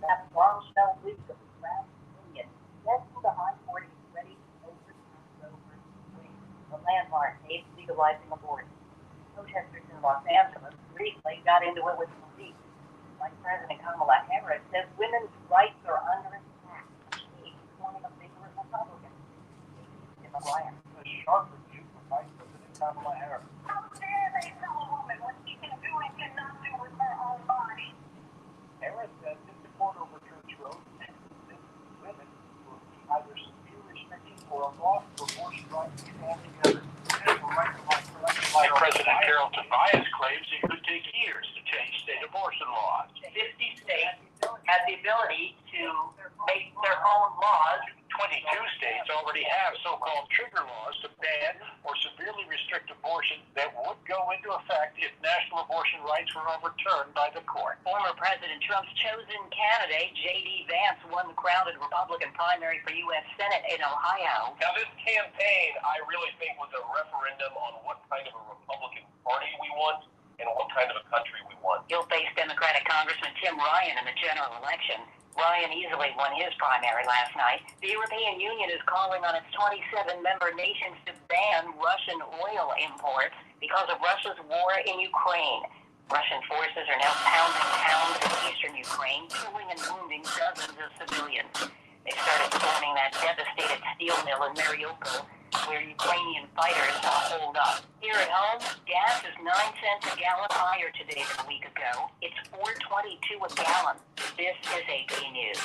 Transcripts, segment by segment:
That bombshell leak of the Crown Union led to the High Court is ready to overturn Roe versus Wade, the landmark case legalizing abortion. Protesters in Los Angeles briefly got into it with police. Vice President Kamala Harris says women's rights are under attack. She's forming a vigorous Republican. In the riot. A sharp rebuke from Vice President Kamala Harris. How dare they tell a woman what she can do and cannot do with her own body? Harris said if the court overturns Roe, women will be either severe restrictions or a loss of abortion rights altogether. Vice President Carol Tobias claims it could take years to change state abortion laws. 50 states have the ability to make their own laws. 22 states already have so-called trigger laws to ban or severely restrict abortion that would go into effect if national abortion rights were overturned by the court. Former President Trump's chosen candidate, J.D. Vance, won the crowded Republican primary for U.S. Senate in Ohio. Now, this campaign, I really think, was a referendum on what kind of a Republican Party we want and what kind of a country we want. He'll face Democratic Congressman Tim Ryan in the general election. Ryan easily won his primary last night. The European Union is calling on its 27-member nations to ban Russian oil imports because of Russia's war in Ukraine. Russian forces are now pounding towns in eastern Ukraine, killing and wounding dozens of civilians. They started storming that devastated steel mill in Mariupol, where Ukrainian fighters hold up. Here at home, gas is 9 cents a gallon higher today than a week ago. It's $4.22 a gallon. This is AP News.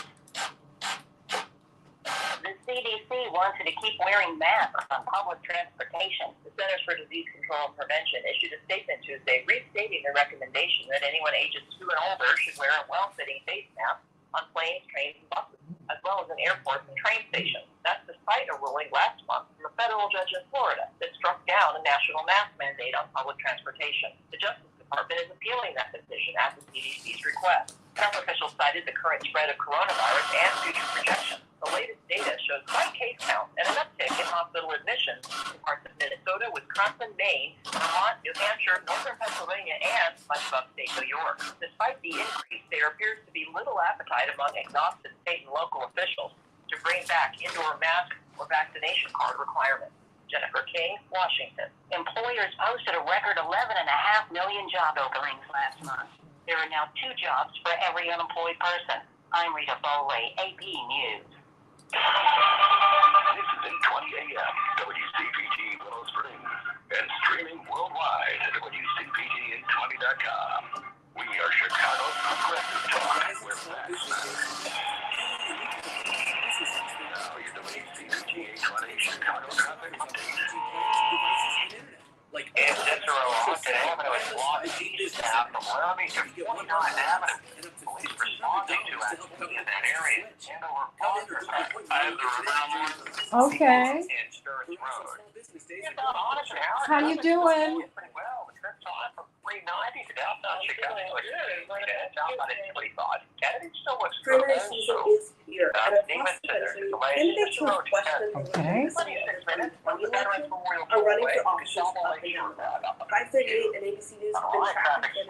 The CDC wants you to keep wearing masks on public transportation. The Centers for Disease Control and Prevention issued a statement Tuesday restating the recommendation that anyone ages 2 and older should wear a well-fitting face mask on planes, trains, and buses, as well as in airports and train stations. That's despite a ruling last month from a federal judge in Florida that struck down a national mask mandate on public transportation. The Justice Department is appealing that decision at the CDC's request. Health officials cited the current spread of coronavirus and future projections. The latest data shows high case counts and an uptick in hospital admissions in parts of Minnesota, Wisconsin, Maine, Vermont, New Hampshire, northern Pennsylvania, and much of upstate New York. Despite the increase, there appears to be little appetite among exhausted state and local officials to bring back indoor mask or vaccination card requirements. Jennifer King, Washington. Employers posted a record 11.5 million job openings last month. There are now 2 jobs for every unemployed person. I'm Rita Foley, AP News. This is 8:20 a.m. WCPT Willow Springs and streaming worldwide at WCPT820.com. We are Chicago's progressive talk. We're facts matter. Now your WCPT 820 Chicago traffic update. And Cicero Austin Avenue is blocked eastbound from Welby to 49 Avenue. Police responding to activity in that area. And over Parker Okay. and Sturridge Road. How you doing? Pretty well. The trip time from 390 to downtown Chicago. Downtown is 25. Kennedy still looks good. Primary season is here, and across the country, candidates who have questioned the Okay. are running for offices up and down. 538 and ABC News have been tracking candidates in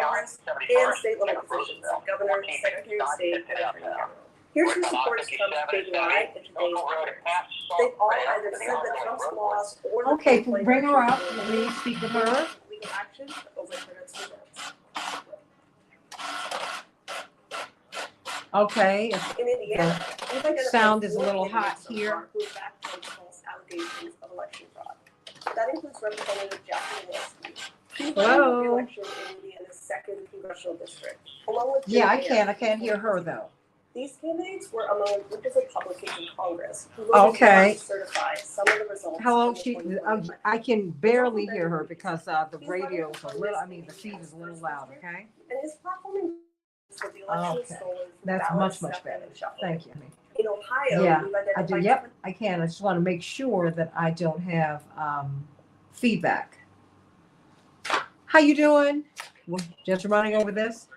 Congress and state level positions, governor, secretary of state, and attorney general. Here's who supports Trump's big lie in today's letter. They've all either said that Trump's laws or Okay, bring her up. Let me speak with her. legal action to overturn its results. Okay. In Indiana, we've identified Sound is a 4 little hot candidates so here. far who have backed false allegations of election fraud. That includes Representative Jackie Yancey, who Hello? won the election in Indiana's 2nd congressional district, along with Yeah, I Jim can. I Mayer. can't hear her though. These candidates were among a group of Republicans in Congress who voted Okay. to certify some of the results. Hello, of the she. 2020 I can barely hear her because the radio is a little. I mean, the feed is a little loud. Okay. And his platform includes that the election was Okay. stolen from That's ballots much stuffed better. and shuffled. Thank you. In Ohio, Yeah, we've I do. identified Yep, I can. I just want to make sure that I don't have feedback. How you doing? Just running over this.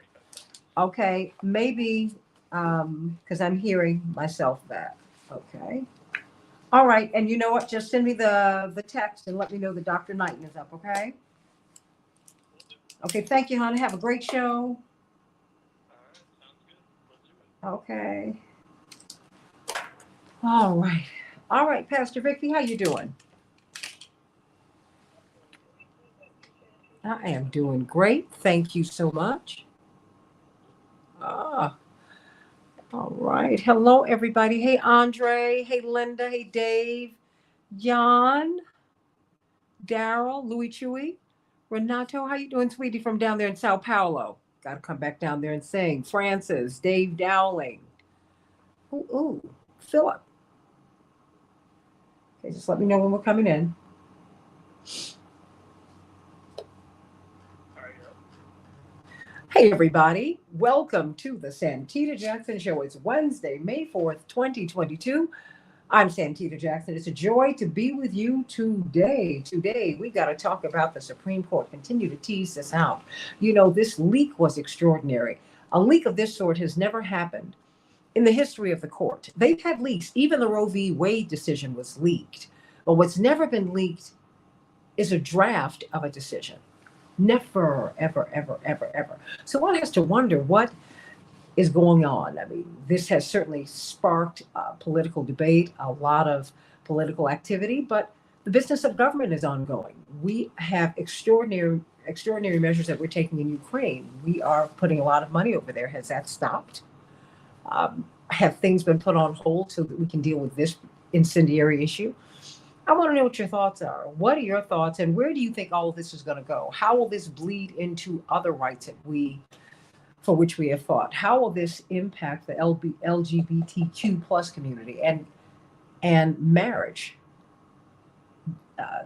Okay, maybe because I'm hearing myself back. Okay. All right, and you know what? Just send me the text and let me know that Dr. Knighton is up. Okay. Okay. Thank you, honey. Have a great show. Okay. All right. All right, Pastor Vicki, how you doing? I am doing great. Thank you so much. Ah, all right. Hello, everybody. Hey, Andre. Hey, Linda. Hey, Dave. Jan. Daryl. Louis Chewy. Renato, how you doing, sweetie, from down there in Sao Paulo? Got to come back down there and sing. Francis. Dave Dowling. Ooh. Philip. Okay, just let me know when we're coming in. Hey, everybody. Welcome to the Santita Jackson Show. It's Wednesday, May 4th, 2022. I'm Santita Jackson. It's a joy to be with you today. Today, we got to talk about the Supreme Court. Continue to tease this out. You know, this leak was extraordinary. A leak of this sort has never happened in the history of the court. They've had leaks. Even the Roe v. Wade decision was leaked. But what's never been leaked is a draft of a decision. Never, ever, ever, ever, ever. So one has to wonder what is going on. I mean, this has certainly sparked political debate, a lot of political activity, but the business of government is ongoing. We have extraordinary measures that we're taking in Ukraine. We are putting a lot of money over there. Has that stopped? Have things been put on hold so that we can deal with this incendiary issue? I want to know what your thoughts are. What are your thoughts, and where do you think all of this is going to go? How will this bleed into other rights that for which we have fought? How will this impact the LGBTQ plus community and marriage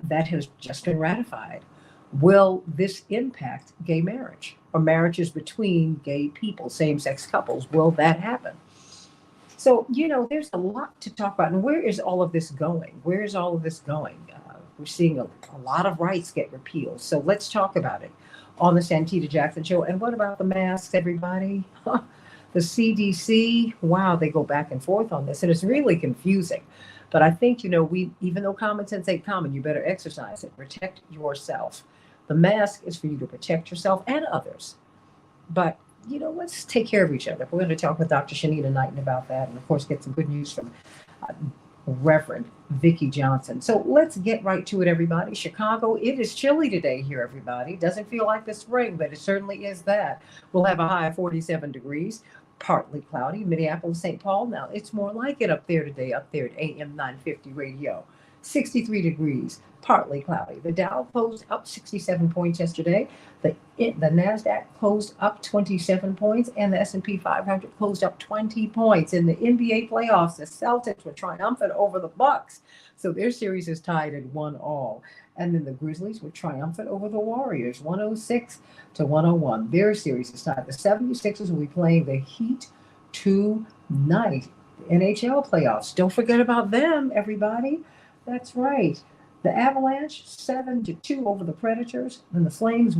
that has just been ratified? Will this impact gay marriage or marriages between gay people, same-sex couples? Will that happen? So, you know, there's a lot to talk about. And where is all of this going? Where is all of this going? We're seeing a lot of rights get repealed. So let's talk about it on the Santita Jackson Show. And what about the masks, everybody? The CDC, wow, they go back and forth on this. And it's really confusing. But I think, you know, even though common sense ain't common, you better exercise it. Protect yourself. The mask is for you to protect yourself and others. But you know, let's take care of each other. We're going to talk with Dr. Shanita Knighton about that, and of course get some good news from Reverend Vicki Johnson. So let's get right to it, everybody. Chicago, it is chilly today here, everybody. Doesn't feel like the spring, but it certainly is that. We'll have a high of 47 degrees, partly cloudy. Minneapolis, St. Paul, now it's more like it up there today, up there at AM 950 radio. 63 degrees, partly cloudy. The Dow closed up 67 points yesterday. The NASDAQ closed up 27 points, and the S&P 500 closed up 20 points. In the NBA playoffs, the Celtics were triumphant over the Bucks. So their series is tied at 1-1. And then the Grizzlies were triumphant over the Warriors, 106-101. Their series is tied. The 76ers will be playing the Heat tonight. The NHL playoffs. Don't forget about them, everybody. That's right. The Avalanche 7-2 over the Predators, and the Flames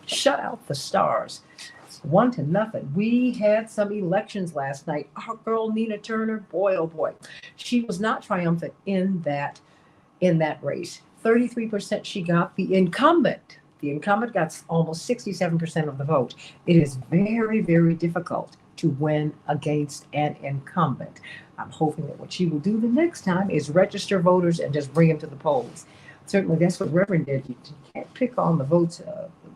shut out the Stars. 1-0. We had some elections last night. Our girl Nina Turner, boy oh boy, she was not triumphant in that race. 33% she got. The incumbent got almost 67% of the vote. It is very, very difficult to win against an incumbent. I'm hoping that what she will do the next time is register voters and just bring them to the polls. Certainly, that's what Reverend did. You can't pick on the votes,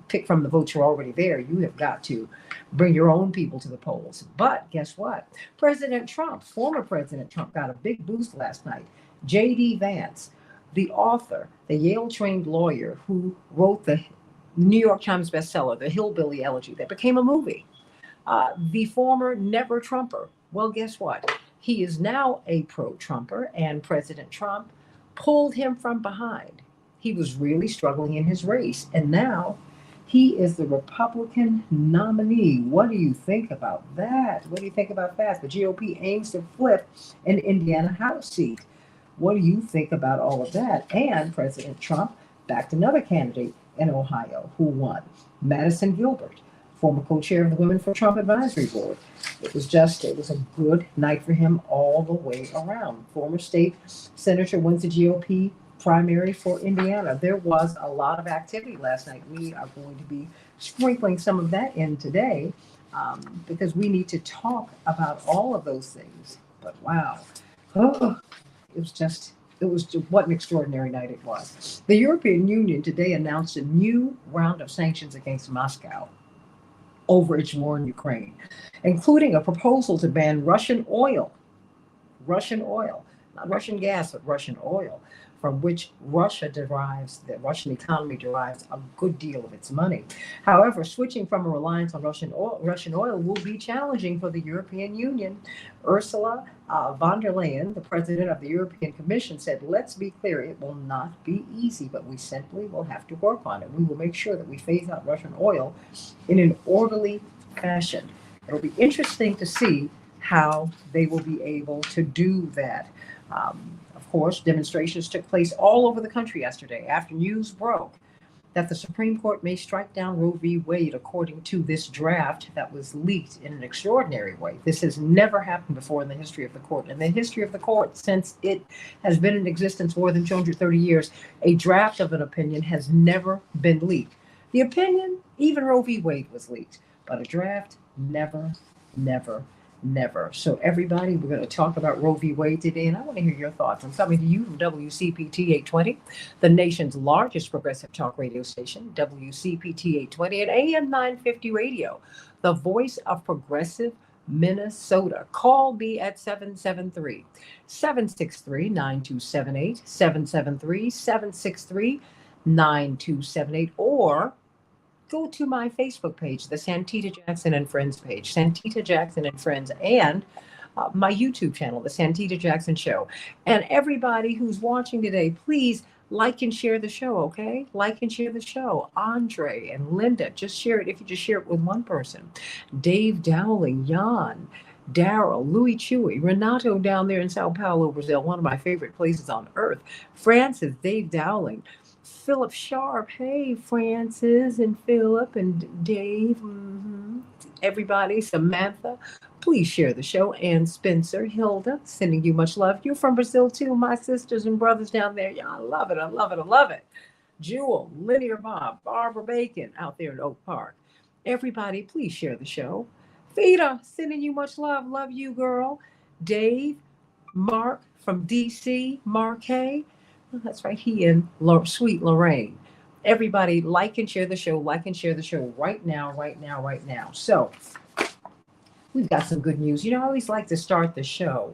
pick from the votes you're already there. You have got to bring your own people to the polls. But guess what? Former President Trump, got a big boost last night. J.D. Vance, the author, the Yale-trained lawyer who wrote the New York Times bestseller, The Hillbilly Elegy, that became a movie. The former never Trumper. Well, guess what? He is now a pro-Trumper, and President Trump pulled him from behind. He was really struggling in his race, and now he is the Republican nominee. What do you think about that? What do you think about that? The GOP aims to flip an Indiana House seat. What do you think about all of that? And President Trump backed another candidate in Ohio who won, Madison Gilbert, former co-chair of the Women for Trump Advisory Board. It was a good night for him all the way around. Former state senator wins the GOP primary for Indiana. There was a lot of activity last night. We are going to be sprinkling some of that in today. because we need to talk about all of those things. But wow, oh, what an extraordinary night it was. The European Union today announced a new round of sanctions against Moscow over its war in Ukraine, including a proposal to ban Russian oil, not Russian gas, but Russian oil, from which the Russian economy derives a good deal of its money. However, switching from a reliance on Russian oil will be challenging for the European Union. Ursula von der Leyen, the president of the European Commission, said, "Let's be clear, it will not be easy, but we simply will have to work on it. We will make sure that we phase out Russian oil in an orderly fashion." It'll be interesting to see how they will be able to do that. Of course, demonstrations took place all over the country yesterday after news broke that the Supreme Court may strike down Roe v. Wade according to this draft that was leaked in an extraordinary way. This has never happened before in the history of the court. In the history of the court, since it has been in existence more than 230 years, a draft of an opinion has never been leaked. The opinion, even Roe v. Wade, was leaked, but a draft, never, never. So everybody, we're going to talk about Roe v. Wade today, and I want to hear your thoughts. I'm coming to you from WCPT 820, the nation's largest progressive talk radio station, WCPT 820 and AM 950 radio, the voice of progressive Minnesota. Call me at 773-763-9278, 773-763-9278, or go to my Facebook page, the Santita Jackson and Friends page, Santita Jackson and Friends, and my YouTube channel, the Santita Jackson Show. And everybody who's watching today, please like and share the show, okay? Like and share the show. Andre and Linda, just share it. If you just share it with one person. Dave Dowling, Jan, Daryl, Louis Chewy, Renato down there in Sao Paulo, Brazil, one of my favorite places on earth. Francis, Dave Dowling, Philip Sharp, hey Francis and Philip and Dave, everybody, Samantha, please share the show. And Spencer, Hilda, sending you much love. You're from Brazil too, my sisters and brothers down there. Yeah, I love it. Jewel, Linear Bob, Barbara Bacon out there in Oak Park. Everybody, please share the show. Theta, sending you much love. Love you, girl. Dave, Mark from DC, Mark Hay. That's right. He and sweet Lorraine. Everybody, like and share the show. Like and share the show right now. So we've got some good news. I always like to start the show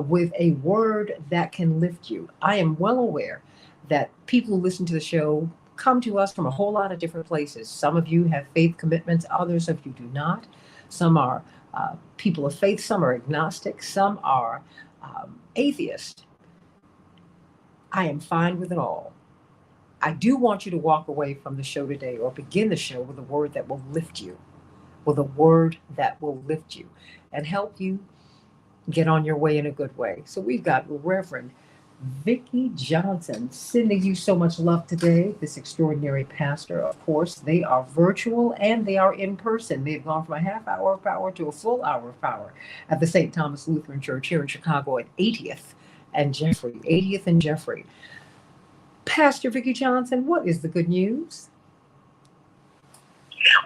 with a word that can lift you. I am well aware that people who listen to the show come to us from a whole lot of different places. Some of you have faith commitments. Others of you do not. Some are people of faith. Some are agnostic. Some are atheists. I am fine with it all. I do want you to walk away from the show today or begin the show with a word that will lift you, and help you get on your way in a good way. So we've got Reverend Vicki Johnson sending you so much love today, this extraordinary pastor. Of course, they are virtual and they are in person. They've gone from a half hour of power to a full hour of power at the St. Thomas Lutheran Church here in Chicago at 80th and Jeffrey. Pastor Vicki Johnson, what is the good news?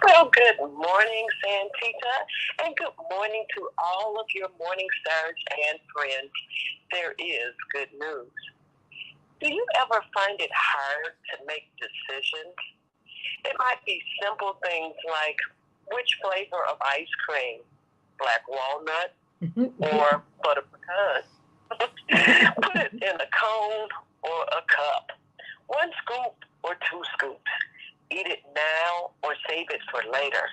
Well, good morning, Santita, and good morning to all of your morning stars and friends. There is good news. Do you ever find it hard to make decisions? It might be simple things like which flavor of ice cream, black walnut or butter pecan. Put it in a cone or a cup. 1 scoop or 2 scoops. Eat it now or save it for later.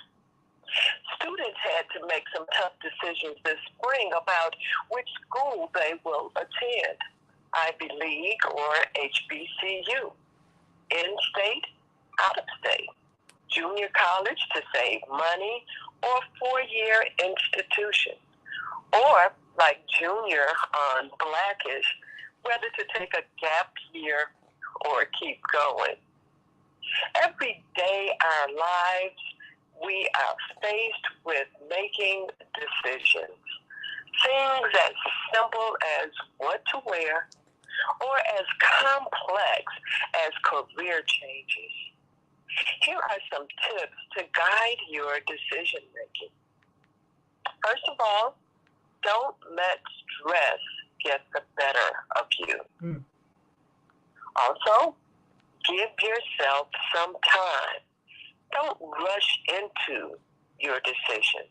Students had to make some tough decisions this spring about which school they will attend, Ivy League or HBCU, in-state, out-of-state, junior college to save money, or 4-year institution, or like junior on Blackish, whether to take a gap year or keep going. Every day our lives, we are faced with making decisions. Things as simple as what to wear or as complex as career changes. Here are some tips to guide your decision making. First of all, don't let stress get the better of you. Mm. Also, give yourself some time. Don't rush into your decisions.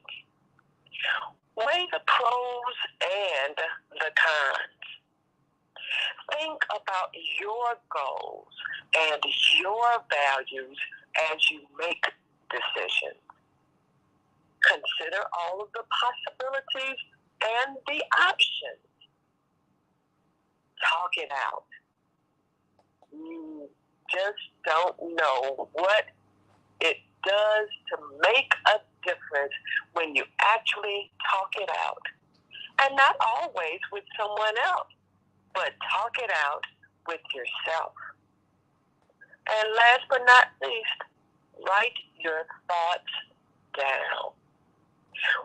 Weigh the pros and the cons. Think about your goals and your values as you make decisions. Consider all of the possibilities and the options. Talk it out. You just don't know what it does to make a difference when you actually talk it out. And not always with someone else, but talk it out with yourself. And last but not least, write your thoughts down.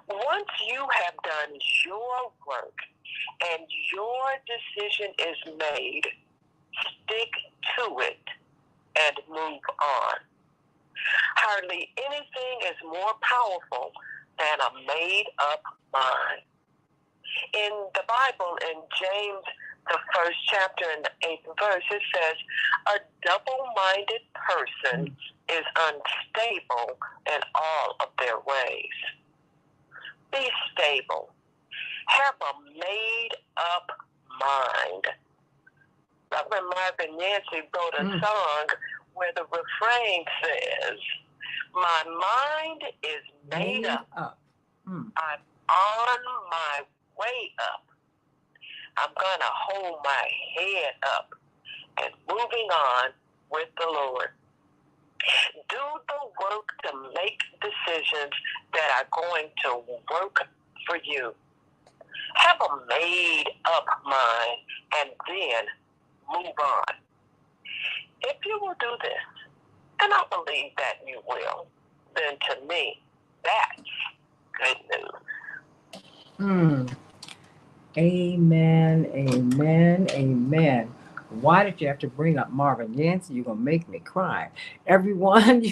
Once you have done your work and your decision is made, stick to it and move on. Hardly anything is more powerful than a made-up mind. In the Bible, in James, the 1st chapter and the 8th verse, it says, a double-minded person is unstable in all of their ways. Be stable. Have a made-up mind. Reverend Marvin Yancey wrote a song where the refrain says, my mind is made up. I'm on my way up. I'm going to hold my head up and moving on with the Lord. Do the work to make decisions that are going to work for you. Have a made-up mind and then move on. If you will do this, and I believe that you will, then to me, that's good news. Amen, amen, amen. Why did you have to bring up Marvin Yancey? You're going to make me cry. Everyone,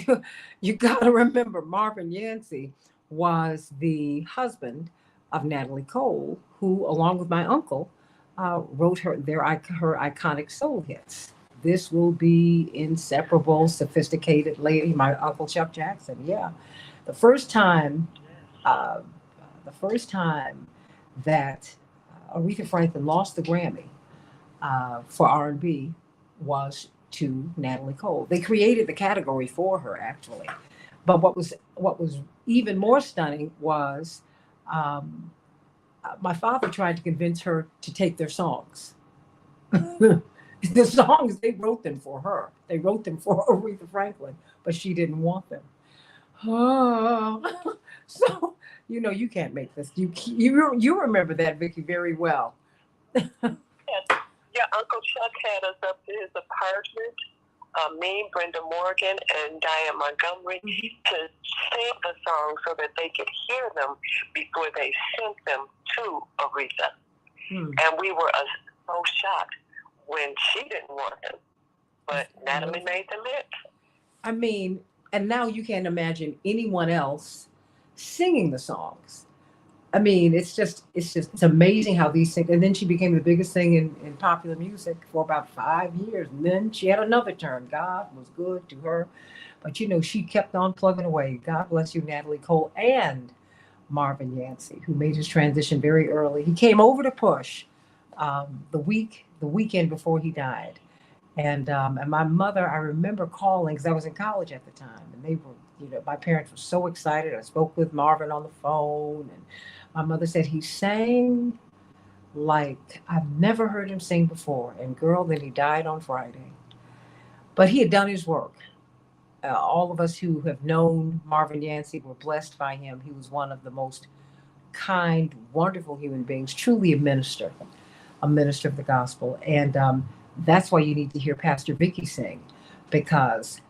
you got to remember Marvin Yancey was the husband of Natalie Cole, who, along with my uncle, wrote her iconic soul hits. This will be inseparable, sophisticated lady, my uncle Chuck Jackson. Yeah. The first time that Aretha Franklin lost the Grammy for R&B was to Natalie Cole. They created the category for her, actually. But what was even more stunning was my father tried to convince her to take their songs. The songs, they wrote them for her. They wrote them for Aretha Franklin, but she didn't want them. Oh. So, you can't make this. You remember that, Vicki, very well. Yeah, Uncle Chuck had us up to his apartment, me, Brenda Morgan, and Diane Montgomery, to sing the songs so that they could hear them before they sent them to Aretha. And we were so shocked when she didn't want them, but Natalie made them hits. I mean, and now you can't imagine anyone else singing the songs. I mean, it's amazing how these things, and then she became the biggest thing in popular music for about 5 years. And then she had another turn. God was good to her. But, she kept on plugging away. God bless you, Natalie Cole and Marvin Yancey, who made his transition very early. He came over to Push the weekend before he died. And my mother, I remember calling, because I was in college at the time, and they were, my parents were so excited. I spoke with Marvin on the phone, and my mother said he sang like I've never heard him sing before. And girl, then he died on Friday. But he had done his work. All of us who have known Marvin Yancey were blessed by him. He was one of the most kind, wonderful human beings, truly a minister of the gospel. And that's why you need to hear Pastor Vicki sing, because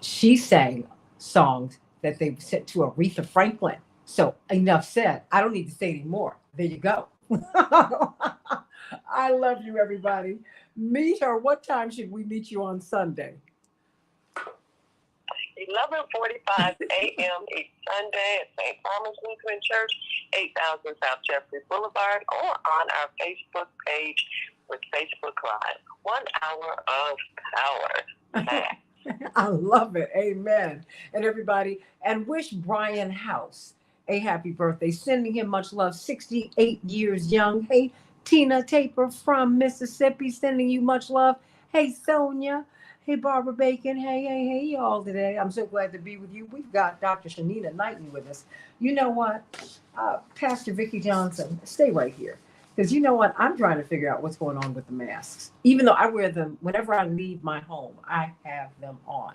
she sang songs that they sent to Aretha Franklin. So enough said. I don't need to say anymore. There you go. I love you, everybody. Meet her. What time should we meet you on Sunday? 11:45 a.m. each Sunday at St. Thomas Lutheran Church, 8000 South Jeffrey Boulevard, or on our Facebook page with Facebook Live. 1 hour of power. I love it. Amen. And everybody, and wish Brian House a happy birthday. Sending him much love. 68 years young. Hey, Tina Taper from Mississippi, sending you much love. Hey, Sonia. Hey, Barbara Bacon. Hey, y'all today. I'm so glad to be with you. We've got Dr. Shanita Knighton with us. You know what? Pastor Vicki Johnson, stay right here. Because you know what? I'm trying to figure out what's going on with the masks. Even though I wear them whenever I leave my home, I have them on.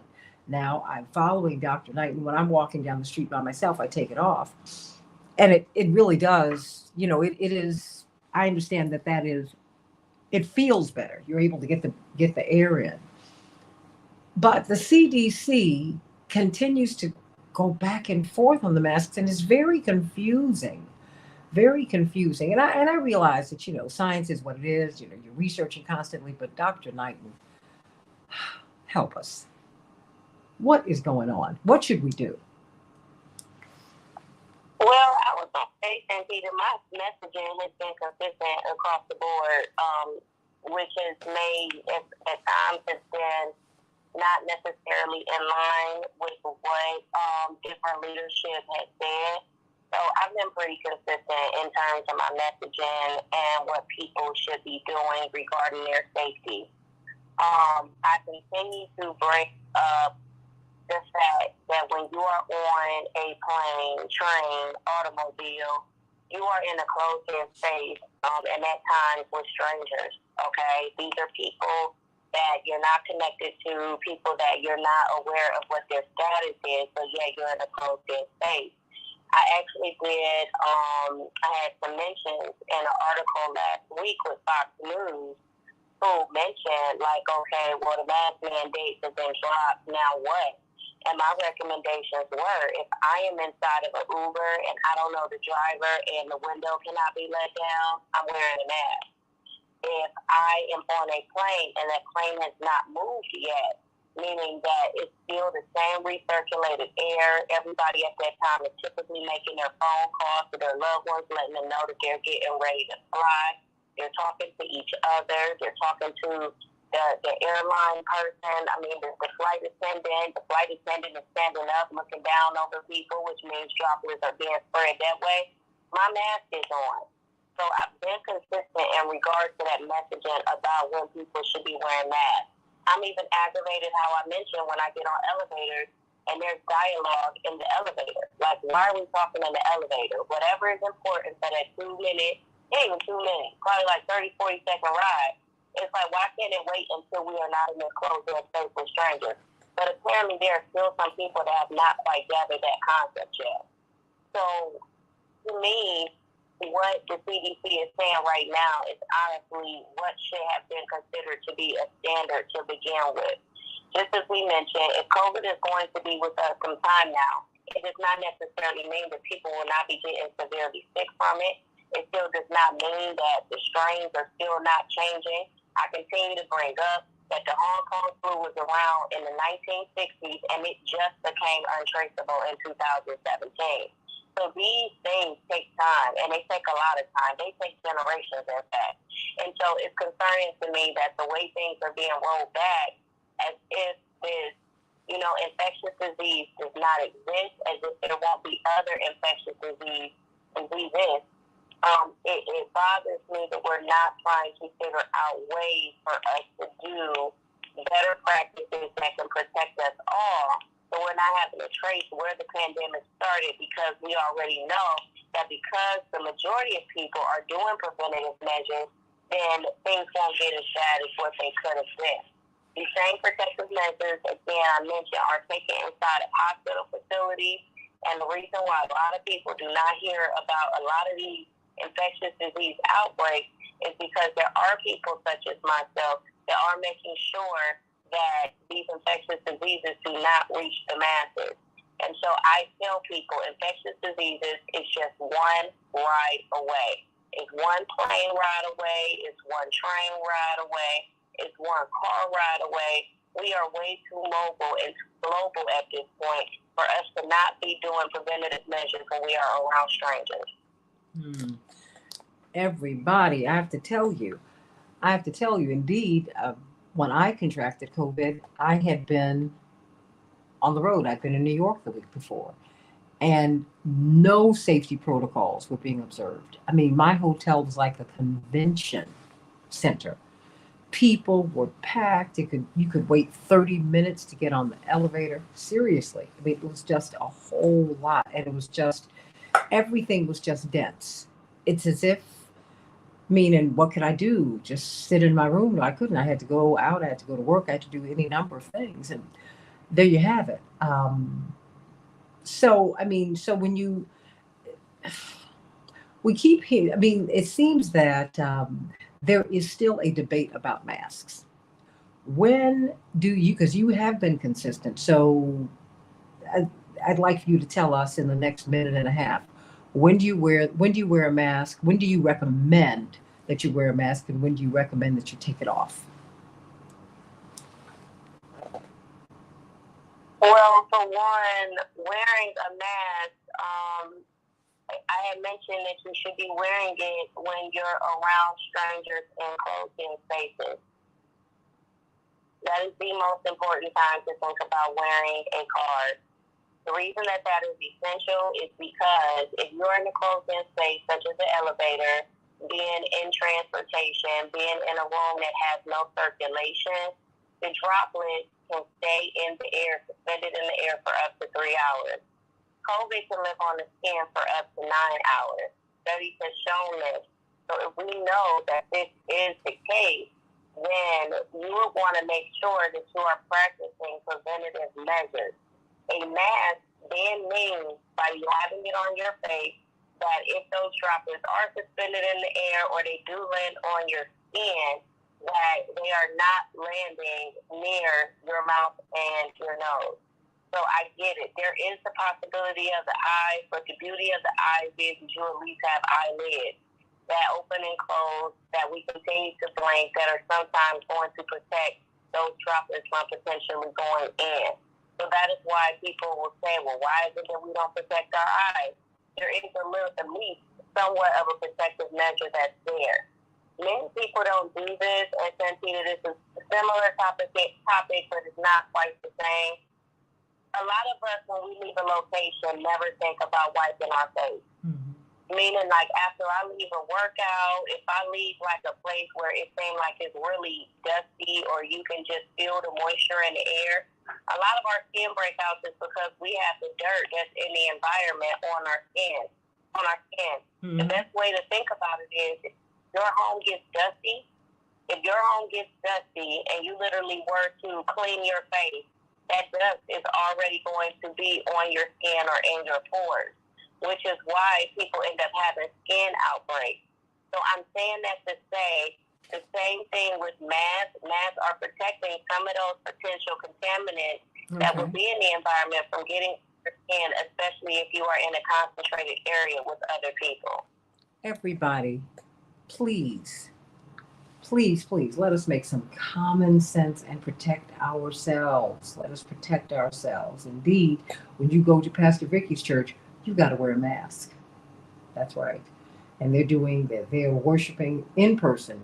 Now I'm following Dr. Knighton. When I'm walking down the street by myself, I take it off. And it really does, it is, I understand that is, it feels better. You're able to get the air in. But the CDC continues to go back and forth on the masks, and it's very confusing. Very confusing. And I realize that, science is what it is. You're researching constantly. But Dr. Knighton, help us. What is going on? What should we do? Well, I was going to say, Santita, my messaging has been consistent across the board, which has made, at times, has been not necessarily in line with what different leadership has said. So I've been pretty consistent in terms of my messaging and what people should be doing regarding their safety. I continue to bring up the fact that when you are on a plane, train, automobile, you are in a closed-in space, and at times with strangers, okay? These are people that you're not connected to, people that you're not aware of what their status is, but yet you're in a closed-in space. I actually did, I had some mentions in an article last week with Fox News who mentioned, okay, well, the mask mandates have been dropped, now what? And my recommendations were, if I am inside of an Uber and I don't know the driver and the window cannot be let down, I'm wearing a mask. If I am on a plane and that plane has not moved yet, meaning that it's still the same recirculated air. Everybody at that time is typically making their phone calls to their loved ones, letting them know that they're getting ready to fly. They're talking to each other. They're talking to the airline person. The flight attendant. The flight attendant is standing up, looking down over people, which means droplets are being spread that way. My mask is on. So I've been consistent in regards to that messaging about when people should be wearing masks. I'm even aggravated how I mentioned when I get on elevators and there's dialogue in the elevator. Why are we talking in the elevator? Whatever is important for that 2 minute, ain't even 2 minutes, probably 30, 40-second ride. It's why can't it wait until we are not in this closed-in space with strangers? But apparently there are still some people that have not quite gathered that concept yet. So, to me, what the CDC is saying right now is honestly what should have been considered to be a standard to begin with. Just as we mentioned, if COVID is going to be with us some time now, it does not necessarily mean that people will not be getting severely sick from it. It still does not mean that the strains are still not changing. I continue to bring up that the Hong Kong flu was around in the 1960s and it just became untraceable in 2017. So these things take time, and they take a lot of time. They take generations, in fact. And so it's concerning to me that the way things are being rolled back, as if this, infectious disease does not exist, as if there won't be other infectious diseases. It bothers me that we're not trying to figure out ways for us to do better practices that can protect us all. So we're not having to trace where the pandemic started, because we already know that because the majority of people are doing preventative measures, then things won't get as bad as what they could have been. These same protective measures, again, I mentioned, are taken inside of hospital facilities. And the reason why a lot of people do not hear about a lot of these infectious disease outbreaks is because there are people such as myself that are making sure that these infectious diseases do not reach the masses. And so I tell people infectious diseases is just one ride away. It's one plane ride away. It's one train ride away. It's one car ride away. We are way too mobile and too global at this point for us to not be doing preventative measures when we are around strangers. Everybody, I have to tell you, indeed, when I contracted COVID, I had been on the road. I'd been in New York the week before, and no safety protocols were being observed. I mean, my hotel was like a convention center. People were packed. You could wait 30 minutes to get on the elevator. Seriously. I mean, it was just a whole lot. And it was just, everything was just dense. It's as if, meaning, what could I do? Just sit in my room? No, I couldn't. I had to go out. I had to go to work. I had to do any number of things. And there you have it. So when we keep hearing, I mean, it seems that there is still a debate about masks. When do you, because you have been consistent, so I'd like for you to tell us in the next minute and a half, when do you wear a mask? When do you recommend that you wear a mask, and when do you recommend that you take it off? Well, for one, wearing a mask, I had mentioned that you should be wearing it when you're around strangers in closed-in spaces. That is the most important time to think about wearing a card. The reason that is essential is because if you're in a closed-in space, such as the elevator, being in transportation, being in a room that has no circulation, the droplets can stay in the air, suspended in the air for up to 3 hours. COVID can live on the skin for up to 9 hours. Studies have shown this. So if we know that this is the case, then you would want to make sure that you are practicing preventative measures. A mask then means, by you having it on your face, that if those droplets are suspended in the air or they do land on your skin, that they are not landing near your mouth and your nose. So I get it. There is the possibility of the eyes, but the beauty of the eyes is you at least have eyelids that open and close, that we continue to blink, that are sometimes going to protect those droplets from potentially going in. So that is why people will say, well, why is it that we don't protect our eyes? There is at least somewhat of a protective measure that's there. Many people don't do this, and Santita, this is a similar topic, but it's not quite the same. A lot of us, when we leave a location, never think about wiping our face. Mm-hmm. Meaning, like, after I leave a workout, if I leave, like, a place where it seems like it's really dusty or you can just feel the moisture in the air, a lot of our skin breakouts is because we have the dirt that's in the environment on our skin. Mm-hmm. The best way to think about it is, if your home gets dusty, and you literally were to clean your face, that dust is already going to be on your skin or in your pores, which is why people end up having skin outbreaks. So I'm saying that to say the same thing with masks. Masks are protecting some of those potential contaminants that will be in the environment from getting your skin, especially if you are in a concentrated area with other people. Everybody, please, let us make some common sense and protect ourselves. Let us protect ourselves. Indeed, when you go to Pastor Vicki's church, you got to wear a mask. That's right. And they're worshiping in person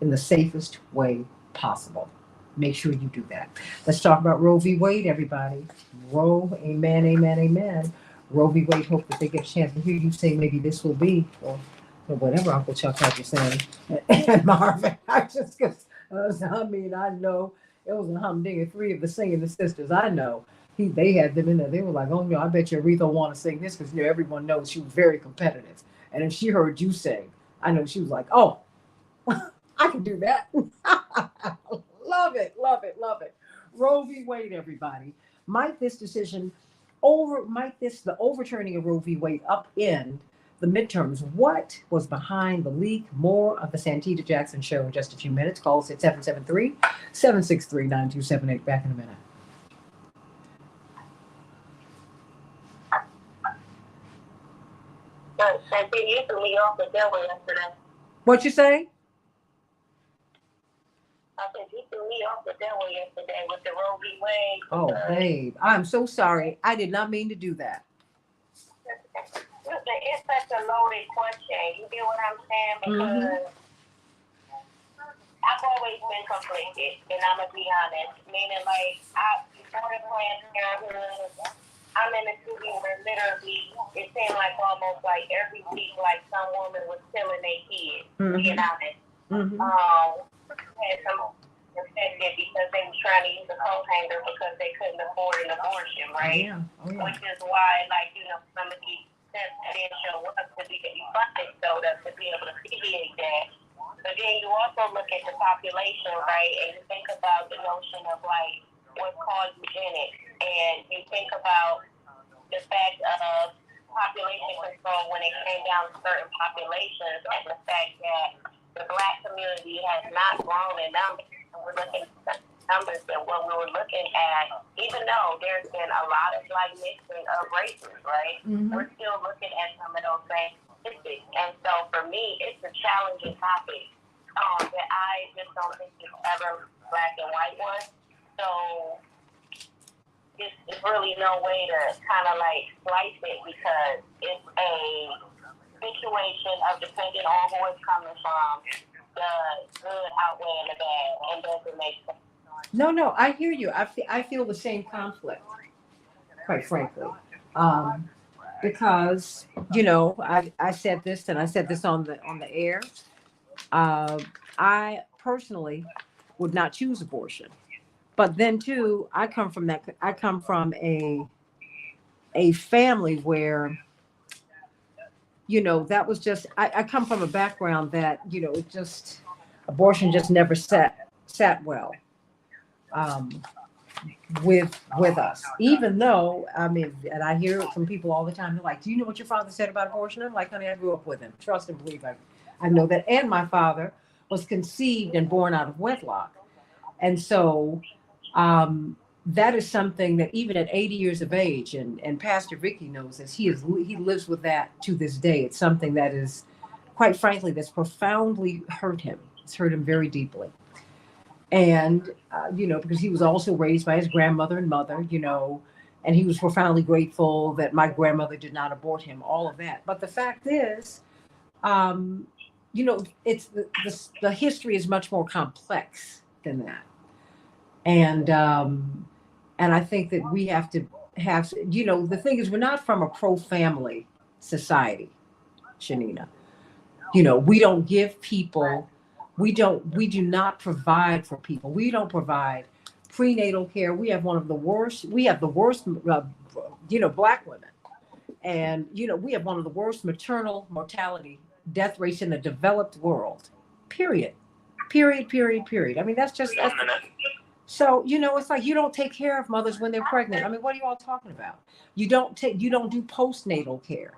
in the safest way possible. Make sure you do that. Let's talk about Roe v. Wade, everybody. Roe, amen, amen, amen. Roe v. Wade, hope that they get a chance to hear you say maybe this will be, or whatever Uncle Chuck had to say. And Marvin, I know it was a humdinger. 3 of the singing sisters I know, they had them in there. They were like, oh no, I bet you Aretha will want to sing this, because everyone knows she was very competitive. And if she heard you sing, I know she was like, oh, I can do that. Love it. Roe v. Wade, everybody. Might the overturning of Roe v. Wade upend the midterms? What was behind the leak? More of the Santita Jackson Show in just a few minutes. Call us at 773-763-9278. Back in a minute. Santita, you threw me off the devil yesterday. What you say? I said, you threw me off with that one yesterday with the Roe v. Wade. Oh, babe, I'm so sorry. I did not mean to do that. Listen, it's such a loaded question. You get what I'm saying? Because I've always been conflicted, and I'm going to be honest. Meaning, like, I supported Planned Parenthood. I'm in a city where literally it seemed like almost like every week, like some woman was killing their kids, being honest. Had some infected because they were trying to use a coat hanger because they couldn't afford an abortion, right? Which is why, like, you know, some of these tests didn't show up to be funded so that to be able to alleviate that. But then you also look at the population, right, and you think about the notion of, like, what's called eugenics, and you think about the fact of population control when it came down to certain populations, and the fact that the Black community has not grown in numbers. And we're looking at numbers that what we were looking at, even though there's been a lot of like mixing of races, right? We're still looking at some of those same statistics. And so for me, it's a challenging topic that I just don't think it's ever black and white one. So it's really no way to kind of like slice it because it's a situation of depending on who it's coming from, the good outweighing the bad, and doesn't make sense. No, I hear you. I feel the same conflict, quite frankly, because you know I said this and I said this on the air. I personally would not choose abortion, but then too I come from a family where, you know, that was just, I come from a background that, you know, it just, abortion just never sat well with us, even though, I mean, and I hear it from people all the time. They're like, do you know what your father said about abortion? I'm like, honey, I grew up with him. Trust and believe I know that. And my father was conceived and born out of wedlock. And so that is something that even at 80 years of age, and Pastor Vicki knows this, he lives with that to this day. It's something that is, quite frankly, that's profoundly hurt him. It's hurt him very deeply. And, you know, because he was also raised by his grandmother and mother, you know, and he was profoundly grateful that my grandmother did not abort him, all of that. But the fact is, you know, it's the history is much more complex than that. And I think that we have to have, you know, the thing is, we're not from a pro-family society, Shanina. You know, we don't give people, we do not provide for people. We don't provide prenatal care. We have the worst, you know, Black women. And, you know, we have one of the worst maternal mortality death rates in the developed world, period. I mean, that's so, you know, it's like you don't take care of mothers when they're pregnant. I mean, what are you all talking about? You don't do postnatal care.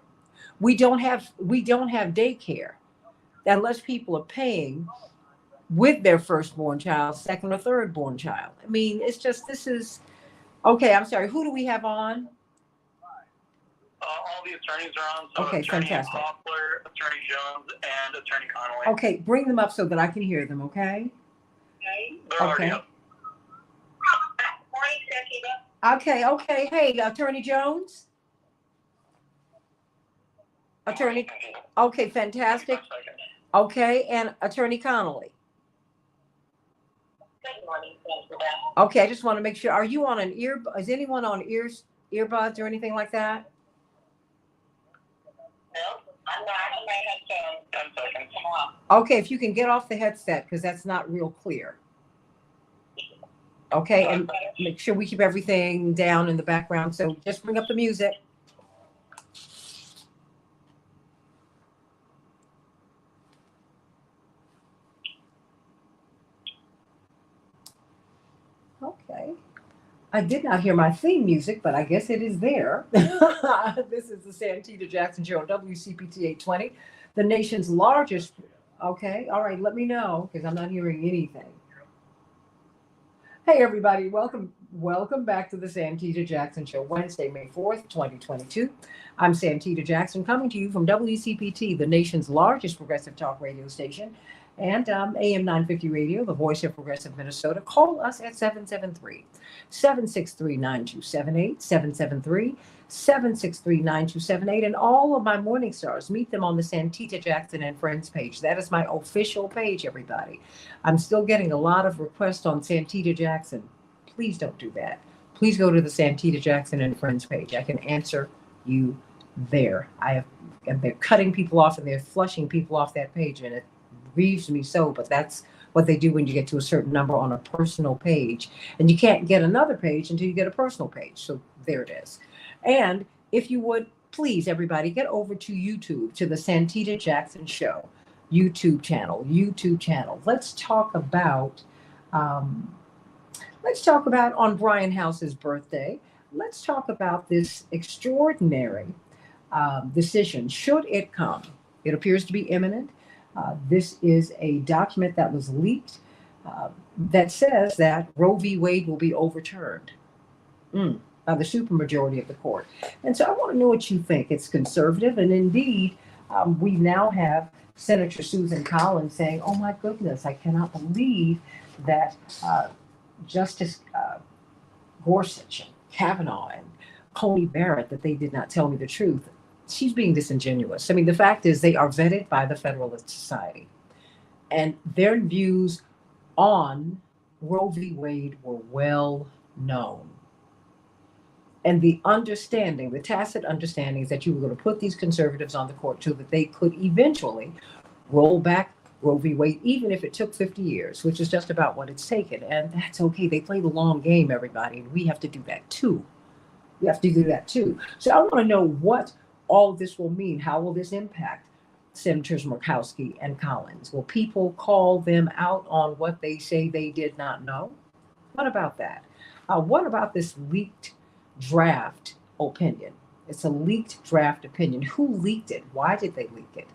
We don't have daycare unless people are paying with their firstborn child, second or third born child. I mean, it's just, this is, okay, I'm sorry. Who do we have on? All the attorneys are on. So okay, Attorney fantastic. Hoffler, Attorney Jones, and Attorney Connolly. Okay, bring them up so that I can hear them, okay? They're already up. Okay. Hey, Attorney Jones? Attorney, okay, fantastic. Okay, and Attorney Connolly? Good morning. Okay, I just want to make sure. Are you on an is anyone on earbuds or anything like that? No, I'm not. I might have 10 seconds. Okay, if you can get off the headset, because that's not real clear. Okay, and make sure we keep everything down in the background. So just bring up the music. Okay. I did not hear my theme music, but I guess it is there. This is the Santita Jackson Show on WCPT 820, the nation's largest. Okay, all right, let me know, because I'm not hearing anything. Hey, everybody, welcome back to the Santita Jackson Show, Wednesday, May 4th, 2022. I'm Santita Jackson, coming to you from WCPT, the nation's largest progressive talk radio station. and AM 950 Radio, the voice of progressive Minnesota. Call us at 773-763-9278, 773-763-9278. And all of my morning stars, meet them on the Santita Jackson and Friends page. That is my official page, everybody. I'm still getting a lot of requests on Santita Jackson. Please don't do that. Please go to the Santita Jackson and Friends page. I can answer you there. And they're cutting people off and they're flushing people off that page, and it grieves me so, but that's what they do when you get to a certain number on a personal page. And you can't get another page until you get a personal page. So there it is. And if you would, please, everybody, get over to YouTube, to the Santita Jackson Show YouTube channel. Let's talk about on Brian House's birthday. Let's talk about this extraordinary decision, should it come. It appears to be imminent. This is a document that was leaked that says that Roe v. Wade will be overturned by the supermajority of the court. And so I want to know what you think. It's conservative, and indeed, we now have Senator Susan Collins saying, "Oh my goodness, I cannot believe that Justice Gorsuch and Kavanaugh and Coney Barrett, that they did not tell me the truth." She's being disingenuous. I mean, the fact is they are vetted by the Federalist Society, and their views on Roe v. Wade were well known. And the understanding, the tacit understanding, is that you were going to put these conservatives on the court so that they could eventually roll back Roe v. Wade, even if it took 50 years, which is just about what it's taken. And that's okay. They play the long game, everybody, and we have to do that too. So I want to know what all of this will mean. How will this impact Senators Murkowski and Collins? Will people call them out on what they say they did not know? What about that? What about this leaked draft opinion? It's a leaked draft opinion. Who leaked it? Why did they leak it?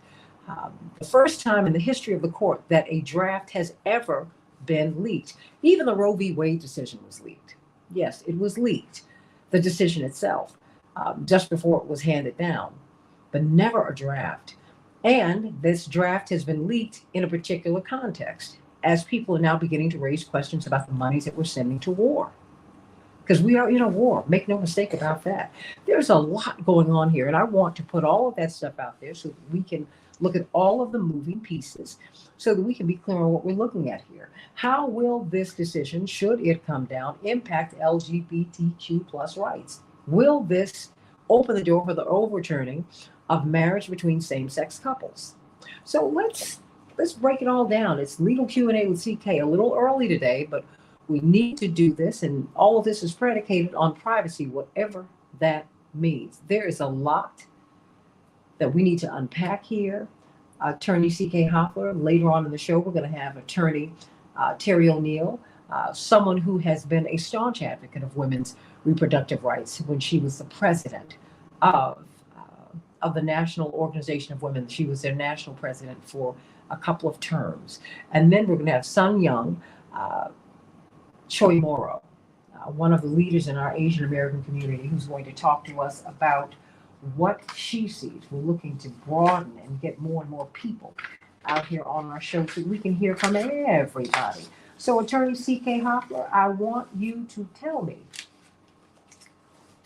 The first time in the history of the court that a draft has ever been leaked. Even the Roe v. Wade decision was leaked. Yes, it was leaked. The decision itself. Just before it was handed down, but never a draft. And this draft has been leaked in a particular context, as people are now beginning to raise questions about the monies that we're sending to war. Because we are in a war, make no mistake about that. There's a lot going on here, and I want to put all of that stuff out there so that we can look at all of the moving pieces, so that we can be clear on what we're looking at here. How will this decision, should it come down, impact LGBTQ plus rights? Will this open the door for the overturning of marriage between same-sex couples? So let's break it all down. It's legal Q&A with CK. A little early today, but we need to do this, and all of this is predicated on privacy, whatever that means. There is a lot that we need to unpack here. Attorney CK Hoffler, later on in the show, we're going to have attorney Terry O'Neill, someone who has been a staunch advocate of women's reproductive rights when she was the president of the National Organization of Women. She was their national president for a couple of terms. And then we're going to have Sun Young, Choi Morrow, one of the leaders in our Asian American community, who's going to talk to us about what she sees. We're looking to broaden and get more and more people out here on our show so we can hear from everybody. So Attorney CK Hoffler, I want you to tell me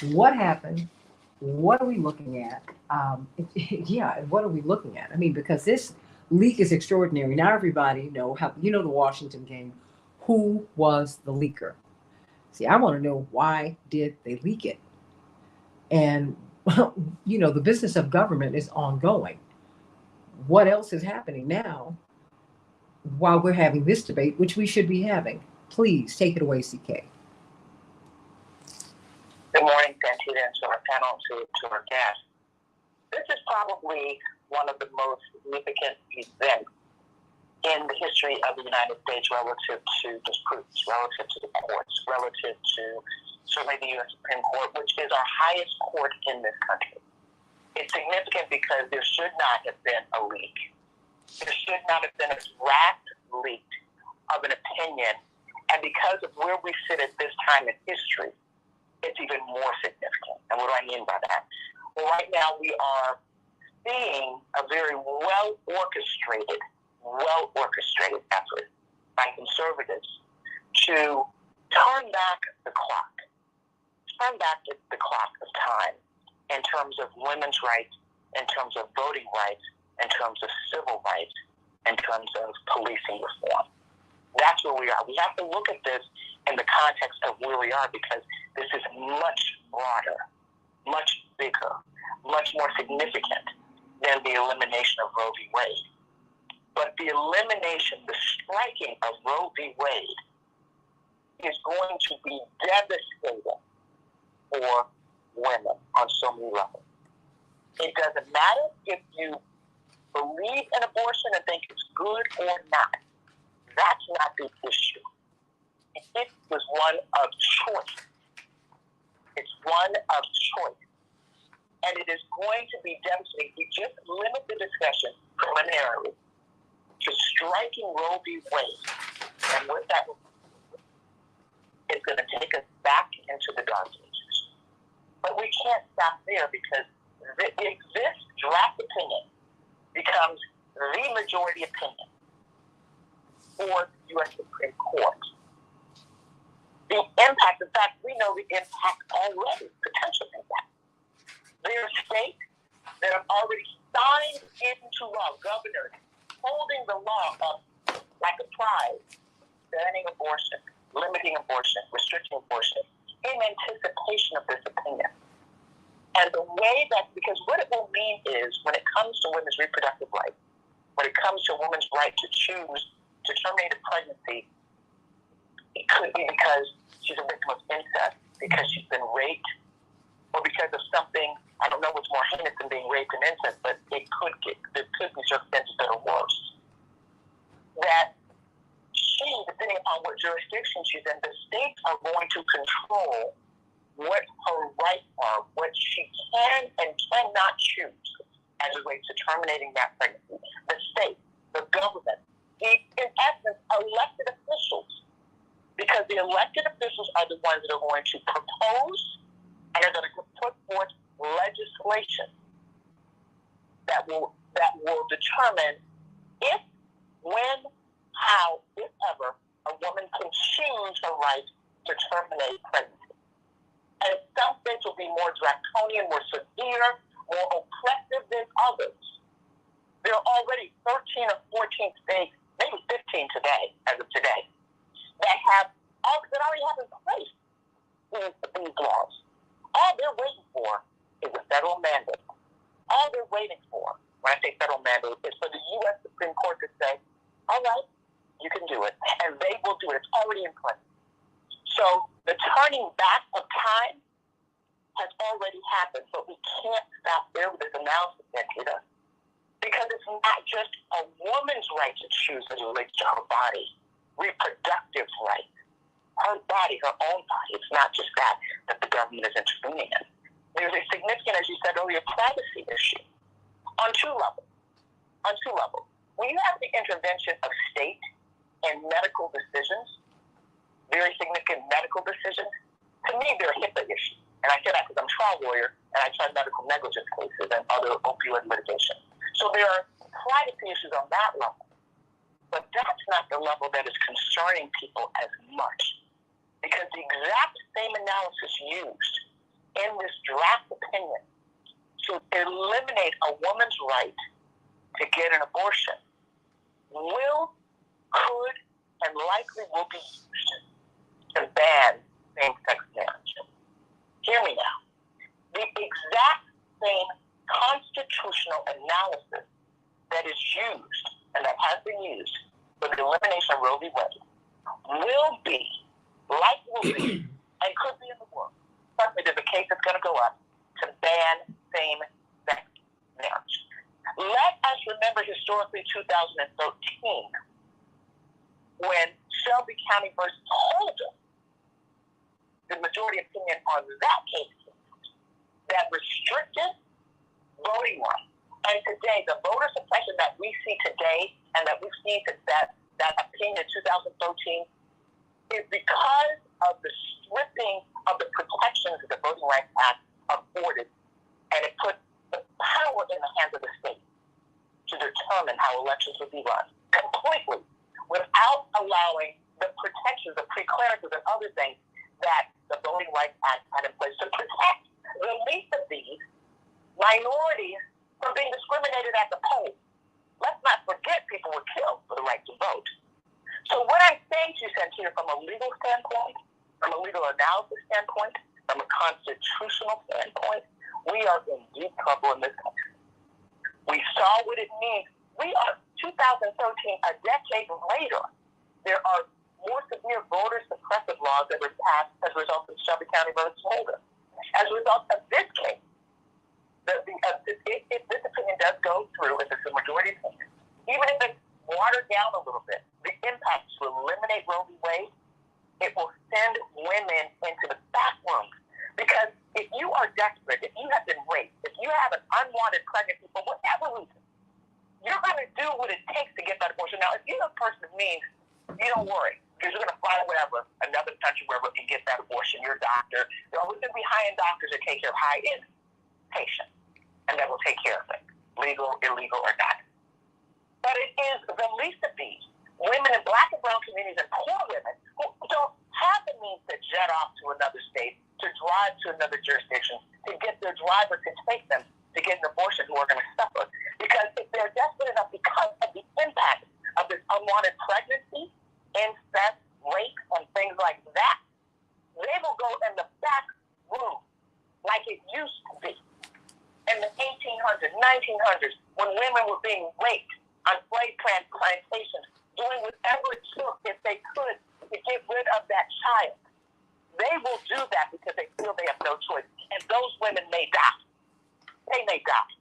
what happened. What are we looking at? What are we looking at? I mean, because this leak is extraordinary. Now everybody know how, the Washington game, who was the leaker? See, I want to know, why did they leak it? And, the business of government is ongoing. What else is happening now while we're having this debate, which we should be having? Please take it away, CK. Good morning, Santita, and to our panel, to our guests. This is probably one of the most significant events in the history of the United States relative to disputes, relative to the courts, relative to certainly the U.S. Supreme Court, which is our highest court in this country. It's significant because there should not have been a leak. There should not have been a draft leak of an opinion. And because of where we sit at this time in history, it's even more significant. And what do I mean by that? Well, right now we are seeing a very well-orchestrated well-orchestrated effort by conservatives to turn back the clock of time in terms of women's rights, in terms of voting rights, in terms of civil rights, in terms of policing reform. That's where we are. We have to look at this in the context of where we are, because this is much broader, much bigger, much more significant than the elimination of Roe v. Wade. But the elimination, the striking of Roe v. Wade is going to be devastating for women on so many levels. It doesn't matter if you believe in abortion and think it's good or not. That's not the issue. It was one of choice. It's one of choice. And it is going to be devastating. We just limit the discussion preliminarily to striking Roe v. Wade. And what that is going to take us back into the dark ages. But we can't stop there, because this draft opinion becomes the majority opinion for the U.S. Supreme Court. The impact, in fact, we know the impact already, potential impact. There are states that have already signed into law, governors holding the law up like a prize, banning abortion, limiting abortion, restricting abortion, in anticipation of this opinion. And the way that, because what it will mean is, when it comes to women's reproductive rights, when it comes to a woman's right to choose to terminate a pregnancy, it could be because she's a victim of incest, because she's been raped, or because of something, I don't know what's more heinous than being raped and incest, but there could be circumstances that are worse. That she, depending upon what jurisdiction she's in, the states are going to control what her rights are, what she can and cannot choose as it relates to terminating that pregnancy. The state, the government, in essence, elected officials, because the elected officials are the ones that are going to propose and are going to put forth legislation that will determine if, when, how, if ever, a woman can choose her right to terminate pregnancy. And some states will be more draconian, more severe, more oppressive than others. There are already 13 or 14 states, maybe 15 today, as of today, that already have in place these laws. All they're waiting for is a federal mandate. All they're waiting for, when I say federal mandate, is for the U.S. Supreme Court to say, all right, you can do it. And they will do it. It's already in place. So the turning back of time has already happened, but we can't stop there with this analysis, Santita, because it's not just a woman's right to choose as it relates to her body, reproductive right, her body, her own body. It's not just that the government is intervening in. There's a significant, as you said earlier, privacy issue on two levels. When you have the intervention of state and medical decisions, very significant medical decisions, to me, they're a HIPAA issue. And I say that because I'm a trial lawyer and I try medical negligence cases and other opioid litigation. So there are privacy issues on that level. But that's not the level that is concerning people as much. Because the exact same analysis used in this draft opinion to eliminate a woman's right to get an abortion could, and likely will be used to ban same-sex marriage. Hear me now. The exact same constitutional analysis that is used, and that has been used, for the elimination of Roe v. Wade will be, and could be in the works. Certainly there's a case that's going to go up to ban same-sex marriage. Let us remember historically 2013, when Shelby County versus Holder, the majority opinion on that case, that restricted voting rights. And today, the voter suppression that we see today and that we've seen since that opinion in 2013 is because of the stripping of the protections that the Voting Rights Act afforded, and it put the power in the hands of the state to determine how elections would be run. To completely without allowing the protections, the preclearances, and other things that the Voting Rights Act had in place to protect the least of these minorities from being discriminated at the polls. Let's not forget people were killed for the right to vote. So what I'm saying to you, Santita, from a legal standpoint, from a legal analysis standpoint, from a constitutional standpoint, we are in deep trouble in this country. We saw what it means. We are 2013, a decade later. There are more severe voter suppressive laws that were passed as a result of Shelby County versus Holder. As a result of this case, if this opinion does go through, if it's a majority opinion, even if it's watered down a little bit, the impact to eliminate Roe v. Wade, it will send women into the back rooms. Because if you are desperate, if you have been raped, if you have an unwanted pregnancy for whatever reason, you're going to do what it takes to get that abortion. Now, if you're a person that means, you don't worry, because you're going to fly wherever, another country, wherever, and get that abortion. Your doctor, there are always going to be high-end doctors that take care of high-end patients, and that will take care of it, legal, illegal, or not. But it is the least of these women in Black and brown communities and poor women who don't have the means to jet off to another state, to drive to another jurisdiction, to get their driver to take them to get an abortion, who are going to suffer. Because if they're desperate enough because of the impact of this unwanted pregnancy, incest, rape, and things like that, they will go in the back room like it used to be. In the 1800s, 1900s, when women were being raped on slave plantations, doing whatever it took if they could to get rid of that child. They will do that because they feel they have no choice. And those women may die. They may die.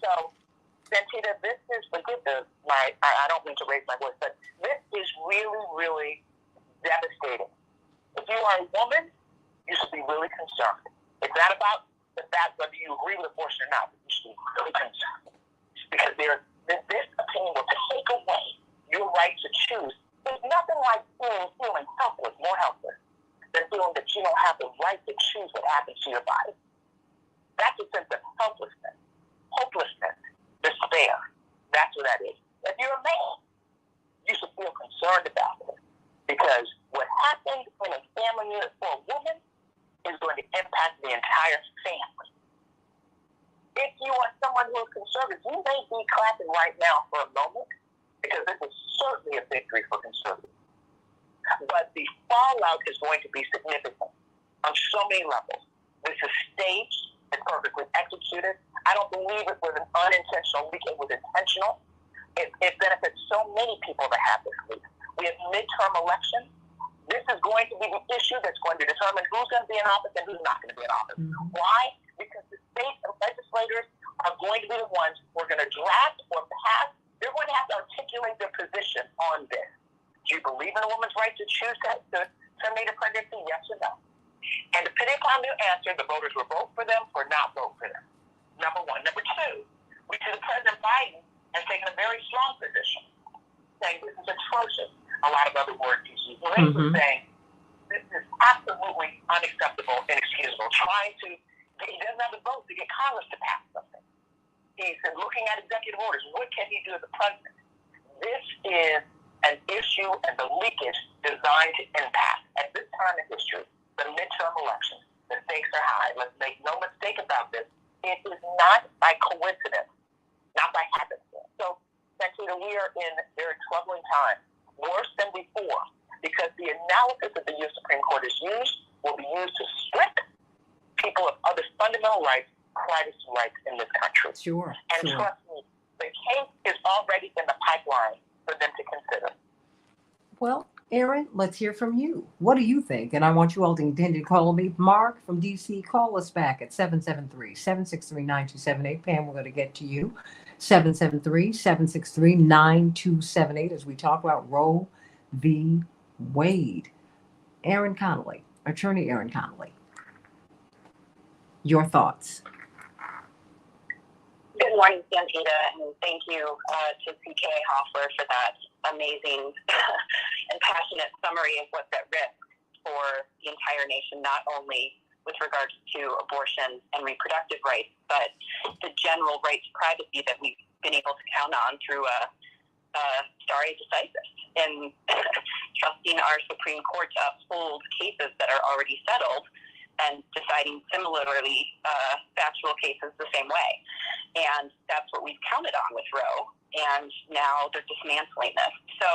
So, Santita, this is, forgive I don't mean to raise my voice, but this is really, really devastating. If you are a woman, you should be really concerned. It's not about the fact whether you agree with abortion or not, but you should be really concerned. Because this opinion will take away your right to choose. There's nothing like feeling helpless, more helpless, than feeling that you don't have the right to choose what happens to your body. That's a sense of helplessness, hopelessness, despair. That's what that is. If you're a man, you should feel concerned about it. Because what happens in a family unit for a woman is going to impact the entire family. If you are someone who is conservative, you may be clapping right now for a moment, because this is certainly a victory for conservatives. But the fallout is going to be significant on so many levels. This is staged, it's perfectly executed. I don't believe it was an unintentional leak, it was intentional. It benefits so many people to have this leak. We have midterm elections. This is going to be the issue that's going to determine who's going to be in office and who's not going to be in office. Mm-hmm. Why? Because the state legislators are going to be the ones who are going to draft or pass. They're going to have to articulate their position on this. Do you believe in a woman's right to choose to terminate a pregnancy? Yes or no? And depending upon their answer, the voters will vote for them or not vote for them. Number one. Number two, we see President Biden has taken a very strong position, saying this is atrocious. A lot of other words he's using. Mm-hmm. Saying this is absolutely unacceptable, inexcusable. He doesn't have the vote to get Congress to pass something. He's looking at executive orders. What can he do as a president? This is an issue and the leakage designed to impact, at this time in history, the midterm elections. The stakes are high. Let's make no mistake about this. It is not by coincidence, not by happenstance. So, Santita, we are in very troubling times. Worse than before, because the analysis that the U.S. Supreme Court has used will be used to strip people of other fundamental rights, privacy rights in this country. Sure. And trust me, the case is already in the pipeline for them to consider. Well, Aaron, let's hear from you. What do you think? And I want you all to continue to call me. Mark from D.C., call us back at 773-763-9278. Pam, we're going to get to you. 773-763-9278 as we talk about Roe v. Wade. Aaron Connolly, Attorney Aaron Connolly. Your thoughts. Good morning, Santita, and thank you to CK Hoffler for that amazing and passionate summary of what's at risk for the entire nation, not only with regards to abortion and reproductive rights, but the general right to privacy that we've been able to count on through a stare decisis in trusting our Supreme Court to uphold cases that are already settled and deciding similarly factual cases the same way. And that's what we've counted on with Roe, and now they're dismantling this. So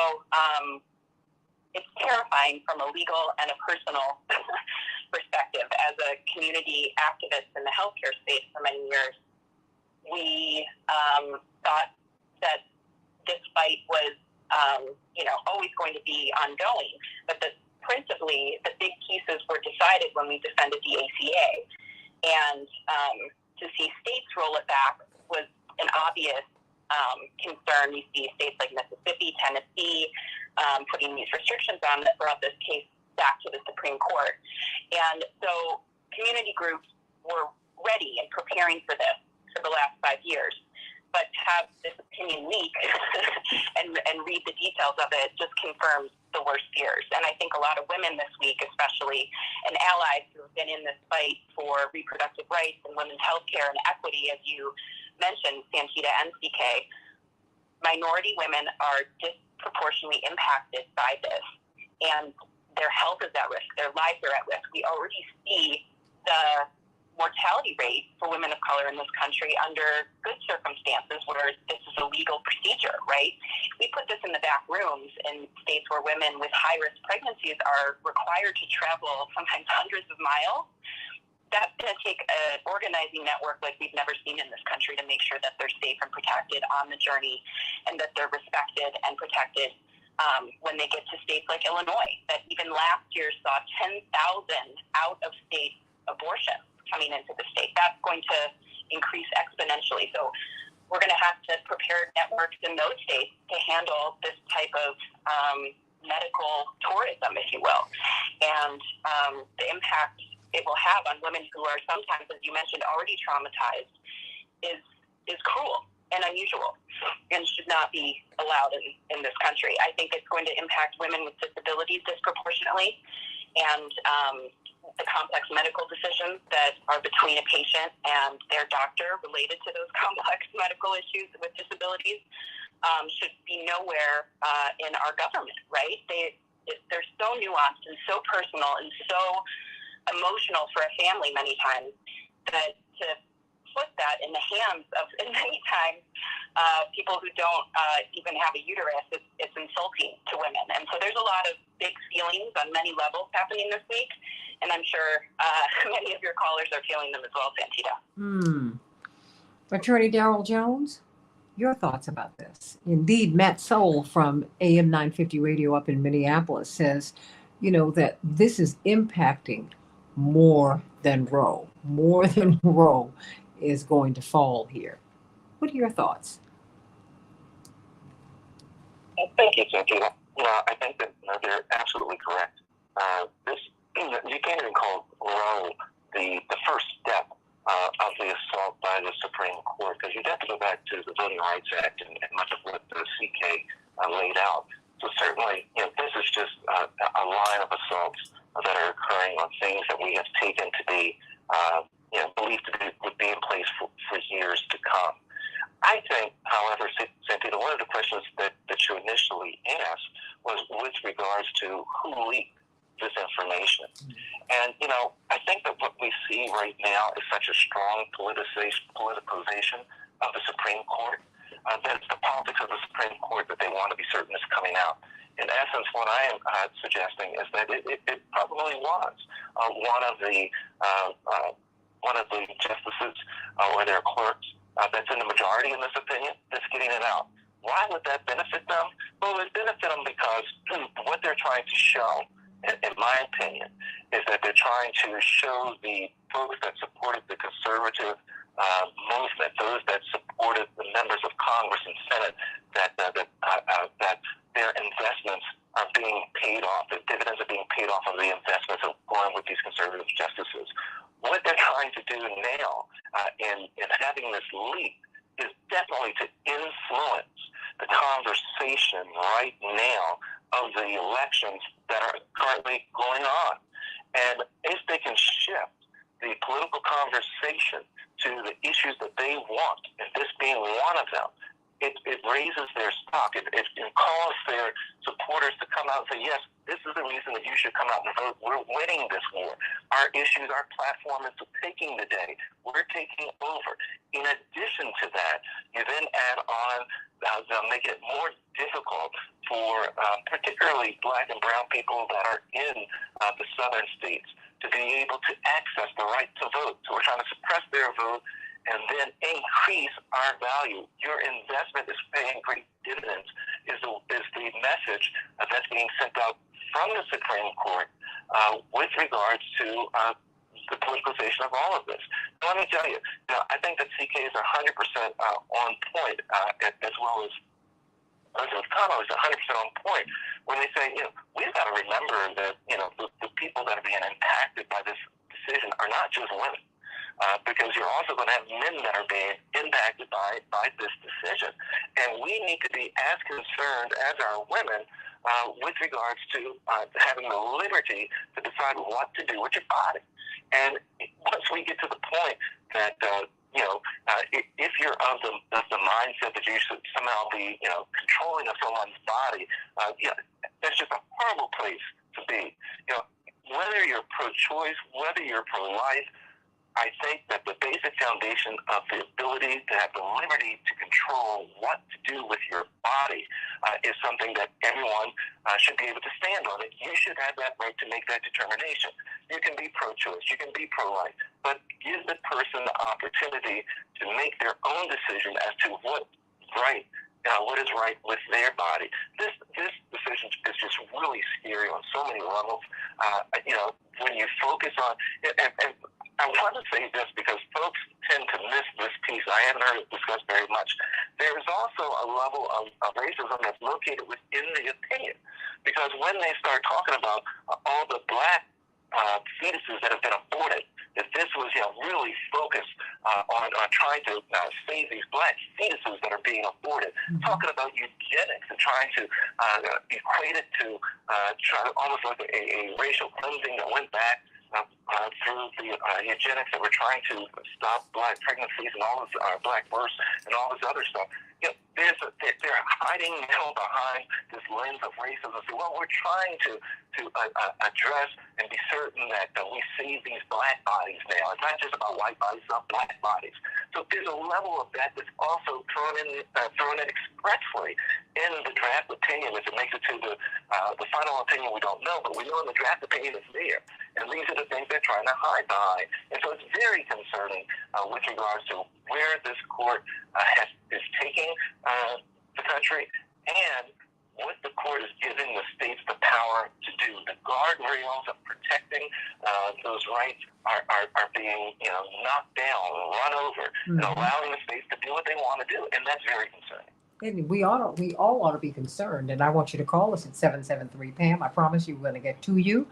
it's terrifying from a legal and a personal perspective. As a community activist in the healthcare space for many years, we thought that this fight was, always going to be ongoing, but that principally the big pieces were decided when we defended the ACA. And to see states roll it back was an obvious concern. We see states like Mississippi, Tennessee, putting these restrictions on that brought this case back to the Supreme Court. And so community groups were ready and preparing for this for the last 5 years. But to have this opinion leak and read the details of it just confirms the worst fears. And I think a lot of women this week, especially, and allies who have been in this fight for reproductive rights and women's health care and equity, as you mentioned, Santita and CK, minority women are disproportionately impacted by this. And their health is at risk. Their lives are at risk. We already see the mortality rate for women of color in this country under good circumstances where this is a legal procedure, right? We put this in the back rooms in states where women with high-risk pregnancies are required to travel sometimes hundreds of miles. That's going to take an organizing network like we've never seen in this country to make sure that they're safe and protected on the journey and that they're respected and protected when they get to states like Illinois, that even last year saw 10,000 out-of-state abortions coming into the state. That's going to increase exponentially. So we're going to have to prepare networks in those states to handle this type of medical tourism, if you will. And the impact it will have on women who are sometimes, as you mentioned, already traumatized is cruel and unusual and should not be allowed in this country. I think it's going to impact women with disabilities disproportionately, and the complex medical decisions that are between a patient and their doctor related to those complex medical issues with disabilities should be nowhere in our government, right? They're so nuanced and so personal and so emotional for a family many times that to put that in the hands of, and many times, people who don't even have a uterus, it's insulting to women. And so there's a lot of big feelings on many levels happening this week, and I'm sure many of your callers are feeling them as well, Santita. Attorney Darrell Jones, your thoughts about this? Indeed, Matt Soul from AM 950 Radio up in Minneapolis says, that this is impacting more than Roe. More than Roe is going to fall here. What are your thoughts? Thank you, Santita. I think that they're absolutely correct. You can't even call Roe the first step of the assault by the Supreme Court, because you'd have to go back to the Voting Rights Act and much of what the CK laid out. So certainly, this is just a line of assaults that are occurring on things that we have taken to be, believed to be would be in place for years to come. I think, however, Santita, one of the questions that you initially asked was with regards to who leaked this information. And, I think that what we see right now is such a strong politicization of the Supreme Court, that it's the politics of the Supreme Court that they want to be certain is coming out. In essence, what I am suggesting is that it probably was one of the justices or their clerks that's in the majority in this opinion that's getting it out. Why would that benefit them? Well, it would benefit them because what they're trying to show, in my opinion, is that they're trying to show the folks that supported the conservative movement, those that supported the members of Congress and Senate, that their investments are being paid off, the dividends are being paid off of the investments of going with these conservative justices. What they're trying to do now in having this leak is definitely to influence the conversation right now of the elections that are currently going on. And if they can shift the political conversation to the issues that they want, and this being one of them, it raises their stock. It calls their supporters to come out and say, yes, this is the reason that you should come out and vote. We're winning this war. Our issues, our platform is taking the day. We're taking over. In addition to that, you then add on, make it more difficult for particularly Black and brown people that are in the southern states to be able to access the right to vote. So we're trying to suppress their vote and then increase our value. Your investment is paying great dividends is the message that's being sent out from the Supreme Court with regards to the politicalization of all of this. Now, let me tell you, I think that CK is 100% on point, as well as Connell is 100% on point when they say, we've got to remember that, the people that are being impacted by this decision are not just women. Because you're also going to have men that are being impacted by this decision. And we need to be as concerned as our women with regards to having the liberty to decide what to do with your body. And once we get to the point that, if you're of the mindset that you should somehow be, controlling of someone's body, that's just a horrible place to be. Whether you're pro-choice, whether you're pro-life, I think that the basic foundation of the ability to have the liberty to control what to do with your body is something that everyone should be able to stand on. It. You should have that right to make that determination. You can be pro-choice, you can be pro-life, but give the person the opportunity to make their own decision as to what is right with their body. This decision is just really scary on so many levels. When you focus on and I want to say this because folks tend to miss this piece. I haven't heard it discussed very much. There is also a level of racism that's located within the opinion, because when they start talking about all the Black fetuses that have been aborted, that this was really focused on trying to save these Black fetuses that are being aborted, talking about eugenics and trying to equate it to try to almost like a racial cleansing that went back through the eugenics that were trying to stop Black pregnancies and all this Black births and all this other stuff. They're hiding now behind this lens of racism. So, we're trying to address and be certain that we save these Black bodies now. It's not just about white bodies, it's about Black bodies. So there's a level of that that's also thrown in expressly in the draft opinion. As it makes it to the final opinion, we don't know, but we know in the draft opinion it's there. And these are the things they're trying to hide behind. And so it's very concerning with regards to where this court is taking the country and what the court is giving the states the power to do. The guardrails of protecting those rights are being knocked down, run over, and allowing the states to do what they want to do. And that's very concerning. And we all ought to be concerned. And I want you to call us at 773 Pam. I promise you we're going to get to you.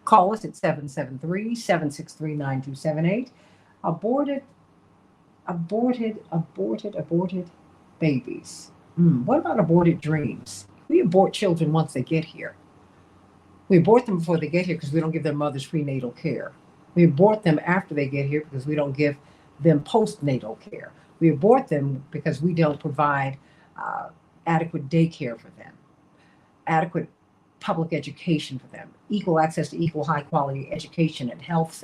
Call us at 773-763-9278. Aborted babies. What about aborted dreams? We abort children once they get here. We abort them before they get here because we don't give their mothers prenatal care. We abort them after they get here because we don't give them postnatal care. We abort them because we don't provide adequate daycare for them, adequate public education for them, equal access to equal high quality education and health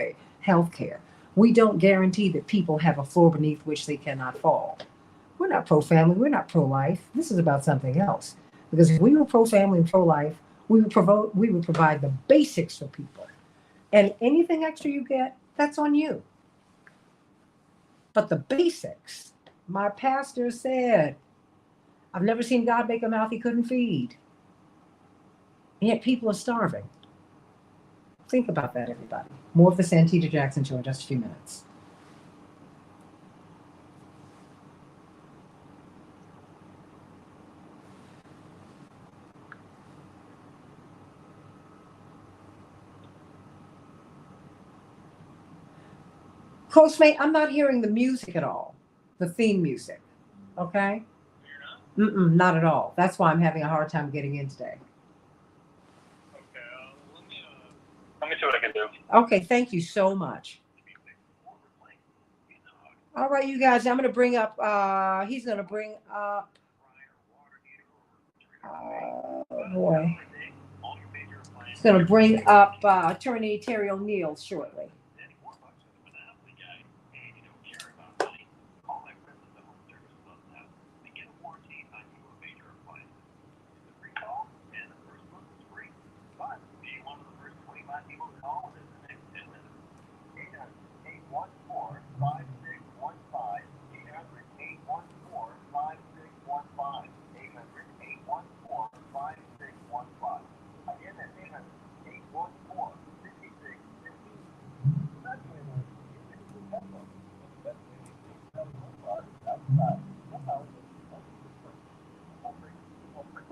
care. We don't guarantee that people have a floor beneath which they cannot fall. We're not pro-family, we're not pro-life. This is about something else. Because if we were pro-family and pro-life, we would provide the basics for people. And anything extra you get, that's on you. But the basics, my pastor said, I've never seen God make a mouth he couldn't feed. And yet people are starving. Think about that, everybody. More of the Santita Jackson Show in just a few minutes. Postmate, I'm not hearing the music at all. The theme music. Okay? Not at all. That's why I'm having a hard time getting in today. Okay, let me see what I can do. Okay, thank you so much. All right, you guys, I'm going to bring up, he's going to bring up Oh boy. It's going to bring up Attorney Terry O'Neill shortly.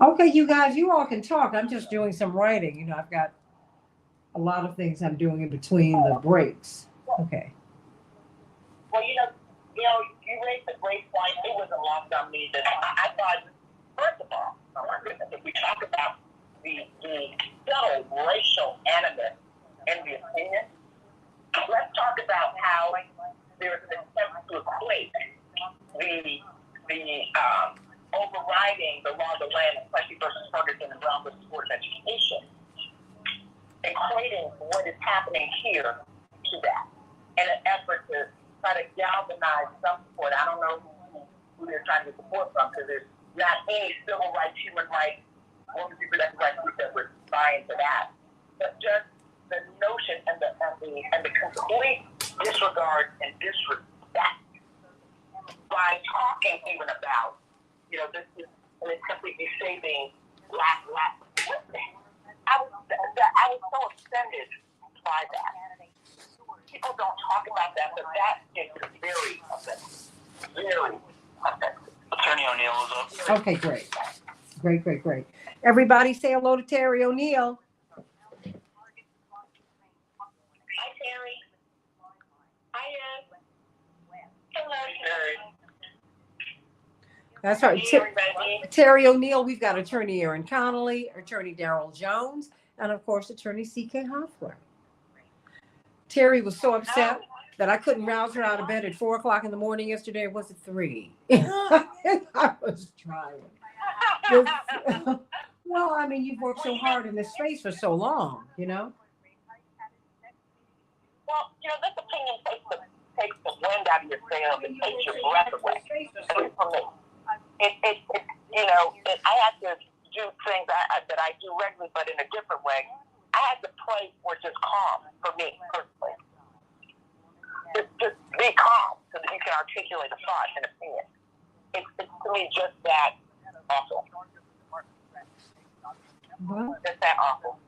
Okay, you guys, you all can talk. I'm just doing some writing. You know, I've got a lot of things I'm doing in between the breaks. Okay. Well, you raised the great point. It wasn't lost on me that I thought, first of all, if we talk about the subtle racial animus in the opinion, let's talk about how there's an attempt to equate the overriding the law of the land, especially versus Ferguson and Brown versus Board of Education, equating what is happening here to that in an effort to try to galvanize some support. I don't know who they're trying to support from, because there's not any civil rights, human rights, women's reproductive rights group that would buy into that. But just the notion and the complete disregard and disrespect by talking even about, this is an completely saving black women. I was so offended by that. People don't talk about that, but that is very offensive. Very offensive. Attorney O'Neill is up. Okay, great. Everybody say hello to Terry O'Neill. Hi, Terry. Hi, hello, Terry. That's right. Terry O'Neill, we've got Attorney Aaron Connolly, Attorney Darrell Jones, and of course, Attorney C.K. Hoffler. Terry was so upset that I couldn't rouse her out of bed at 4:00 in the morning yesterday. It was at 3. I was trying. Well, I mean, you've worked so hard in this space for so long, Well, this opinion takes the wind out of your sails and takes your breath away. For me. I had to do things that I do regularly, but in a different way. I had to pray for just calm for me personally. Just be calm so that you can articulate a thought and opinion. It's to me just that awful. Just that awful.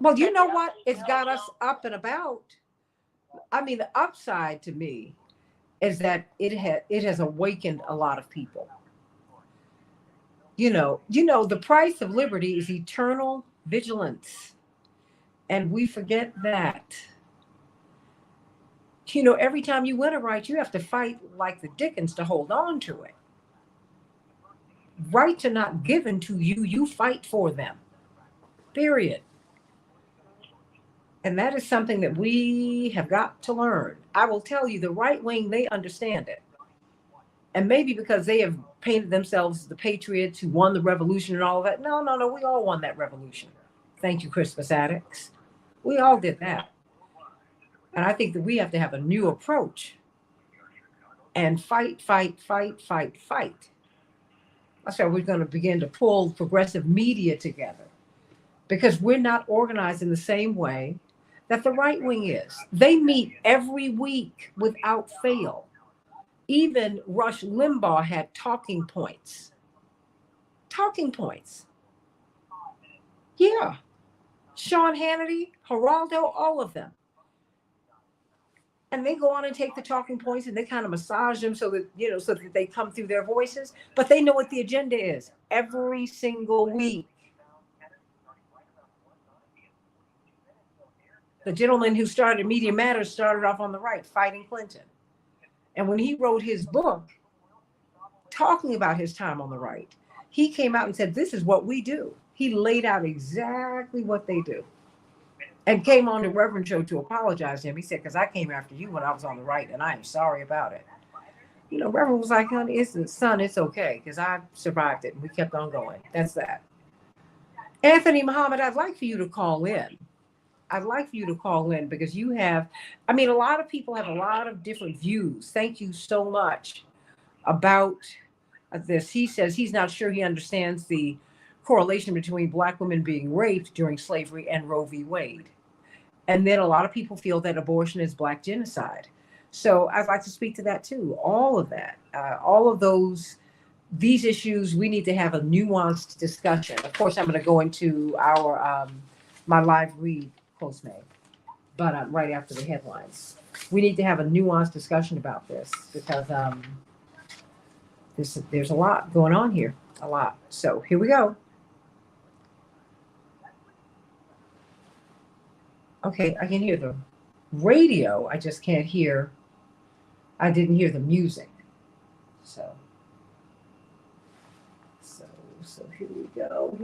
Well, you know what? It's got us up and about. I mean, the upside to me is that it has awakened a lot of people. The price of liberty is eternal vigilance. And we forget that. Every time you win a right, you have to fight like the Dickens to hold on to it. Rights are not given to you, you fight for them. Period. And that is something that we have got to learn. I will tell you, the right wing, they understand it. And maybe because they have painted themselves as the patriots who won the revolution and all of that. No, we all won that revolution. Thank you, Christmas addicts. We all did that. And I think that we have to have a new approach and fight. That's why we're going to begin to pull progressive media together, because we're not organized in the same way that the right wing is. They meet every week without fail. Even Rush Limbaugh had talking points. Yeah. Sean Hannity, Geraldo, all of them. And they go on and take the talking points and they kind of massage them so that they come through their voices. But they know what the agenda is every single week. The gentleman who started Media Matters started off on the right, fighting Clinton. And when he wrote his book, talking about his time on the right, he came out and said, this is what we do. He laid out exactly what they do. And came on the Reverend show to apologize to him. He said, because I came after you when I was on the right, and I am sorry about it. Reverend was like, honey, it's okay, because I survived it and we kept on going. That's that. Anthony Muhammad, I'd like for you to call in. Because you have, a lot of people have a lot of different views. Thank you so much about this. He says he's not sure he understands the correlation between Black women being raped during slavery and Roe v. Wade. And then a lot of people feel that abortion is Black genocide. So I'd like to speak to that too. All of that, all of these issues, we need to have a nuanced discussion. Of course, I'm going to go into our my live read post-May, but right after the headlines. We need to have a nuanced discussion about this because there's a lot going on here, a lot. So here we go. Okay, I can hear the radio. I just can't hear. I didn't hear the music. So here we go.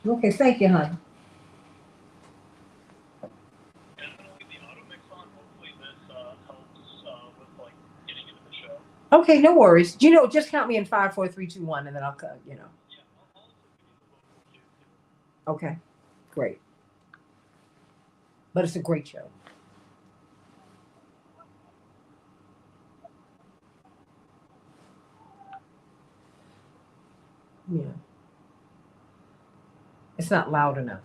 Okay, thank you, hon. Okay, no worries. Just count me in 5, 4, 3, 2, 1, and then I'll cut. Okay, great. But it's a great show. Yeah. It's not loud enough.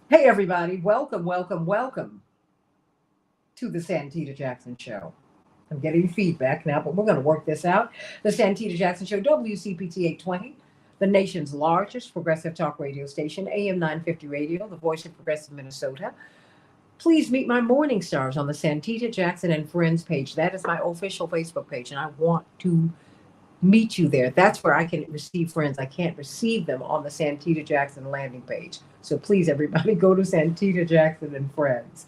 Hey, everybody. Welcome to the Santita Jackson Show. I'm getting feedback now, but we're going to work this out. The Santita Jackson Show, WCPT 820, the nation's largest progressive talk radio station, AM 950 Radio, the voice of progressive Minnesota. Please meet my morning stars on the Santita Jackson and Friends page. That is my official Facebook page, and I want to meet you there. That's where I can receive friends. I can't receive them on the Santita Jackson landing page. So please, everybody, go to Santita Jackson and Friends.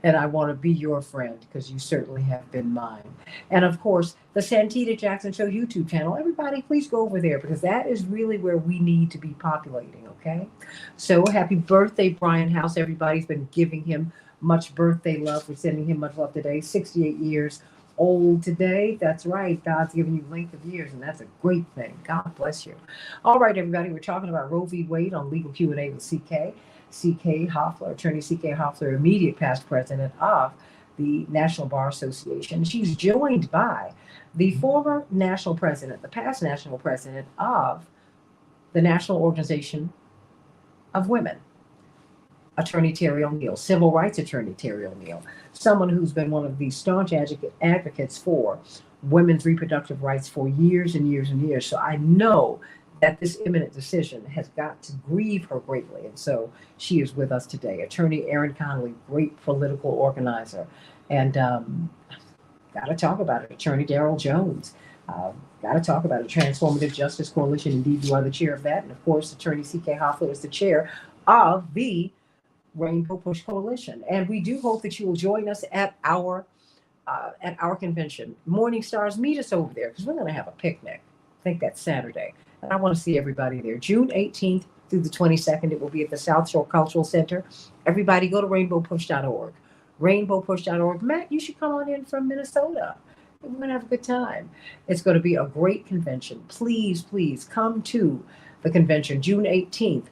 And I want to be your friend because you certainly have been mine. And of course, the Santita Jackson Show YouTube channel. Everybody, please go over there because that is really where we need to be populating, okay? So happy birthday, Brian House. Everybody's been giving him much birthday love. We're sending him much love today. 68 years old today. That's right. God's giving you length of years, and that's a great thing. God bless you. All right, everybody. We're talking about Roe v. Wade on Legal Q&A with CK. C.K. Hoffler, Attorney C.K. Hoffler, immediate past president of the National Bar Association. She's joined by the former national president, the past national president of the National Organization of Women, Attorney Terry O'Neill, civil rights attorney Terry O'Neill, someone who's been one of the staunch advocates for women's reproductive rights for years and years and years. So I know that this imminent decision has got to grieve her greatly. And so she is with us today. Attorney Erin Connolly, great political organizer. And got to talk about it. Attorney Darrell Jones, got to talk about it. Transformative Justice Coalition. Indeed, you are the chair of that. And of course, Attorney C.K. Hoffler is the chair of the Rainbow Push Coalition. And we do hope that you will join us at our convention. Morning Stars, meet us over there because we're going to have a picnic. I think that's Saturday. And I want to see everybody there. June 18th through the 22nd, it will be at the South Shore Cultural Center. Everybody go to rainbowpush.org. Rainbowpush.org. Matt, you should come on in from Minnesota. We're going to have a good time. It's going to be a great convention. Please, please come to the convention June 18th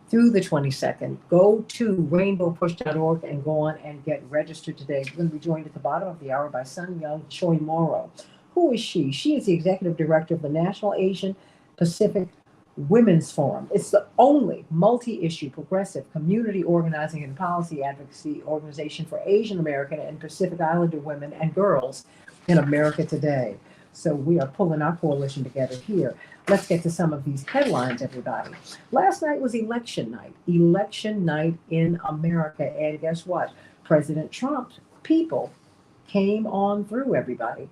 through the 22nd. Go to rainbowpush.org and go on and get registered today. We're going to be joined at the bottom of the hour by Sun Young Choi Morrow. Who is she? She is the executive director of the National Asian Pacific Women's Forum. It's the only multi-issue progressive community organizing and policy advocacy organization for Asian American and Pacific Islander women and girls in America today. So we are pulling our coalition together here. Let's get to some of these headlines, everybody. Last night was election night in America. And guess what? President Trump's people came on through, everybody.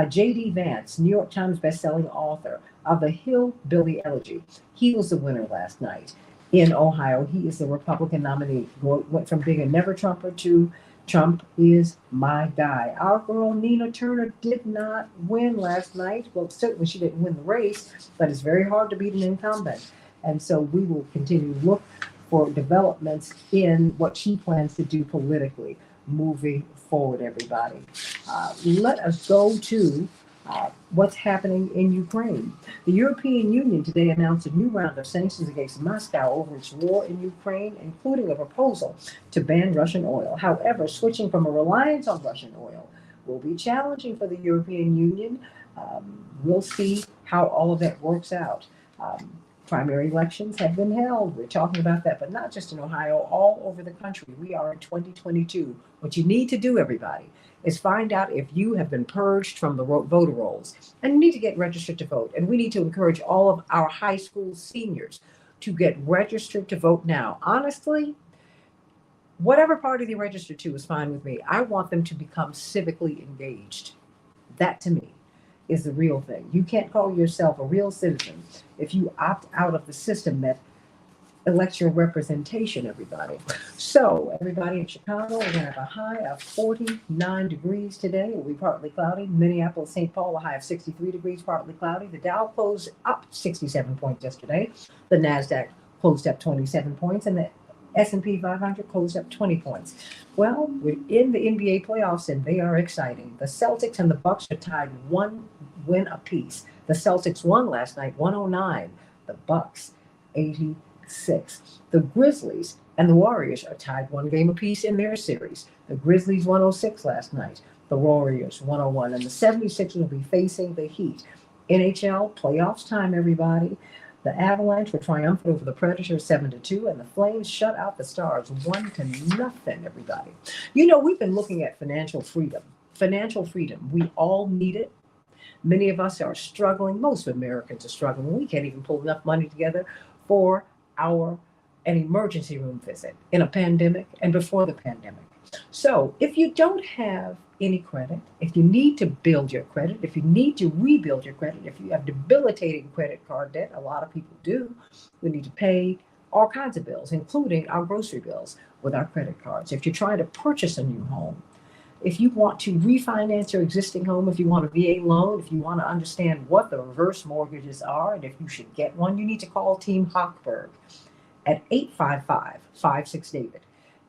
J.D. Vance, New York Times bestselling author of the Hillbilly Elegy. He was the winner last night in Ohio. He is the Republican nominee. Went from being a never Trumper to Trump is my guy. Our girl Nina Turner did not win last night. Well, certainly she didn't win the race, but it's very hard to beat an incumbent. And so we will continue to look for developments in what she plans to do politically moving forward, everybody. Let us go to what's happening in Ukraine. The European Union today announced a new round of sanctions against Moscow over its war in Ukraine, including a proposal to ban Russian oil. However, switching from a reliance on Russian oil will be challenging for the European Union. We'll see how all of that works out. Primary elections have been held. We're talking about that, but not just in Ohio, all over the country. We are in 2022. What you need to do, everybody, is find out if you have been purged from the voter rolls. And you need to get registered to vote. And we need to encourage all of our high school seniors to get registered to vote now. Honestly, whatever party they register to is fine with me. I want them to become civically engaged. That, to me, is the real thing. You can't call yourself a real citizen if you opt out of the system that elects your representation, everybody. So, everybody in Chicago, we're going to have a high of 49 degrees today. It will be partly cloudy. Minneapolis, St. Paul, a high of 63 degrees, partly cloudy. The Dow closed up 67 points yesterday. The NASDAQ closed up 27 points, and the S&P 500 closed up 20 points. Well, we're in the NBA playoffs, and they are exciting. The Celtics and the Bucks are tied 1 win apiece. The Celtics won last night, 109. The Bucks, 86. The Grizzlies and the Warriors are tied 1 game apiece in their series. The Grizzlies 106 last night. The Warriors 101. And the 76ers will be facing the Heat. NHL playoffs time, everybody. The Avalanche were triumphant over the Predators 7-2, and the Flames shut out the Stars 1-0, everybody. You know, we've been looking at financial freedom. Financial freedom. We all need it. Many of us are struggling. Most Americans are struggling. We can't even pull enough money together for an emergency room visit in a pandemic and before the pandemic. So if you don't have any credit, if you need to build your credit, if you need to rebuild your credit, if you have debilitating credit card debt, a lot of people do, we need to pay all kinds of bills, including our grocery bills with our credit cards. If you're trying to purchase a new home, if you want to refinance your existing home, if you want a VA loan, if you want to understand what the reverse mortgages are, and if you should get one, you need to call Team Hochberg at 855-56-DAVID.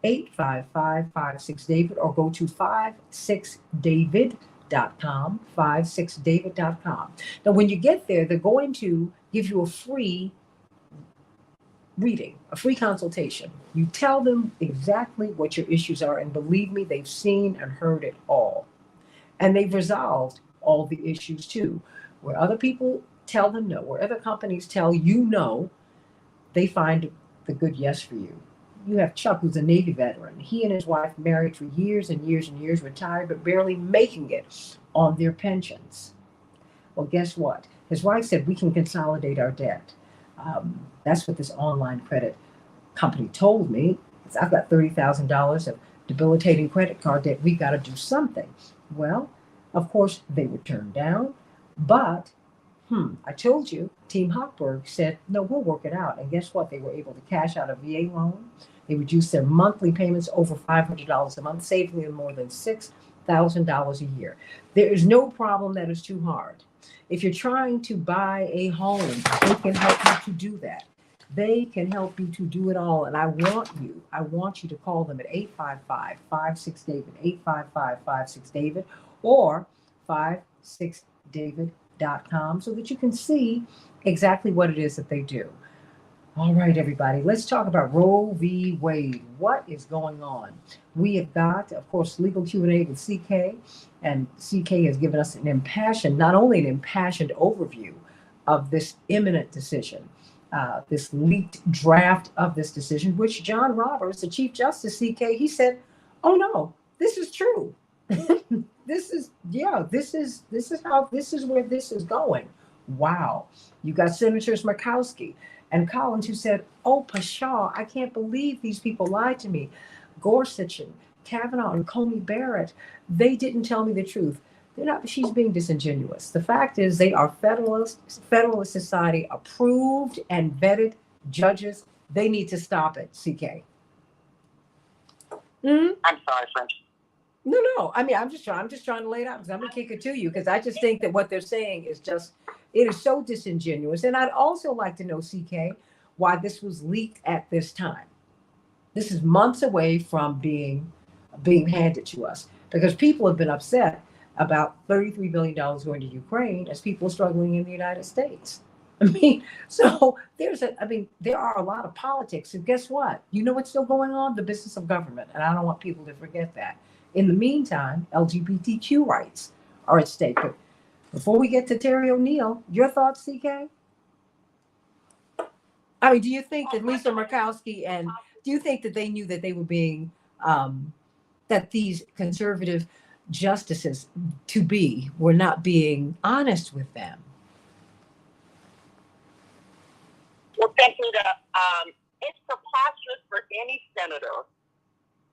855-56-DAVID, or go to 56david.com, 56david.com. Now, when you get there, they're going to give you a free reading, a free consultation. You tell them exactly what your issues are, and believe me, they've seen and heard it all. And they've resolved all the issues too. Where other people tell them no, where other companies tell you no, they find the good yes for you. You have Chuck, who's a Navy veteran. He and his wife married for years and years and years, retired, but barely making it on their pensions. Well, guess what? His wife said, we can consolidate our debt. That's what this online credit company told me. I've got $30,000 of debilitating credit card debt. We've got to do something. Well, of course, they were turned down. But, I told you, Team Hochberg said, no, we'll work it out. And guess what? They were able to cash out a VA loan. They reduced their monthly payments over $500 a month, saving them more than $6,000 a year. There is no problem that is too hard. If you're trying to buy a home, they can help you to do that. They can help you to do it all. And I want you to call them at 855-56-DAVID, 855-56-DAVID, or 56david.com, so that you can see exactly what it is that they do. All right, everybody, let's talk about Roe v. Wade. What is going on? We have got, of course, legal Q&A with CK, and CK has given us not only an impassioned overview of this imminent decision, this leaked draft of this decision, which John Roberts, the Chief Justice, CK, he said, oh no, this is true. This is where this is going. Wow. You got Senators Murkowski and Collins, who said, oh, Pshaw, I can't believe these people lied to me. Gorsuch and Kavanaugh and Coney Barrett, they didn't tell me the truth. She's being disingenuous. The fact is they are Federalist Society approved and vetted judges. They need to stop it, CK. I'm sorry, French. No. I mean, I'm just trying to lay it out because I'm gonna kick it to you because I just think that what they're saying is just, it is so disingenuous. And I'd also like to know, CK, why this was leaked at this time. This is months away from being handed to us because people have been upset about $33 billion going to Ukraine as people are struggling in the United States. I mean, so there are a lot of politics. And guess what? You know what's still going on? The business of government. And I don't want people to forget that. In the meantime, LGBTQ rights are at stake. But before we get to Terry O'Neill, your thoughts, CK? I mean, do you think that Lisa Murkowski and do you think that they knew that they were being, that these conservative justices were not being honest with them? Well, thank you. It's preposterous for any senator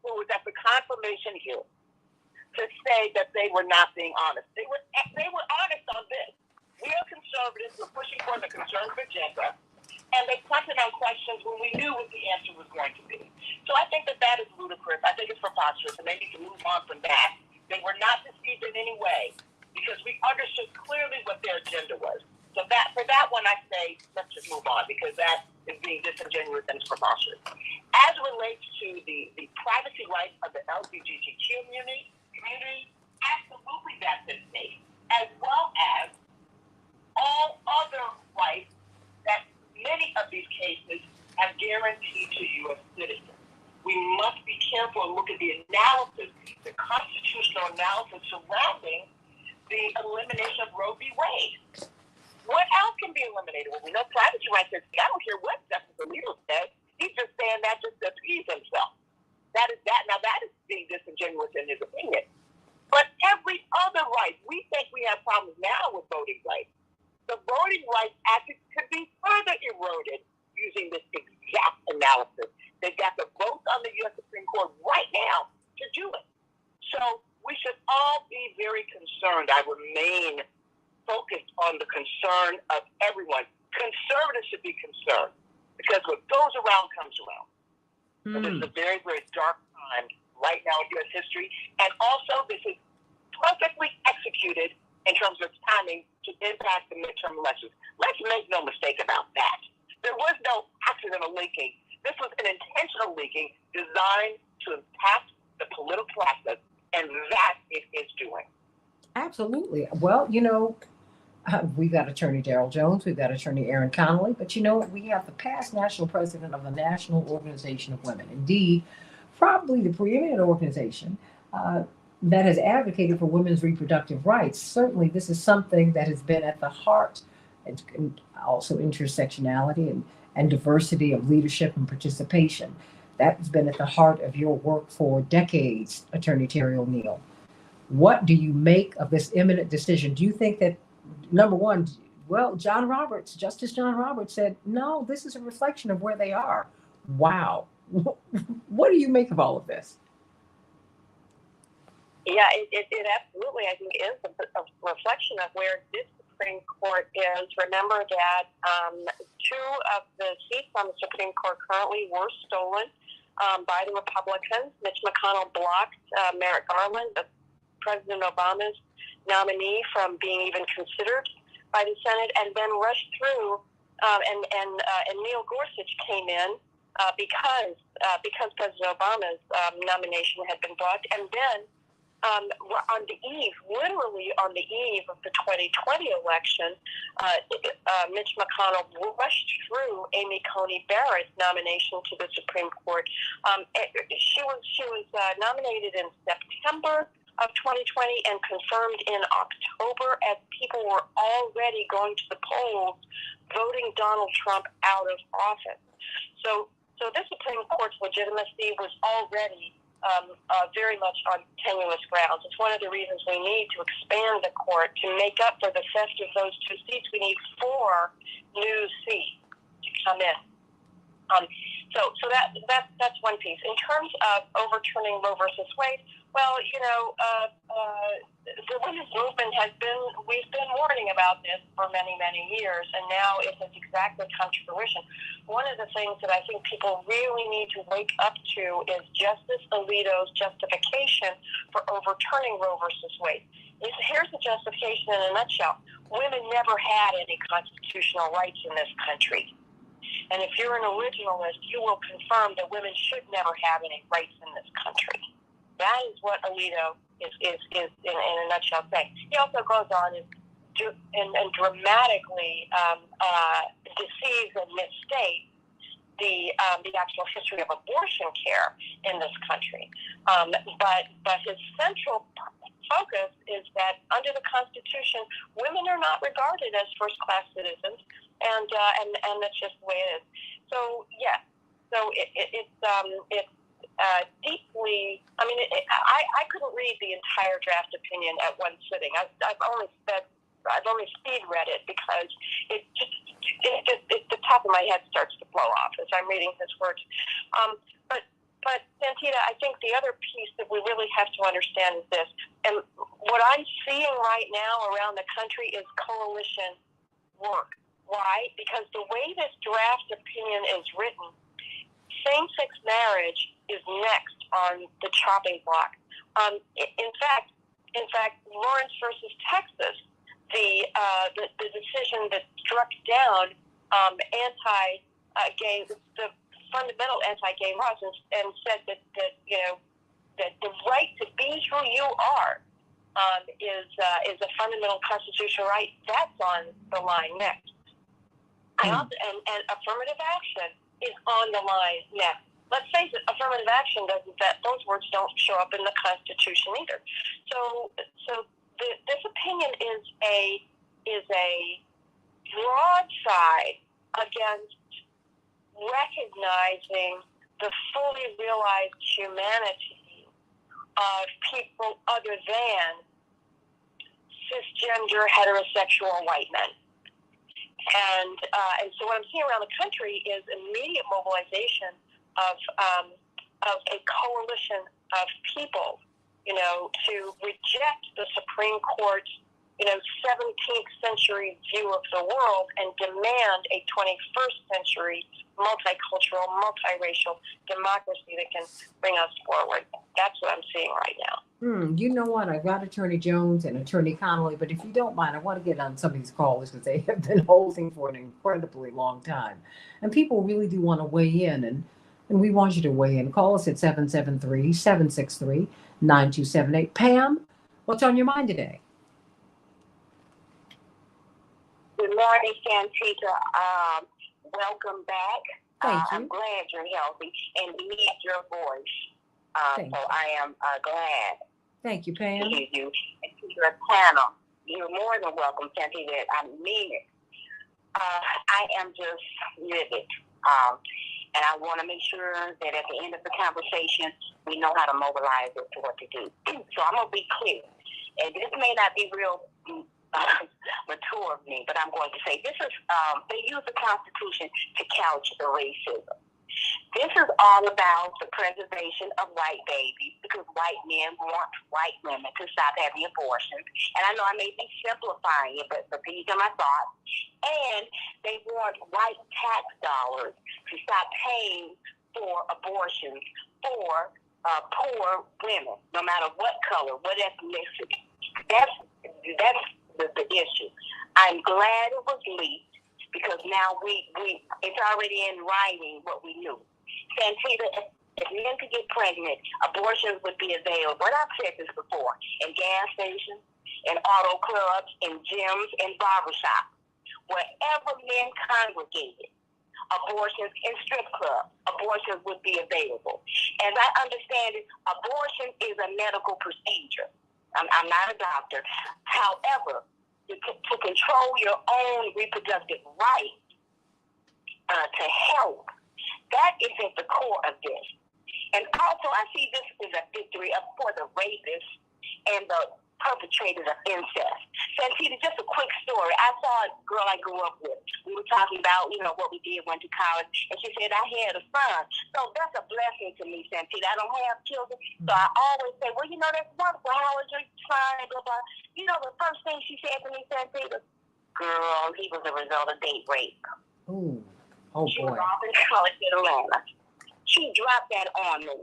who was at the confirmation hearing to say that they were not being honest. They were honest on this. We are conservatives. We're pushing for the conservative agenda. And they punted on questions when we knew what the answer was going to be. So I think that is ludicrous. I think it's preposterous, and they need to move on from that. They were not deceived in any way because we understood clearly what their agenda was. So for that one, I say let's just move on because that is being disingenuous and it's preposterous. As it relates to the privacy rights of the LGBTQ community, absolutely that's at stake, as well as all other rights that many of these cases have guaranteed to U.S. citizens. We must be careful and look at the analysis, the constitutional analysis surrounding the elimination of Roe v. Wade. What else can be eliminated? Well, we know privacy rights. I don't care what Justice Alito says. He's just saying that just to appease himself. That is that. Now, that is being disingenuous in his opinion. But every other right, we think we have problems now with voting rights. The Voting Rights Act could be further eroded using this exact analysis. They've got the votes on the U.S. Supreme Court right now to do it. So we should all be very concerned. I remain focused on the concern of everyone. Conservatives should be concerned because what goes around comes around. So this is a very, very dark time right now in U.S. history. And also, this is perfectly executed in terms of timing to impact the midterm elections. Let's make no mistake about that. There was no accidental leaking. This was an intentional leaking designed to impact the political process, and that it is doing. Absolutely. Well, we've got Attorney Darrell Jones, we've got Attorney Aaron Connolly, but we have the past national president of the National Organization of Women. Indeed, probably the preeminent organization that has advocated for women's reproductive rights. Certainly, this is something that has been at the heart, and also intersectionality and diversity of leadership and participation. That has been at the heart of your work for decades, Attorney Terry O'Neill. What do you make of this imminent decision? Do you think that, number one, Justice John Roberts said, no, this is a reflection of where they are. Wow. What do you make of all of this? Yeah, it absolutely, I think, is a reflection of where this Supreme Court is. Remember that two of the seats on the Supreme Court currently were stolen by the Republicans. Mitch McConnell blocked Merrick Garland, President Obama's nominee, from being even considered by the Senate, and then rushed through, and Neil Gorsuch came in because President Obama's nomination had been blocked, and then literally on the eve of the 2020 election, Mitch McConnell rushed through Amy Coney Barrett's nomination to the Supreme Court. She was nominated in September of 2020 and confirmed in October, as people were already going to the polls voting Donald Trump out of office. So this Supreme Court's legitimacy was already very much on tenuous grounds. It's one of the reasons we need to expand the court to make up for the theft of those two seats. We need 4 new seats to come in. So that's one piece. In terms of overturning Roe versus Wade, well, the women's movement we've been warning about this for many, many years, and now it has exactly come to fruition. One of the things that I think people really need to wake up to is Justice Alito's justification for overturning Roe versus Wade. Here's the justification in a nutshell. Women never had any constitutional rights in this country. And if you're an originalist, you will confirm that women should never have any rights in this country. That is what Alito is in a nutshell saying. He also goes on and dramatically deceives and misstates the actual history of abortion care in this country. But his central focus is that under the Constitution, women are not regarded as first-class citizens, and that's just the way it is. So yeah, so it's deeply. I mean, I couldn't read the entire draft opinion at one sitting. I've only speed read it because it the top of my head starts to blow off as I'm reading his words. But Santita, I think the other piece that we really have to understand is this, and what I'm seeing right now around the country is coalition work. Why? Because the way this draft opinion is written, same-sex marriage is next on the chopping block. In fact, Lawrence versus Texas, the decision that struck down anti-gay, the fundamental anti-gay laws, and said that the right to be who you are is a fundamental constitutional right. That's on the line next. And affirmative action is on the line next. Let's face it, affirmative action those words don't show up in the Constitution either. So this opinion is a broadside against recognizing the fully realized humanity of people other than cisgender heterosexual white men. And so what I'm seeing around the country is immediate mobilization of a coalition of people, to reject the Supreme Court's, 17th century view of the world and demand a 21st century multicultural, multiracial democracy that can bring us forward. That's what I'm seeing right now. You know what? I've got Attorney Jones and Attorney Connolly, but if you don't mind, I want to get on some of these calls because they have been holding for an incredibly long time. And people really do want to weigh in, and we want you to weigh in. Call us at 773-763-9278. Pam, what's on your mind today? Good morning, Santita. Welcome back. Thank you. I'm glad you're healthy, and we need your voice. Thank so I am glad Thank you, Pam. to hear you. And to your panel, you're more than welcome, Santita. I mean it. I am just livid. And I want to make sure that at the end of the conversation, we know how to mobilize it to what to do. So I'm going to be clear. And this may not be real mature of me, but I'm going to say this is, they use the Constitution to couch the racism. This is all about the preservation of white babies because white men want white women to stop having abortions. And I know I may be simplifying it, but these are my thoughts. And they want white tax dollars to stop paying for abortions for poor women, no matter what color, what ethnicity. That's the issue. I'm glad it was leaked because now it's already in writing what we knew. Santita, if men could get pregnant, abortions would be available. And I've said this before, in gas stations, in auto clubs, in gyms, in barbershops. Wherever men congregated, abortions in strip clubs, abortions would be available. As I understand it, abortion is a medical procedure. I'm not a doctor. However, to control your own reproductive rights to health, that is at the core of this. And also, I see this as a victory for the rapists and the perpetrators of incest. Santita, just a quick story. I saw a girl I grew up with. We were talking about, what we did, went to college, and she said, I had a son. So that's a blessing to me, Santita. I don't have children, so I always say, well, that's wonderful. How was your son? Blah, blah. The first thing she said to me, Santita, girl, he was a result of date rape. Ooh. Oh, she boy. was off in college in Atlanta. She dropped that on me.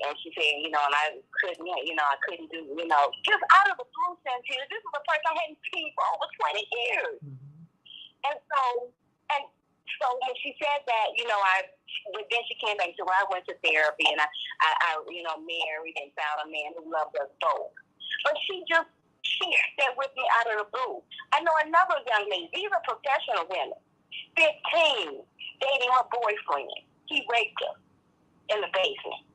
And she said, and I couldn't do, just out of the blue, Santita. This is the person I hadn't seen for over 20 years. Mm-hmm. And so when she said that, then she came back to where I went to therapy, and I married and found a man who loved us both. But she shared that with me out of the blue. I know another young lady. These are professional women. 15, dating her boyfriend. He raped her in the basement.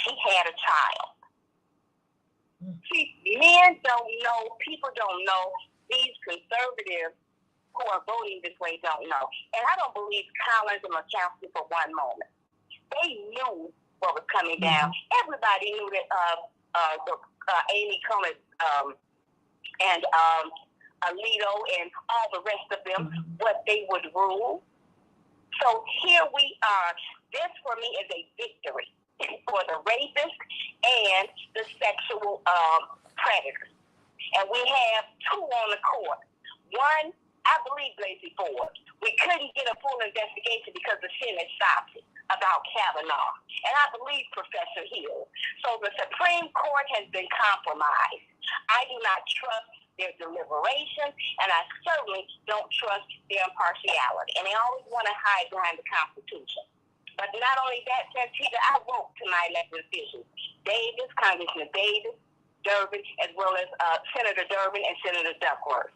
She had a child. See, men don't know, people don't know, these conservatives who are voting this way don't know. And I don't believe Collins and Murkowski for one moment. They knew what was coming down. Everybody knew that Amy Coney and Alito and all the rest of them, what they would rule. So here we are. This for me is a victory for the rapist and the sexual predators. And we have two on the court. One, I believe Blasey Ford. We couldn't get a full investigation because the Senate stopped it about Kavanaugh. And I believe Professor Hill. So the Supreme Court has been compromised. I do not trust their deliberation, and I certainly don't trust their impartiality. And they always want to hide behind the Constitution. But not only that, Santita, I wrote to my elected officials, Davis, Congressman Davis, Durbin, as well as Senator Durbin and Senator Duckworth.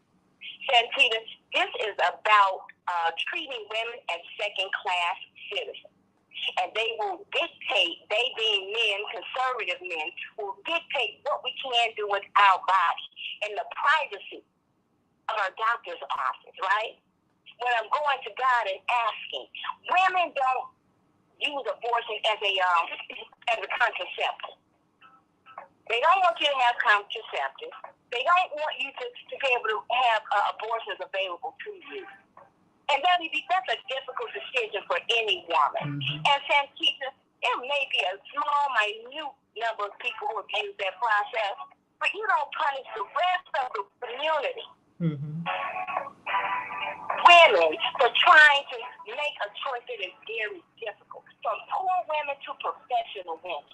Santita, this is about treating women as second-class citizens. And they will dictate, they being men, conservative men, will dictate what we can do with our body in the privacy of our doctor's office, right? When I'm going to God and asking, women don't use abortion as a contraceptive. They don't want you to have contraceptives. They don't want you to be able to have abortions available to you. And that's a difficult decision for any woman. And Santita, there may be a small, minute number of people who abuse that process, but you don't punish the rest of the community. Women for trying to make a choice that is very difficult, from poor women to professional women.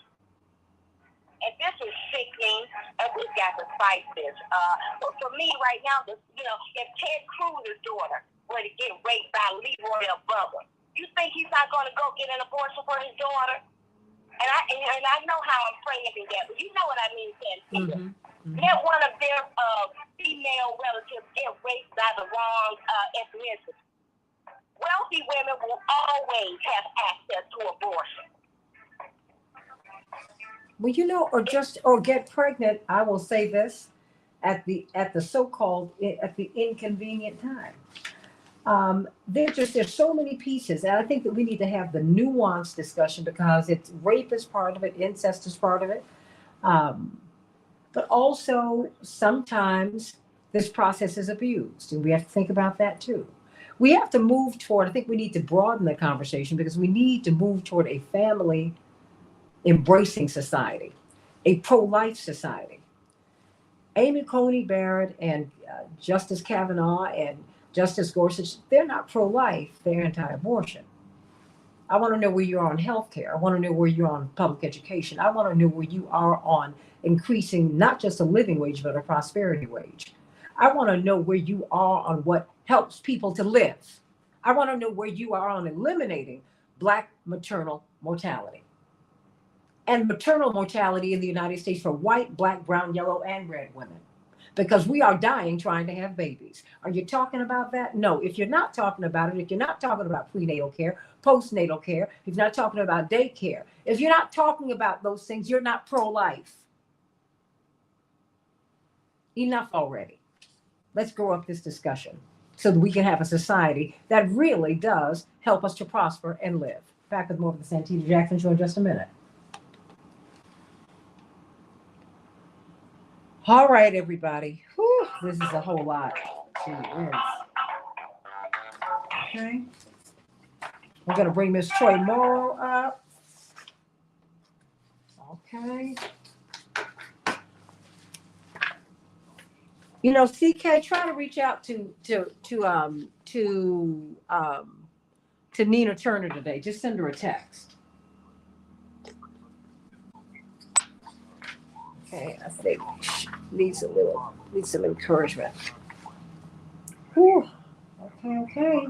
And this is sickening, and we've got to fight this. But for me right now, if Ted Cruz's daughter were to get raped by Leroy or Bubba, you think he's not going to go get an abortion for his daughter? And I know how I'm framing that, but you know what I mean, Santita. Let one of their female relatives get raped by the wrong ethnicity. Wealthy women will always have access to abortion. Well, or get pregnant. I will say this at the so-called at the inconvenient time. There's so many pieces, and I think that we need to have the nuanced discussion because rape is part of it, incest is part of it, but also sometimes this process is abused, and we have to think about that too. We have to move toward. I think we need to broaden the conversation because we need to move toward a family embracing society, a pro-life society. Amy Coney Barrett and Justice Kavanaugh and Justice Gorsuch, they're not pro-life, they're anti-abortion. I want to know where you are on healthcare. I want to know where you're on public education. I want to know where you are on increasing not just a living wage, but a prosperity wage. I want to know where you are on what helps people to live. I want to know where you are on eliminating Black maternal mortality. And maternal mortality in the United States for white, Black, brown, yellow, and red women. Because we are dying trying to have babies. Are you talking about that? No. If you're not talking about it, if you're not talking about prenatal care, postnatal care, if you're not talking about daycare, if you're not talking about those things, you're not pro-life. Enough already. Let's grow up this discussion so that we can have a society that really does help us to prosper and live. Back with more of the Santita Jackson Show in just a minute. All right, everybody. Whew, this is a whole lot. She is. Okay. We're going to bring Miss Troy Morrow up. Okay. You know, CK, try to reach out to Nina Turner today. Just send her a text. Okay, I think she needs some encouragement. Whew. Okay.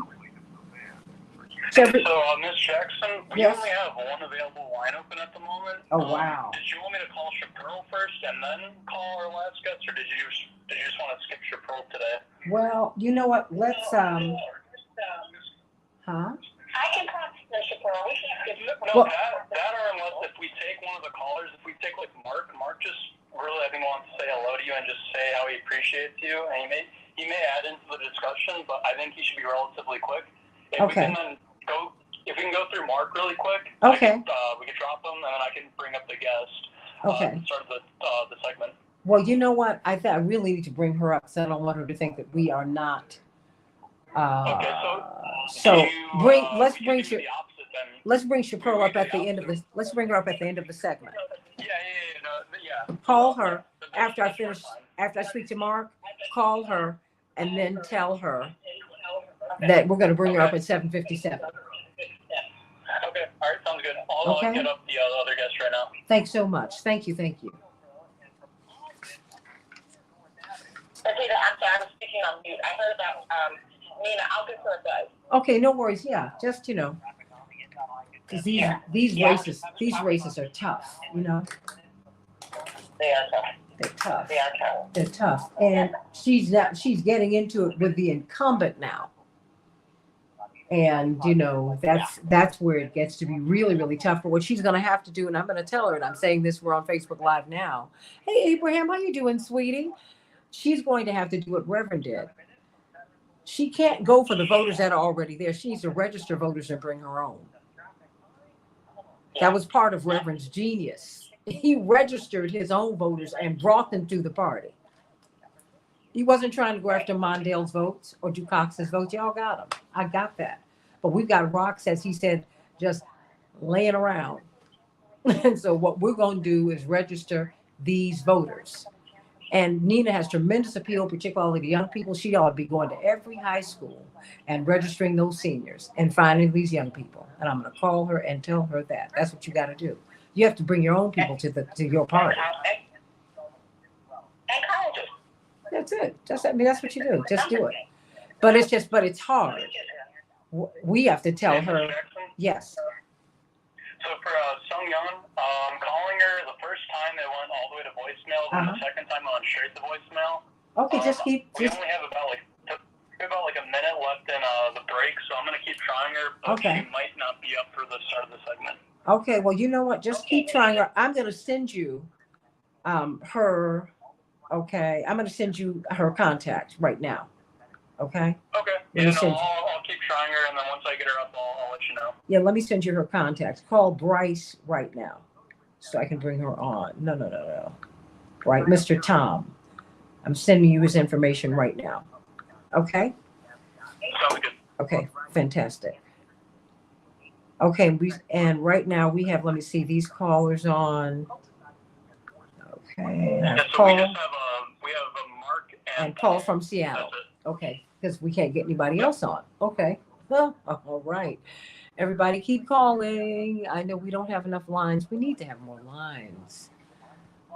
So, Miss Jackson, we Yes. only have one available line open at the moment. Oh, wow. Did you want me to call Chaparral first and then call our last guest, or did you just want to skip Chaparral today? Well, you know what? Let's Huh? I can call the Chaparral. We can skip No, Well- that or unless if we take one of the callers, if we take like Mark just really I think wants to say hello to you and just say how he appreciates you, and he may add into the discussion, but I think he should be relatively quick. If Okay. we can go through Mark really quick. Okay. We can drop him and then I can bring up the guest. Okay. Start the segment. Well, you know what? I really need to bring her up, so I don't want her to think that we are not. Okay, Let's bring Chaparral up at the end of the. the. Let's bring her up at the end of the segment. Yeah. Call her after I finish. After I speak to Mark, call her and then tell her that we're going to bring her up at 7:57. Okay, all right, sounds good. I'll Okay. get up the other guest right now. Thanks so much. Thank you. Santita, I'm sorry, I was speaking on mute. I heard about Nina. I'll get her a buzz. Okay, no worries. Yeah, just because these races are tough. They are tough. They're tough, and she's getting into it with the incumbent now. And that's where it gets to be really, really tough. But what she's going to have to do, and I'm going to tell her, and I'm saying this, we're on Facebook Live now. Hey, Abraham, how you doing, sweetie? She's going to have to do what Reverend did. She can't go for the voters that are already there. She needs to register voters and bring her own. That was part of Reverend's genius. He registered his own voters and brought them to the party. He wasn't trying to go after Mondale's votes or Ducox's votes. Y'all got them. I got that. But we've got rocks, as he said, just laying around. And so what we're going to do is register these voters. And Nina has tremendous appeal, particularly to young people. She ought to be going to every high school and registering those seniors and finding these young people. And I'm going to call her and tell her that. That's what you got to do. You have to bring your own people to your party. And colleges. That's it. That's what you do. Just do it. But it's hard. We have to tell her. Yes. So for Sung Young, calling her the first time they went all the way to voicemail, and the second time I went straight to voicemail. Okay, we only have about a minute left in the break, so I'm gonna keep trying her, but she might not be up for the start of the segment. Okay, well, you know what? Just keep trying her. I'm gonna send you her. Okay, I'm gonna send you her contact right now. Okay. Okay. Yeah, I'll keep trying her, and then once I get her up, I'll let you know. Yeah, let me send you her contacts. Call Bryce right now, so I can bring her on. No. Right, Mr. Tom. I'm sending you his information right now. Okay. Sounds good. Okay, fantastic. Okay, right now we have. Let me see these callers on. Okay. Yeah, so Paul, we have Mark and Paul from Seattle. Okay, because we can't get anybody else on. Okay. Well, all right. Everybody keep calling. I know we don't have enough lines. We need to have more lines.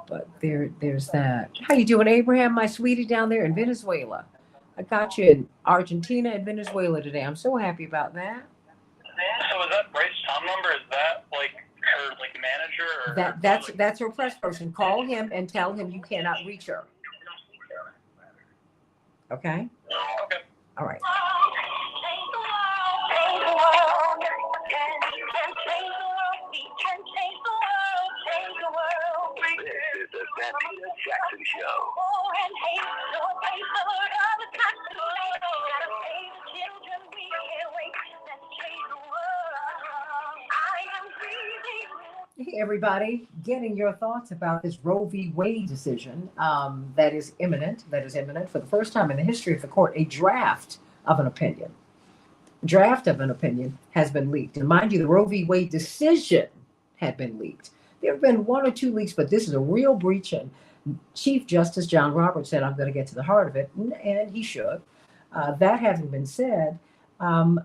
But there's that. How you doing, Abraham, my sweetie down there in Venezuela? I got you in Argentina and Venezuela today. I'm so happy about that. So is that Bryce Tom number? Is that like her manager? Or that's her press person. Call him and tell him you cannot reach her. Okay? Okay. All right. This is the Santita Jackson Show. Hey, everybody, getting your thoughts about this Roe v. Wade decision that is imminent. For the first time in the history of the court. A draft of an opinion has been leaked. And mind you, the Roe v. Wade decision had been leaked. There have been 1 or 2 leaks, but this is a real breach. And Chief Justice John Roberts said, I'm going to get to the heart of it, and he should. That having been said, I'm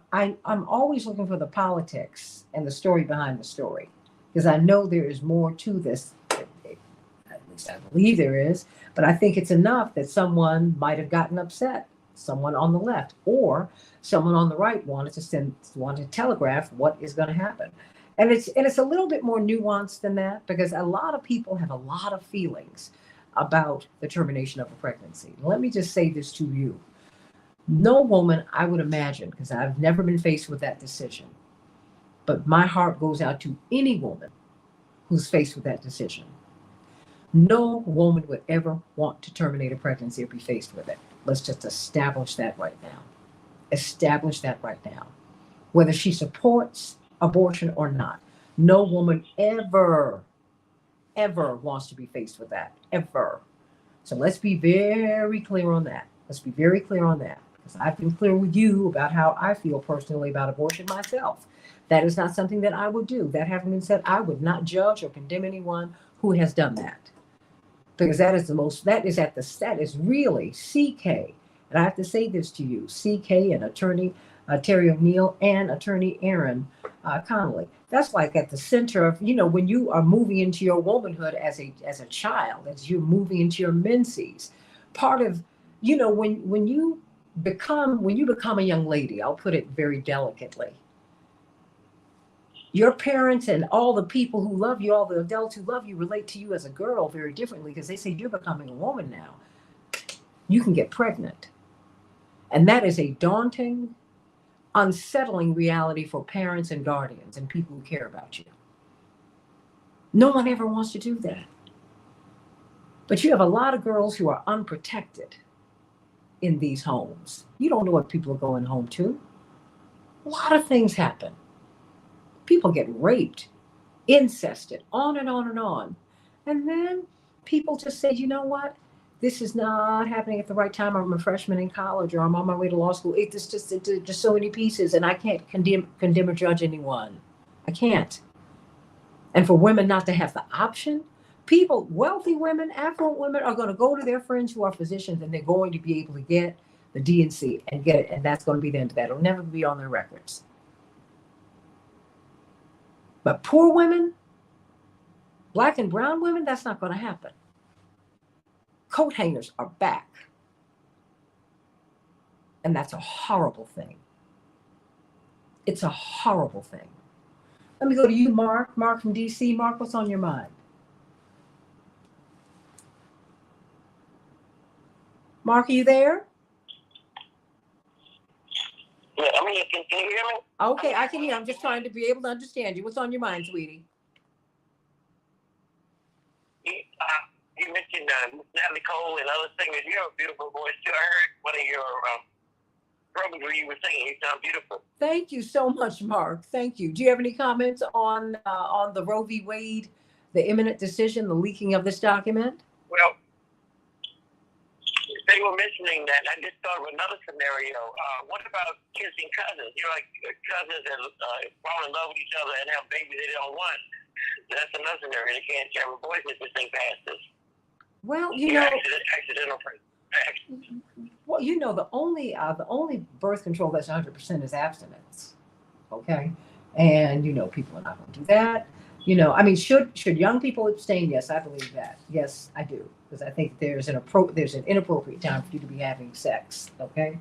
always looking for the politics and the story behind the story, because I know there is more to this. At least I believe there is, but I think it's enough that someone might have gotten upset, someone on the left or someone on the right wanted to telegraph what is going to happen. And it's a little bit more nuanced than that, because a lot of people have a lot of feelings about the termination of a pregnancy. Let me just say this to you. No woman, I would imagine, because I've never been faced with that decision, but my heart goes out to any woman who's faced with that decision. No woman would ever want to terminate a pregnancy or be faced with it. Let's just establish that right now. Whether she supports abortion or not. No woman ever wants to be faced with that, ever. So let's be very clear on that. Because I've been clear with you about how I feel personally about abortion myself. That is not something that I would do. That having been said, I would not judge or condemn anyone who has done that. Because that is really CK. And I have to say this to you, CK and attorney Terry O'Neill and attorney Aaron Connolly. That's like at the center of, when you are moving into your womanhood as a child, as you're moving into your menses, part of, when you become a young lady, I'll put it very delicately, your parents and all the people who love you, all the adults who love you, relate to you as a girl very differently, because they say you're becoming a woman now. You can get pregnant. And that is a daunting, unsettling reality for parents and guardians and people who care about you. No one ever wants to do that. But you have a lot of girls who are unprotected in these homes. You don't know what people are going home to. A lot of things happen. People get raped, incested, on and on and on. And then people just say, you know what? This is not happening at the right time. I'm a freshman in college, or I'm on my way to law school. It's just so many pieces, and I can't condemn or judge anyone. I can't. And for women not to have the option, wealthy women, affluent women are going to go to their friends who are physicians, and they're going to be able to get the D&C and get it, and that's going to be the end of that. It'll never be on their records. But poor women, black and brown women, that's not going to happen. Coat hangers are back. And that's a horrible thing. It's a horrible thing. Let me go to you, Mark. Mark from DC. Mark, what's on your mind? Mark, are you there? Yeah, can you hear me? Okay, I can hear. I'm just trying to be able to understand you. What's on your mind, sweetie? You mentioned Natalie Cole and other singers. You have a beautiful voice too. I heard one of your programs where you were singing. You sound beautiful. Thank you so much, Mark. Thank you. Do you have any comments on the Roe v. Wade, the imminent decision, the leaking of this document? Well, they were mentioning that. I just thought of another scenario. What about kissing cousins? Like cousins that fall in love with each other and have babies they don't want. That's another scenario. They can't have a boys if this thing passes. Well, accidental. Well, the only birth control that's 100% is abstinence. Okay, and people are not going to do that. Should young people abstain? Yes, I believe that. Yes, I do, because I think there's an inappropriate time for you to be having sex. Okay,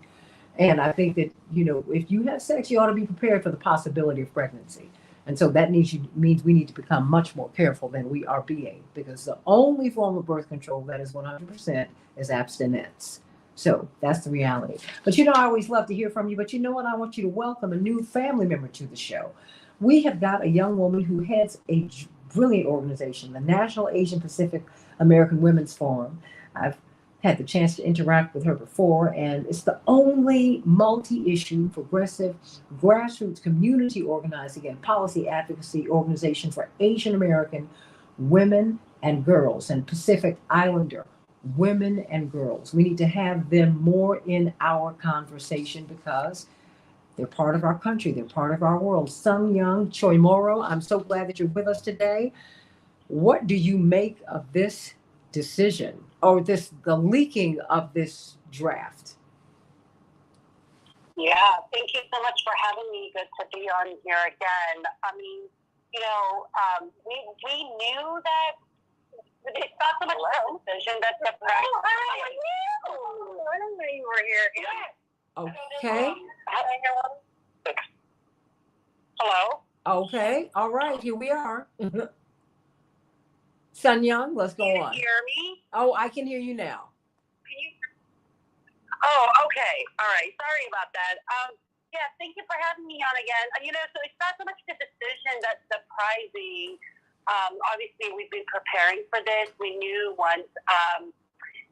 and I think that if you have sex, you ought to be prepared for the possibility of pregnancy. And so that means we need to become much more careful than we are being, because the only form of birth control that is 100% is abstinence. So that's the reality. But I always love to hear from you. But you know what? I want you to welcome a new family member to the show. We have got a young woman who heads a brilliant organization, the National Asian Pacific American Women's Forum. I've had the chance to interact with her before, and it's the only multi-issue, progressive, grassroots community organizing and policy advocacy organization for Asian American women and girls and Pacific Islander women and girls. We need to have them more in our conversation because they're part of our country. They're part of our world. Sung Young Choi Moro, I'm so glad that you're with us today. What do you make of this decision or the leaking of this draft? Yeah, thank you so much for having me. Good to be on here again. I mean, you know, we knew that it's not so much the decision that's the price. Oh, I didn't know you were here. Okay. Hello? Okay. All right. Here we are. Sun Young, let's go on. Can you hear me? Oh, I can hear you now. Oh, okay. All right. Sorry about that. Yeah, thank you for having me on again. You know, so it's not so much the decision that's surprising. Obviously, we've been preparing for this. We knew once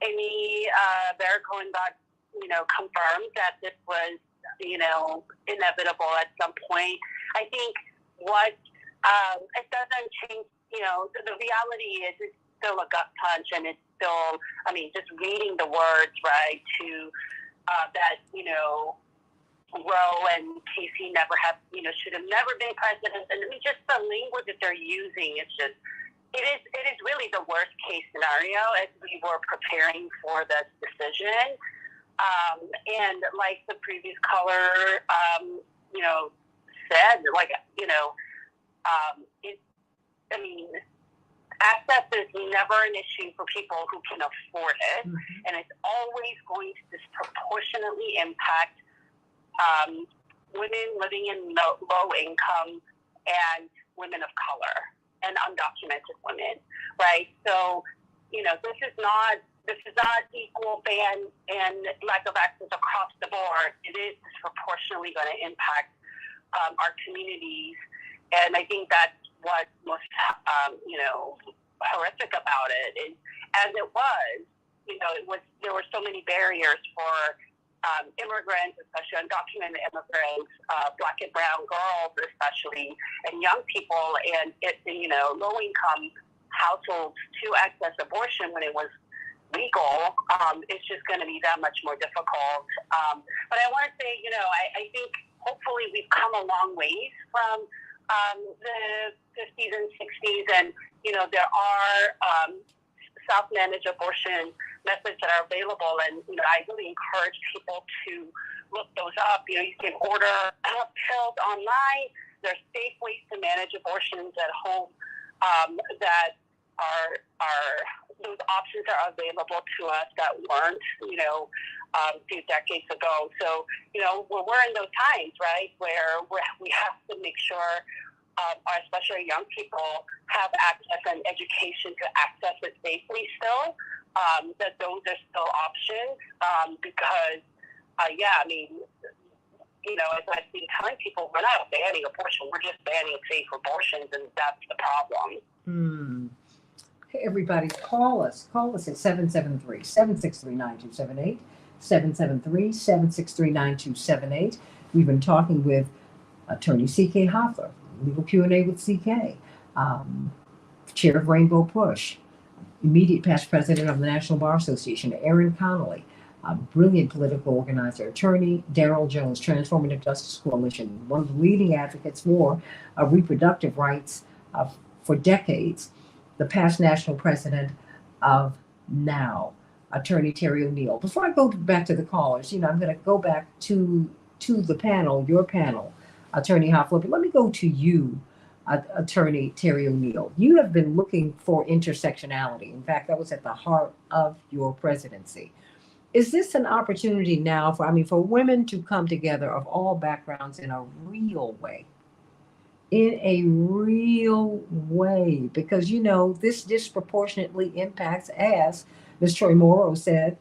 Amy Barracohen got, you know, confirmed that this was, you know, inevitable at some point. I think what it doesn't change, you know, the reality is it's still a gut punch, and it's still, I mean, just reading the words, right, to that, you know, Roe and Casey never have, you know, should have never been president. And I mean, just the language that they're using, it's just, it is really the worst case scenario as we were preparing for this decision. And like the previous caller, you know, said, like, you know, I mean, access is never an issue for people who can afford it, and it's always going to disproportionately impact women living in low income and women of color and undocumented women, right? So, you know, this is not equal ban and lack of access across the board. It is disproportionately going to impact our communities, and I think that's what most, you know, horrific about it is, as it was, you know, there were so many barriers for immigrants, especially undocumented immigrants, Black and brown girls, especially, and young people, and you know, low-income households to access abortion when it was legal. It's just going to be that much more difficult. But I want to say, you know, I think hopefully we've come a long ways from the 50s and 60s, and you know, there are self-managed abortion methods that are available, and you know, I really encourage people to look those up. You know, you can order pills online. There's safe ways to manage abortions at home that are those options are available to us that weren't, you know, a few decades ago. So, you know, we're in those times, right, where we have to make sure especially young people have access and education to access it safely still, that those are still options, because, yeah, I mean, you know, as I've been telling people, we're not banning abortion, we're just banning safe abortions, and that's the problem. Hey, everybody, call us at 773-763-9278, 773-763-9278. We've been talking with Attorney C.K. Hoffler, Legal Q&A with C.K., Chair of Rainbow Push, immediate past president of the National Bar Association, Aaron Connolly, a brilliant political organizer, attorney Darrell Jones, Transformative Justice Coalition, one of the leading advocates for reproductive rights for decades, the past national president of NOW, Attorney Terry O'Neill. Before I go back to the callers, you know, I'm going to go back to the panel, your panel, Attorney Hoffler, but let me go to you, Attorney Terry O'Neill. You have been looking for intersectionality. In fact, that was at the heart of your presidency. Is this an opportunity now for women to come together of all backgrounds in a real way? In a real way, because, you know, this disproportionately impacts, as Ms. Choi Moro said,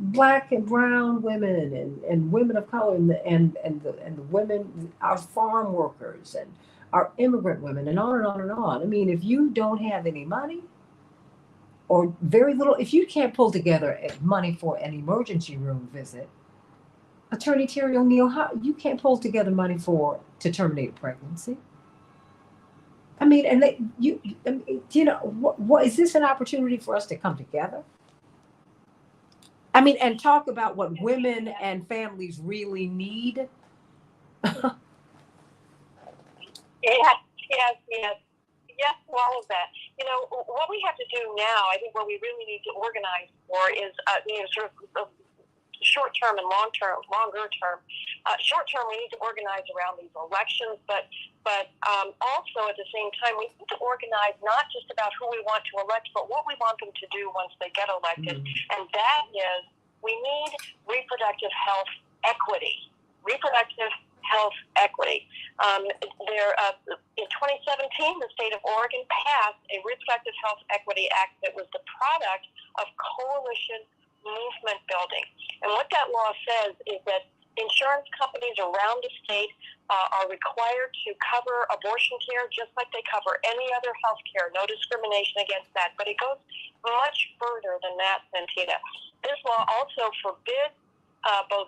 Black and brown women and women of color and the women, our farm workers and our immigrant women, and on and on and on. I mean, if you don't have any money, or very little, if you can't pull together money for an emergency room visit, Attorney Terry O'Neill, how you can't pull together money to terminate a pregnancy? I mean, and what is this an opportunity for us to come together? I mean, and talk about what women and families really need. Yes, to all of that. What we have to do now, I think what we really need to organize for is, sort of short-term and longer term. Short-term, we need to organize around these elections, but also at the same time, we need to organize not just about who we want to elect, but what we want them to do once they get elected. And that is, we need reproductive health equity. Reproductive health equity. In 2017, the state of Oregon passed a Reproductive Health Equity Act that was the product of coalition movement building. And what that law says is that insurance companies around the state are required to cover abortion care just like they cover any other health care. No discrimination against that. But it goes much further than that, Santita. This law also forbids both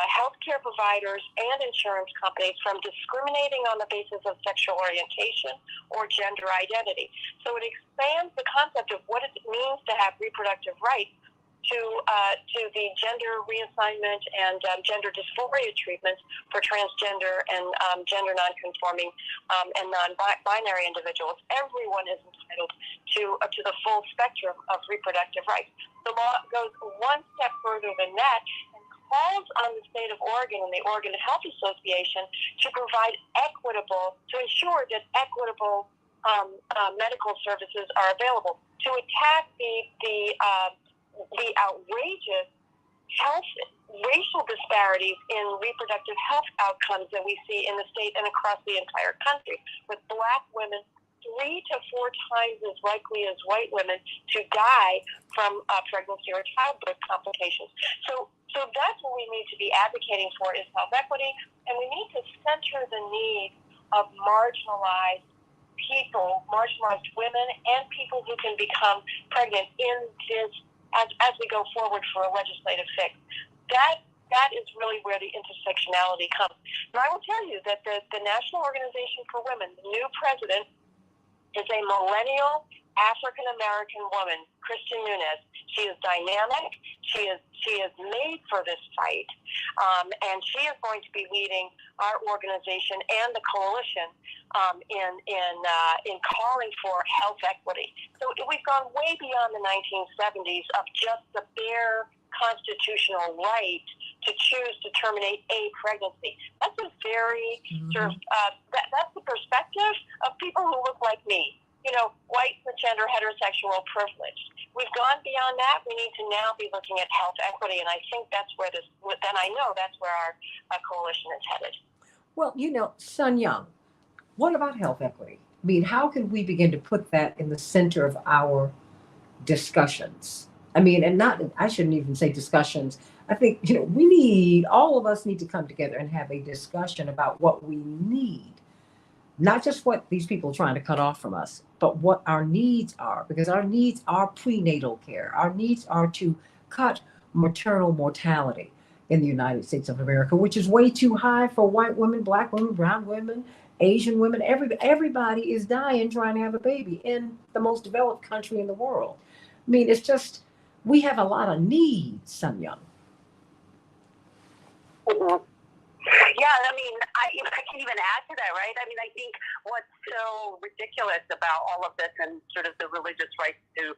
healthcare providers and insurance companies from discriminating on the basis of sexual orientation or gender identity. So it expands the concept of what it means to have reproductive rights to the gender reassignment and gender dysphoria treatments for transgender and gender nonconforming and non-binary individuals. Everyone is entitled to the full spectrum of reproductive rights. The law goes one step further than that and calls on the state of Oregon and the Oregon Health Association to ensure that equitable medical services are available, to attack the outrageous racial disparities in reproductive health outcomes that we see in the state and across the entire country, with Black women 3 to 4 times as likely as white women to die from pregnancy or childbirth complications. So that's what we need to be advocating for, is health equity, and we need to center the needs of marginalized people, marginalized women, and people who can become pregnant in this as we go forward for a legislative fix. That is really where the intersectionality comes. And I will tell you that the National Organization for Women, the new president, is a millennial African-American woman, Kristen Nunes. She is dynamic. She is made for this fight. And she is going to be leading our organization and the coalition in calling for health equity. So we've gone way beyond the 1970s of just the bare constitutional right to choose to terminate a pregnancy. That's a very that's the perspective of people who look like me. White, cisgender, heterosexual, privileged. We've gone beyond that. We need to now be looking at health equity, and I think that's where our coalition is headed. Well, Sun Young, what about health equity? I mean, how can we begin to put that in the center of our discussions? I mean, I shouldn't even say discussions. I think, all of us need to come together and have a discussion about what we need. Not just what these people are trying to cut off from us, but what our needs are, because our needs are prenatal care. Our needs are to cut maternal mortality in the United States of America, which is way too high for white women, Black women, brown women, Asian women. Everybody is dying trying to have a baby in the most developed country in the world. I mean, it's just, we have a lot of needs, Sun Young. Yeah, I mean, I can even add to that, right? I mean, I think what's so ridiculous about all of this and sort of the religious rights to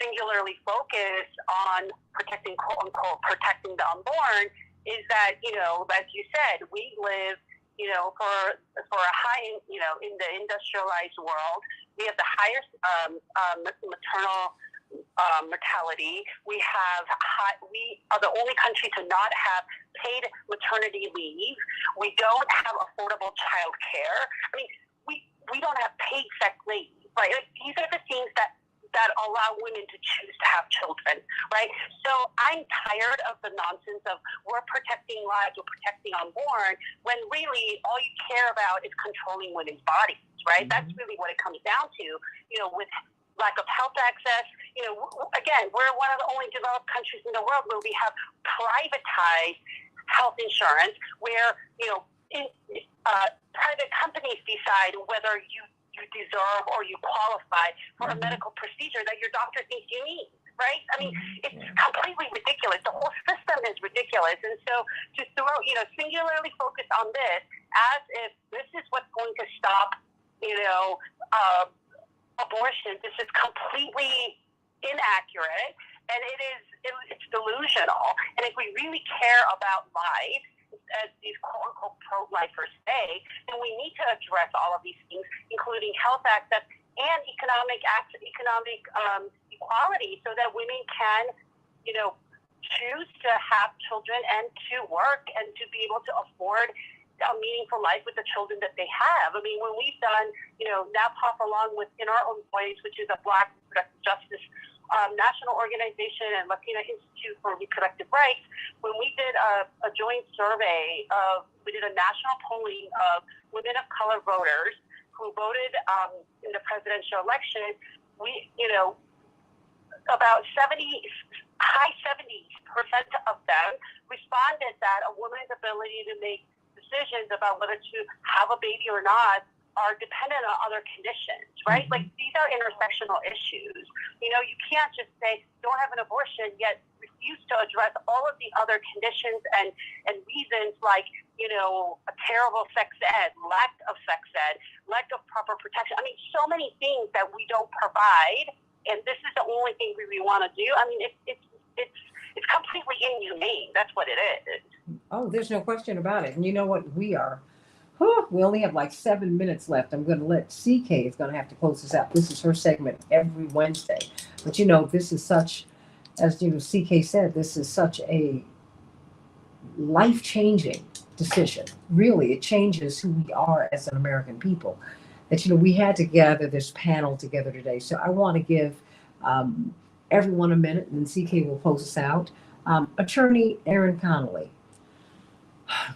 singularly focus on protecting, quote unquote, protecting the unborn is that, as you said, we live, for a high, in the industrialized world, we have the highest maternal mortality. We are the only country to not have paid maternity leave. We don't have affordable child care. I mean, we don't have paid sick leave, right? These are the things that allow women to choose to have children, right? So I'm tired of the nonsense of we're protecting lives, we're protecting unborn, when really all you care about is controlling women's bodies, right? Mm-hmm. That's really what it comes down to, with lack of health access. Again, we're one of the only developed countries in the world where we have privatized health insurance, where private companies decide whether you deserve or you qualify for a medical procedure that your doctor thinks you need. Right? I mean, it's completely ridiculous. The whole system is ridiculous. And so to singularly focus on this as if this is what's going to stop, abortion, this is completely inaccurate, and it's delusional. And if we really care about life, as these quote-unquote pro-lifers say, then we need to address all of these things, including health access and economic equality, so that women can, choose to have children and to work and to be able to afford a meaningful life with the children that they have. I mean, when we've done, NAPOP along with In Our Own Voice, which is a Black Reproductive Justice national organization, and Latina Institute for Reproductive Rights, when we did a joint survey we did a national polling of women of color voters who voted in the presidential election, we, about high 70% of them responded that a woman's ability to make decisions about whether to have a baby or not are dependent on other conditions, right? Like, these are intersectional issues. You can't just say don't have an abortion, yet refuse to address all of the other conditions and reasons, like, a terrible sex ed, lack of sex ed, lack of proper protection. I mean, so many things that we don't provide, and this is the only thing we want to do. I mean, it's completely inhumane. That's what it is. Oh, there's no question about it. And you know what? We only have like 7 minutes left. I'm going to let CK is going to have to close this out. This is her segment every Wednesday. But this is such, as CK said, this is such a life-changing decision. Really, it changes who we are as an American people. That we had to gather this panel together today. So I want to give everyone a minute, and then CK will close us out. Attorney Erin Connolly.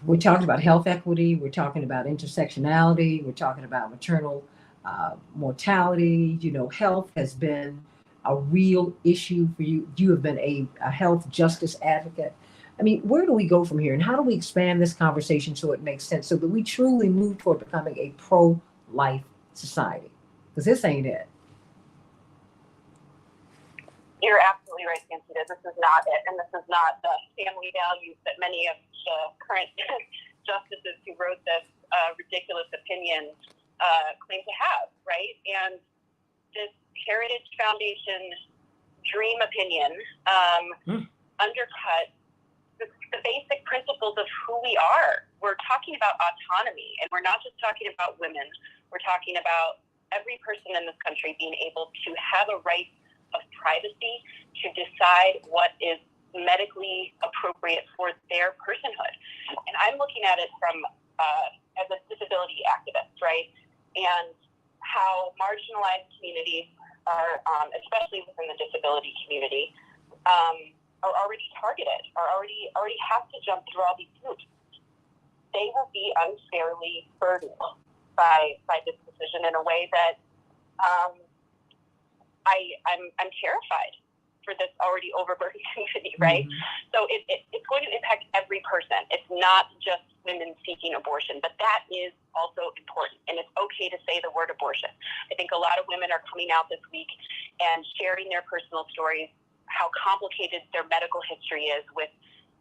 We're talking about health equity. We're talking about intersectionality. We're talking about maternal mortality. Health has been a real issue for you. You have been a health justice advocate. I mean, where do we go from here? And how do we expand this conversation so it makes sense, so that we truly move toward becoming a pro-life society? Because this ain't it. You're absolutely right, Santita. This is not it, and this is not the family values that many of the current justices who wrote this ridiculous opinion claim to have, right? And this Heritage Foundation dream opinion undercut the basic principles of who we are. We're talking about autonomy, and we're not just talking about women. We're talking about every person in this country being able to have a right of privacy to decide what is medically appropriate for their personhood. And I'm looking at it from as a disability activist, right? And how marginalized communities are, especially within the disability community, are already targeted, are already have to jump through all these hoops. They will be unfairly burdened by this decision in a way that I'm terrified for this already overburdened community, right? Mm-hmm. So it's going to impact every person. It's not just women seeking abortion, but that is also important. And it's okay to say the word abortion. I think a lot of women are coming out this week and sharing their personal stories, how complicated their medical history is, with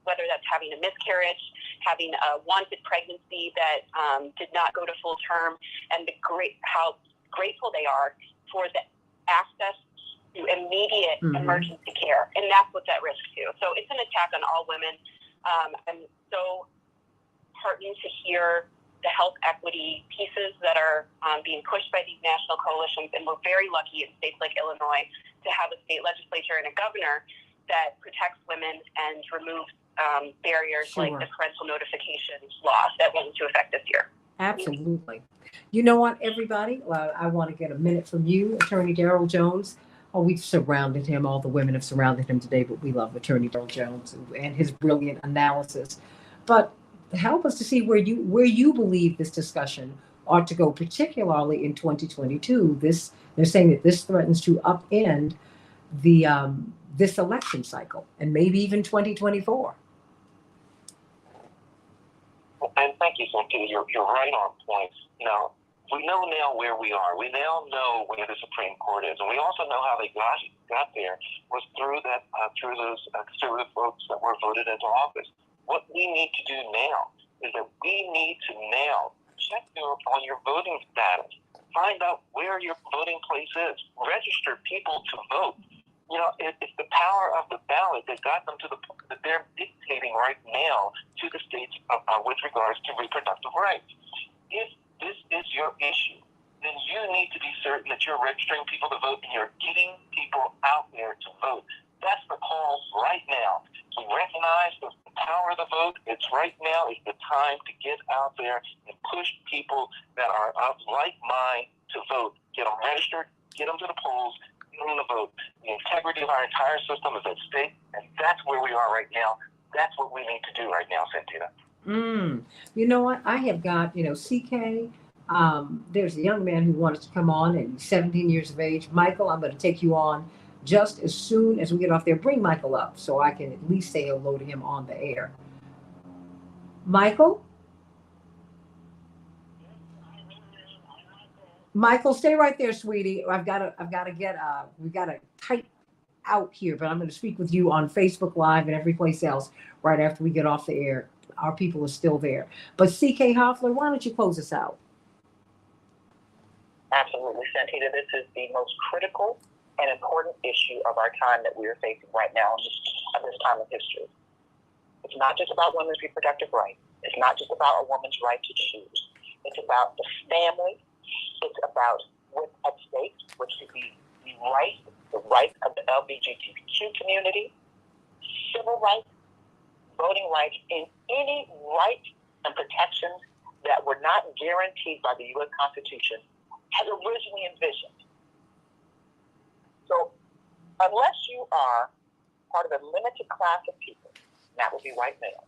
whether that's having a miscarriage, having a wanted pregnancy that did not go to full term, and how grateful they are for the access to immediate emergency care. And that's what's at risk too. So it's an attack on all women. I'm so heartened to hear the health equity pieces that are being pushed by these national coalitions. And we're very lucky in states like Illinois to have a state legislature and a governor that protects women and removes barriers like the parental notification law that went into effect this year. Absolutely. You know what, everybody? I want to get a minute from you, Attorney Darrell Jones. Oh, we've surrounded him. All the women have surrounded him today, but we love Attorney Darrell Jones and his brilliant analysis. But help us to see where you believe this discussion ought to go, particularly in 2022. They're saying that this threatens to upend the this election cycle and maybe even 2024. And thank you, Santita. You're right on point. Now, we know now where we are. We now know where the Supreme Court is, and we also know how they got there was through those conservative votes that were voted into office. What we need to do now is that we need to now check on your voting status, find out where your voting place is, register people to vote. You know, it's the power of the ballot that got them to the point that they're dictating right now to the states with regards to reproductive rights. If this is your issue, then you need to be certain that you're registering people to vote and you're getting people out there to vote. That's the call right now. We recognize the power of the vote. It's right now is the time to get out there and push people that are of like mind to vote. Get them registered, get them to the polls, get them to vote. The integrity of our entire system is at stake, and that's where we are right now. That's what we need to do right now, Santita. You know what? I have got, CK. There's a young man who wanted to come on, and he's 17 years of age. Michael, I'm going to take you on just as soon as we get off there. Bring Michael up so I can at least say hello to him on the air. Michael, stay right there, sweetie. We've got to type out here, but I'm going to speak with you on Facebook Live and every place else right after we get off the air. Our people are still there. But CK Hoffler, why don't you close us out? Absolutely, Santita. This is the most critical and important issue of our time that we are facing right now at this time of history. It's not just about women's reproductive rights. It's not just about a woman's right to choose. It's about the family. It's about what's at stake, which could be the rights of the LGBTQ community, civil rights, voting rights, and any rights and protections that were not guaranteed by the U.S. Constitution as originally envisioned. So unless you are part of a limited class of people, and that would be white males,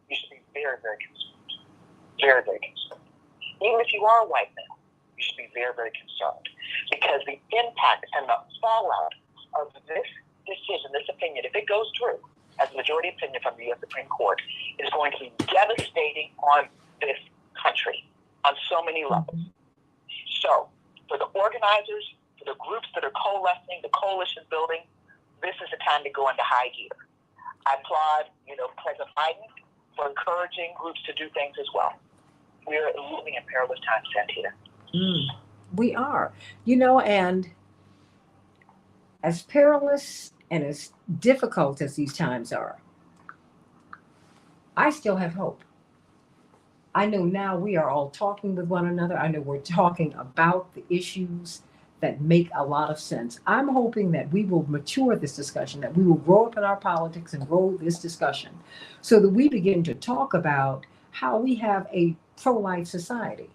you should be very, very concerned. Very, very concerned. Even if you are a white male, you should be very, very concerned, because the impact and the fallout of this decision, this opinion, if it goes through as a majority opinion from the U.S. Supreme Court, is going to be devastating on this country on so many levels. So for the organizers, for the groups that are coalescing, the coalition building, this is the time to go into high gear. I applaud, President Biden for encouraging groups to do things as well. We are living in perilous times, Santita. We are, and as perilous and as difficult as these times are, I still have hope. I know now we are all talking with one another. I know we're talking about the issues that make a lot of sense. I'm hoping that we will mature this discussion, that we will grow up in our politics and grow this discussion so that we begin to talk about how we have a pro-life society,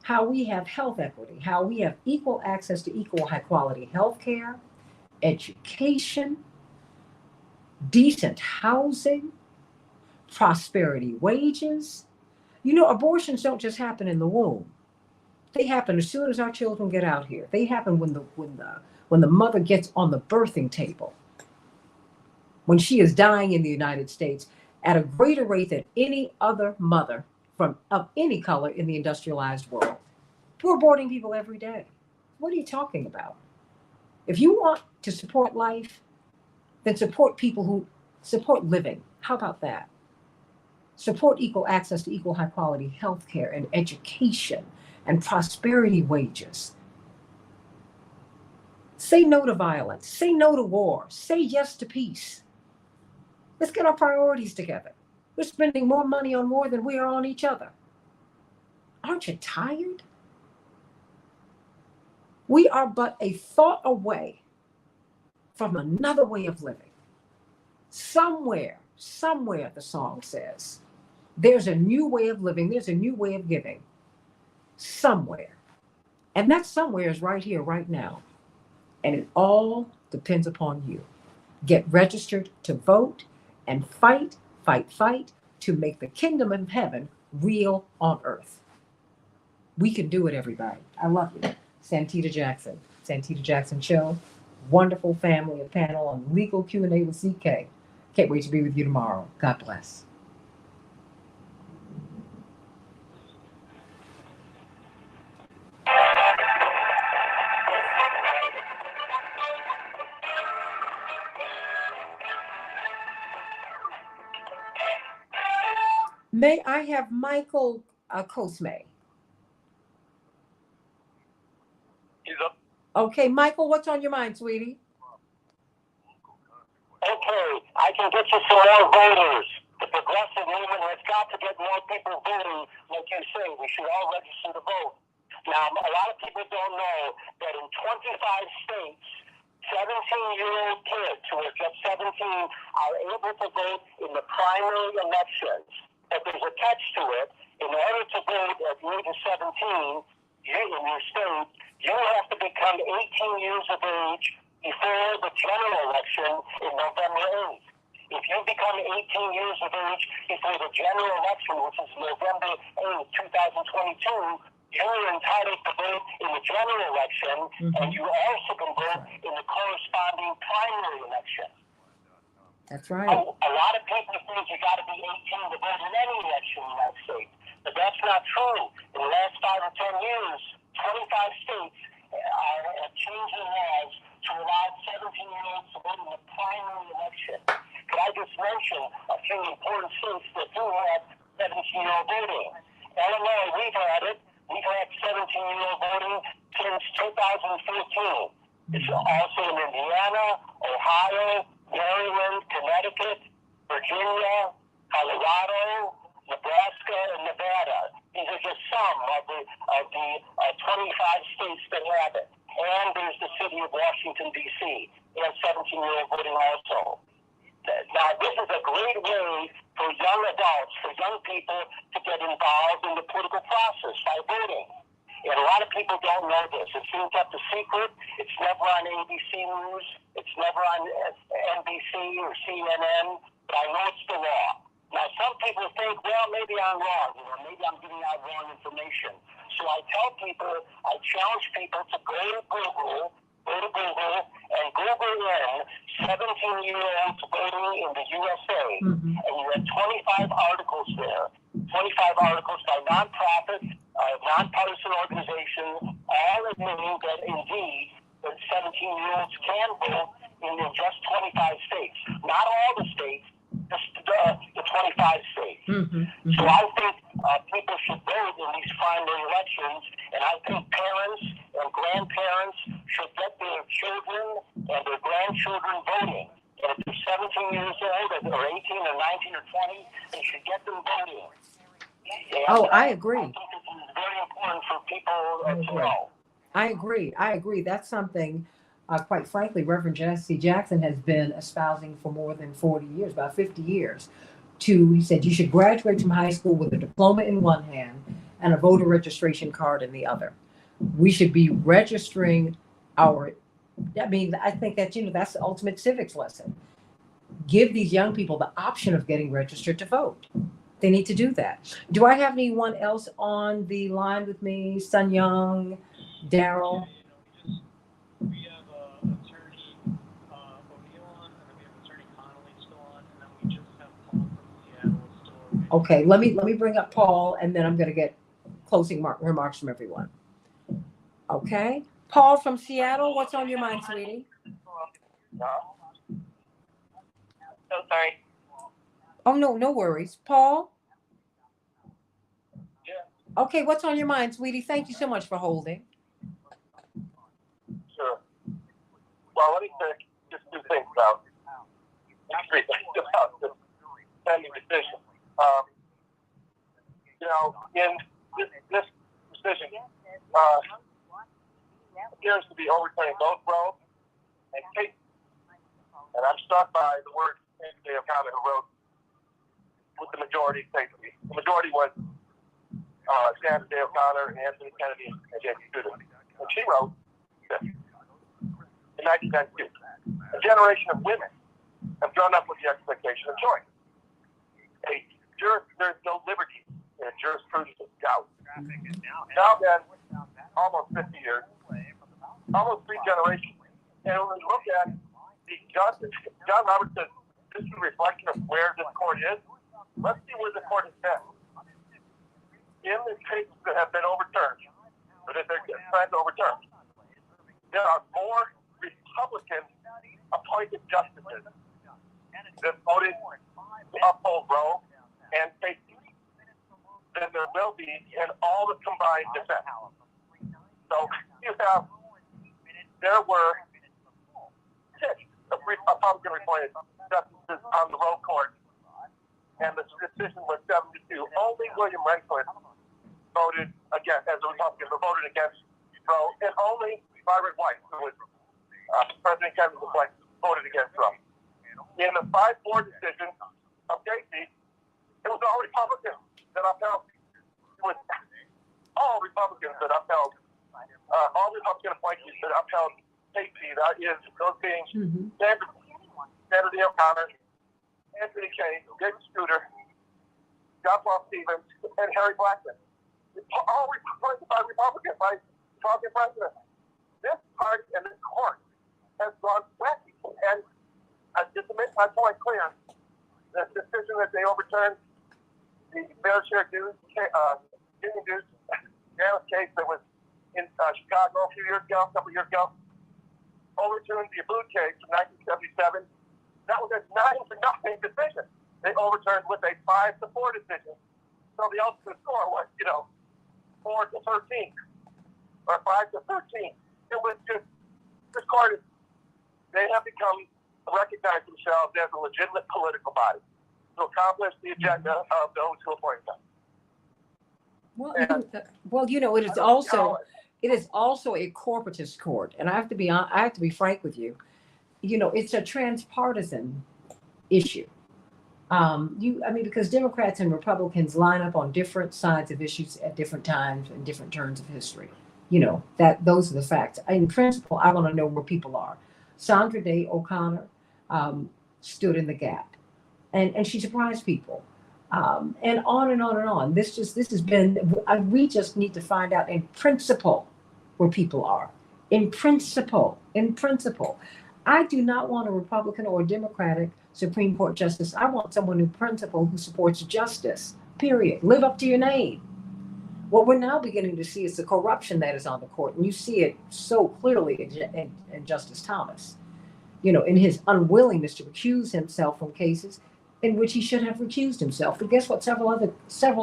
how we have health equity, how we have equal access to equal high quality health care, education, decent housing, prosperity wages. Abortions don't just happen in the womb. They happen as soon as our children get out here. They happen when the mother gets on the birthing table, when she is dying in the United States at a greater rate than any other mother of any color in the industrialized world. We're aborting people every day. What are you talking about? If you want to support life, then support people who support living. How about that? Support equal access to equal high quality health care and education and prosperity wages. Say no to violence. Say no to war. Say yes to peace. Let's get our priorities together. We're spending more money on war than we are on each other. Aren't you tired? We are but a thought away from another way of living. Somewhere, the song says, there's a new way of living. There's a new way of giving. Somewhere. And that somewhere is right here, right now. And it all depends upon you. Get registered to vote and fight to make the kingdom of heaven real on earth. We can do it, everybody. I love you. Santita Jackson. Santita Jackson Show. Wonderful family and panel on Legal Q&A with CK. Can't wait to be with you tomorrow. God bless. May I have Michael Cosme? He's up. Okay, Michael, what's on your mind, sweetie? Okay, I can get you some more voters. The progressive movement has got to get more people voting. Like you say, we should all register to vote. Now, a lot of people don't know that in 25 states, 17-year-old kids who are just 17 are able to vote in the primary elections. But there's a catch to it. In order to vote at the age of 17, you, in your state, you have to become 18 years of age before the general election in November 8th. If you become 18 years of age before the general election, which is November 8th, 2022, you're entitled to vote in the general election, and you also can vote in the corresponding primary election. That's right. A lot of people think you got to be 18 to vote in any election in that state, but that's not true. In the last 5 or 10 years, 25 states are changing laws to allow 17-year-olds to vote in the primary election. Could I just mention a few important states that do have 17-year-old voting? Illinois, we've had it. We've had 17-year-old voting since 2014. It's also in Indiana, Ohio, Maryland, Connecticut, Virginia, Colorado, Nebraska, and Nevada. These are just some of the 25 states that have it. And there's the city of Washington, D.C. They have 17-year-old voting also. Now, this is a great way for young adults, for young people to get involved in the political process by voting. And a lot of people don't know this. It seems kept a secret. It's never on ABC News. It's never on NBC or CNN. But I know it's the law. Now, some people think, well, maybe I'm wrong. Maybe I'm giving out wrong information. So I tell people, I challenge people to go to Google and Google in 17-year-olds voting in the USA. And you have 25 articles there. 25 articles by nonprofits, nonpartisan organizations, all admitting that indeed that 17-year-olds can vote in just 25 states. Not all the states, just the 25 states. So I think people should vote in these primary elections, and I think parents and grandparents should get their children and their grandchildren voting. And if they're 17 years old, or 18 or 19 or 20, they should get them voting. And, I agree. I think this is very important for people to know. I agree. That's something, quite frankly, Reverend Yancey Jackson has been espousing for more than 40 years, about 50 years. He said you should graduate from high school with a diploma in one hand and a voter registration card in the other. We should be registering I think that, that's the ultimate civics lesson. Give these young people the option of getting registered to vote. They need to do that. Do I have anyone else on the line with me? Sun Young, Daryl? We have attorney O'Neill on, and then we have attorney Connolly still on, and then we just have Paul from Seattle still. Okay, let me bring up Paul, and then I'm going to get closing remarks from everyone. Okay, Paul from Seattle, what's on your mind, sweetie? So sorry. Oh, no worries. Paul? Yeah. Okay, what's on your mind, sweetie? Thank you so much for holding. Sure. Well, let me say just two things about the pending decision. In this decision, appears to be overturning both Roe and Kate. And I'm struck by the words Anthony O'Connor, who wrote with the majority safely. The majority was Sandra Day O'Connor, Anthony Kennedy, and J.B. Tudor. And she wrote this in 1992. A generation of women have grown up with the expectation of choice. There's no liberty the jurisprudence of doubt. Now then, almost 50 years, almost 3 generations. And when we look at the justice, John Roberts says, this is a reflection of where this court is. Let's see where the court has been. In the cases that have been overturned, or that they're trying to overturn, there are 4 Republican appointed justices that voted to uphold Roe and safety than there will be in all the combined dissent. So there were 6 Republican appointed justices on the Roe court, and the decision was 7-2. Only William Rehnquist voted against, as a Republican, voted against Roe, and only Marvin, who was President Kennedy's wife, voted against Roe. In the 5-4 decision of Yancey, it was all Republicans that upheld. It was all Republicans that upheld. All Republican appointees that upheld safety. That is, those being Santita O'Connor, Anthony Kane, David Scooter, John Paul Stevens, and Harry Blackman. All appointed by Republican presidents. This party and this court has gone wacky. And just to make my point clear, the decision that they overturned the fair share dues, union dues, case that was in Chicago a couple years ago, overturned the Abood case from 1977. That was a 9-0 decision. They overturned with a 5-4 decision. So the ultimate score was, 4-13 or 5-13. It was just, this court, they have become recognized themselves as a legitimate political body to accomplish the agenda of those who appoint them. It is also a corporatist court, and I have to be frank with you. It's a transpartisan issue. Because Democrats and Republicans line up on different sides of issues at different times and different turns of history. Those are the facts. In principle, I want to know where people are. Sandra Day O'Connor stood in the gap, and she surprised people, and on and on and on. This has been. We just need to find out in principle where people are. In principle. I do not want a Republican or a Democratic Supreme Court justice. I want someone in principle who supports justice. Period. Live up to your name. What we're now beginning to see is the corruption that is on the court, and you see it so clearly in Justice Thomas. In his unwillingness to recuse himself from cases in which he should have recused himself. But guess what? Several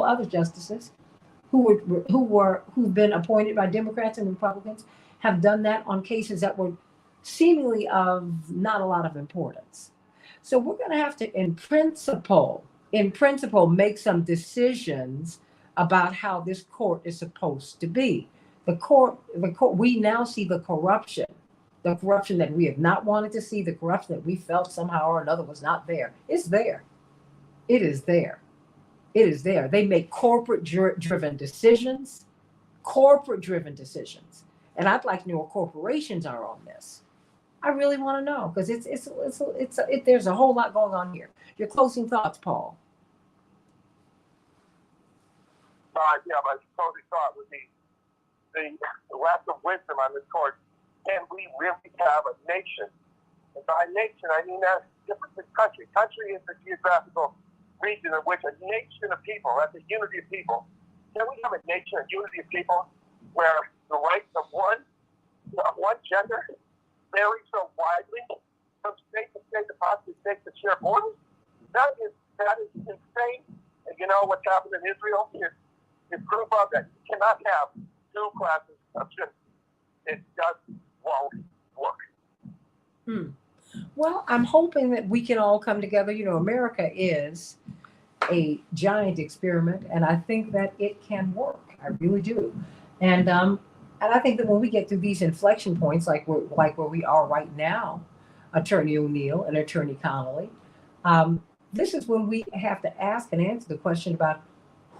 other justices who've been appointed by Democrats and Republicans have done that on cases that were seemingly of not a lot of importance. So we're going to have to, in principle, make some decisions about how this court is supposed to be. The court, we now see the corruption that we have not wanted to see, the corruption that we felt somehow or another was not there. It's there. It is there. They make corporate-driven decisions. And I'd like to know what corporations are on this. I really want to know, because there's a whole lot going on here. Your closing thoughts, Paul. My closing thought would be the lack of wisdom on this court. Can we really have a nation? And by nation, I mean that's different than country. Country is the geographical region in which a nation of people, that's a unity of people. Can we have a nation, a unity of people, where the rights of one gender vary so widely from state to state to possibly state to share borders? That is insane. And what's happened in Israel is proof of that. You cannot have 2 classes of citizens. It just won't work. Well, I'm hoping that we can all come together. America is a giant experiment, and I think that it can work. I really do. And I think that when we get through these inflection points, like where we are right now, Attorney O'Neill and Attorney Connolly, this is when we have to ask and answer the question about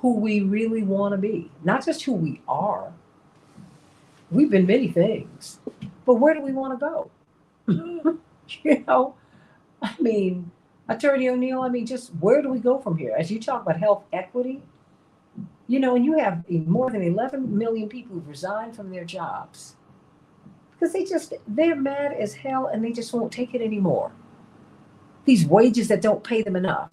who we really want to be, not just who we are. We've been many things, but where do we want to go? Attorney O'Neill, just where do we go from here? As you talk about health equity, You know, and you have more than 11 million people who've resigned from their jobs because they're mad as hell and they just won't take it anymore. These wages that don't pay them enough,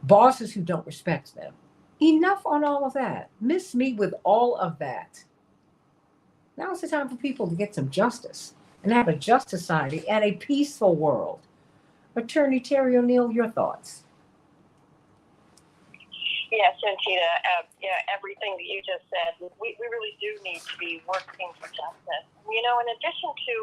bosses who don't respect them. Enough on all of that. Miss me with all of that. Now it's the time for people to get some justice and have a just society and a peaceful world. Attorney Terry O'Neill, your thoughts? Yes, Santita, everything that you just said, we really do need to be working for justice. You know, in addition to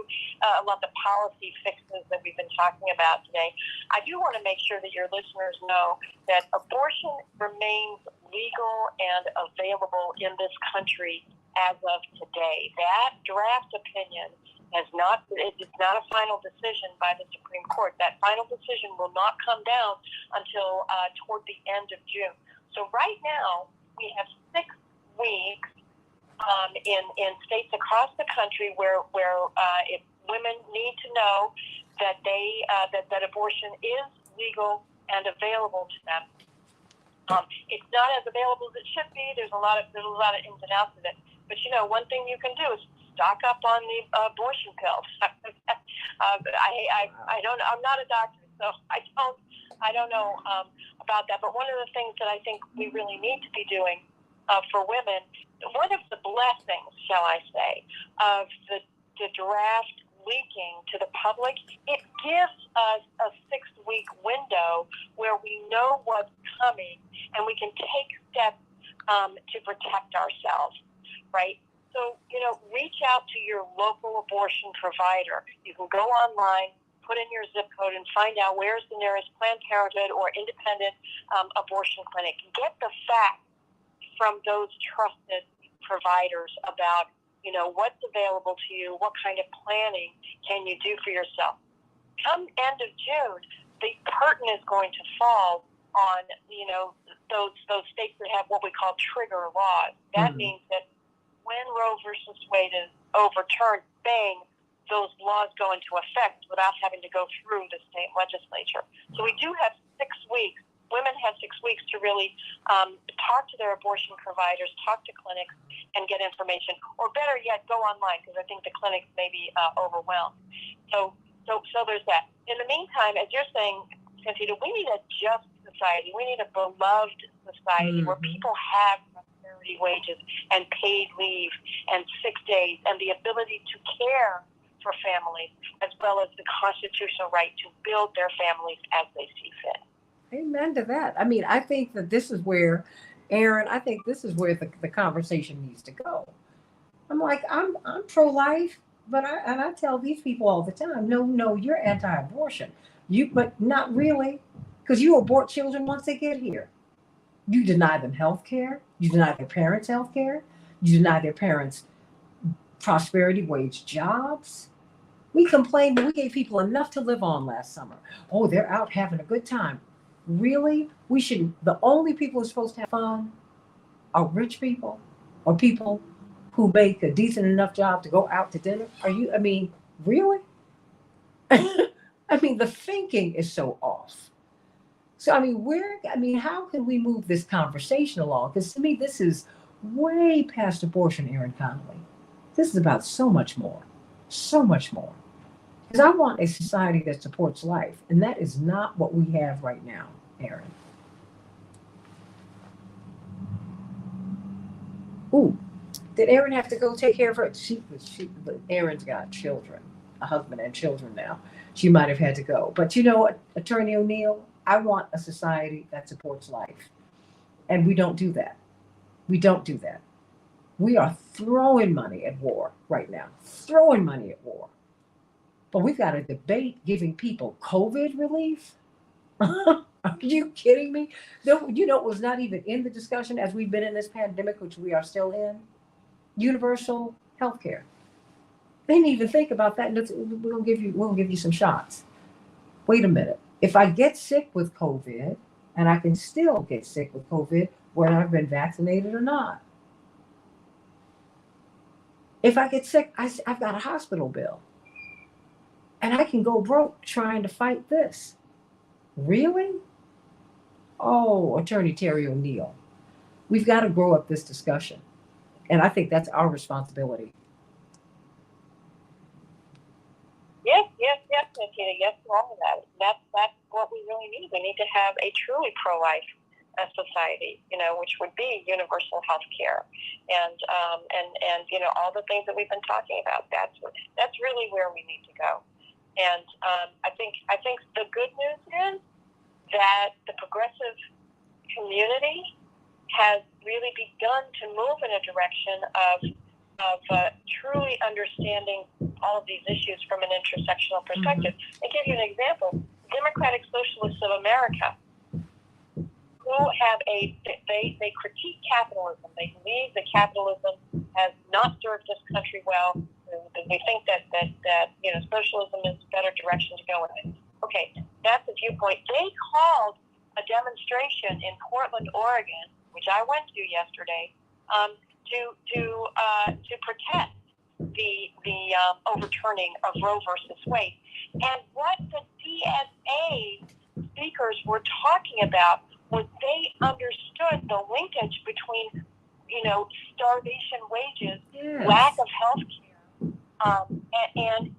a lot of the policy fixes that we've been talking about today, I do want to make sure that your listeners know that abortion remains legal and available in this country as of today. That draft opinion it's not a final decision by the Supreme Court. That final decision will not come down until toward the end of June. So right now, we have 6 weeks in states across the country where if women need to know that that abortion is legal and available to them. It's not as available as it should be. There's a lot of ins and outs of it. But you know, one thing you can do is stock up on the abortion pills. I don't. I'm not a doctor, so I don't know about that. But one of the things that I think we really need to be doing for women, one of the blessings, shall I say, of the draft leaking to the public, it gives us a 6-week window where we know what's coming and we can take steps to protect ourselves, right? So, you know, reach out to your local abortion provider. You can go online, put in your zip code, and find out where's the nearest Planned Parenthood or independent abortion clinic. Get the facts from those trusted providers about, you know, what's available to you, what kind of planning can you do for yourself. Come end of June, the curtain is going to fall on, you know, those states that have what we call trigger laws. That means that when Roe versus Wade is overturned, bang, those laws go into effect without having to go through the state legislature. So we do have 6 weeks. Women have 6 weeks to really talk to their abortion providers, talk to clinics, and get information. Or better yet, go online, because I think the clinics may be overwhelmed. So there's that. In the meantime, as you're saying, Santita, we need a just society. We need a beloved society where people have prosperity wages and paid leave and sick days and the ability to care for families, as well as the constitutional right to build their families as they see fit. Amen to that. I mean, I think that this is where, Aaron, I think this is where the conversation needs to go. I'm like, I'm pro-life, but I tell these people all the time, no, you're anti-abortion. But not really, because you abort children once they get here. You deny them health care. You deny their parents health care. You deny their parents prosperity wage jobs. We complained, but we gave people enough to live on last summer. Oh, they're out having a good time. Really? We shouldn't. The only people who are supposed to have fun are rich people or people who make a decent enough job to go out to dinner. Really? I mean, the thinking is so off. So, how can we move this conversation along? Because to me, this is way past abortion, Aaron Connolly. This is about so much more. So much more. Because I want a society that supports life. And that is not what we have right now, Aaron. Ooh, did Aaron have to go take care of her? Aaron's got children, a husband and children now. She might have had to go. But you know what, Attorney O'Neill, I want a society that supports life. And we don't do that. We don't do that. We are throwing money at war right now. Throwing money at war. But we've got a debate giving people COVID relief. Are you kidding me? You know, it was not even in the discussion as we've been in this pandemic, which we are still in. Universal health care. They didn't even think about that. We'll give you some shots. Wait a minute. If I get sick with COVID, and I can still get sick with COVID, whether I've been vaccinated or not. If I get sick, I've got a hospital bill. And I can go broke trying to fight this. Really? Oh, Attorney Terry O'Neill. We've got to grow up this discussion. And I think that's our responsibility. Yes, Santita, yes to all of that. That's what we really need. We need to have a truly pro-life society, which would be universal health care and all the things that we've been talking about. That's really where we need to go. And I think the good news is that the progressive community has really begun to move in a direction of truly understanding all of these issues from an intersectional perspective. I'll give you an example. Democratic Socialists of America, who have they critique capitalism. They believe that capitalism has not served this country well. They think that socialism is a better direction to go in. Okay, that's a viewpoint. They called a demonstration in Portland, Oregon, which I went to yesterday, to protest the overturning of Roe versus Wade. And what the DSA speakers were talking about was they understood the linkage between, starvation wages, lack of health care, and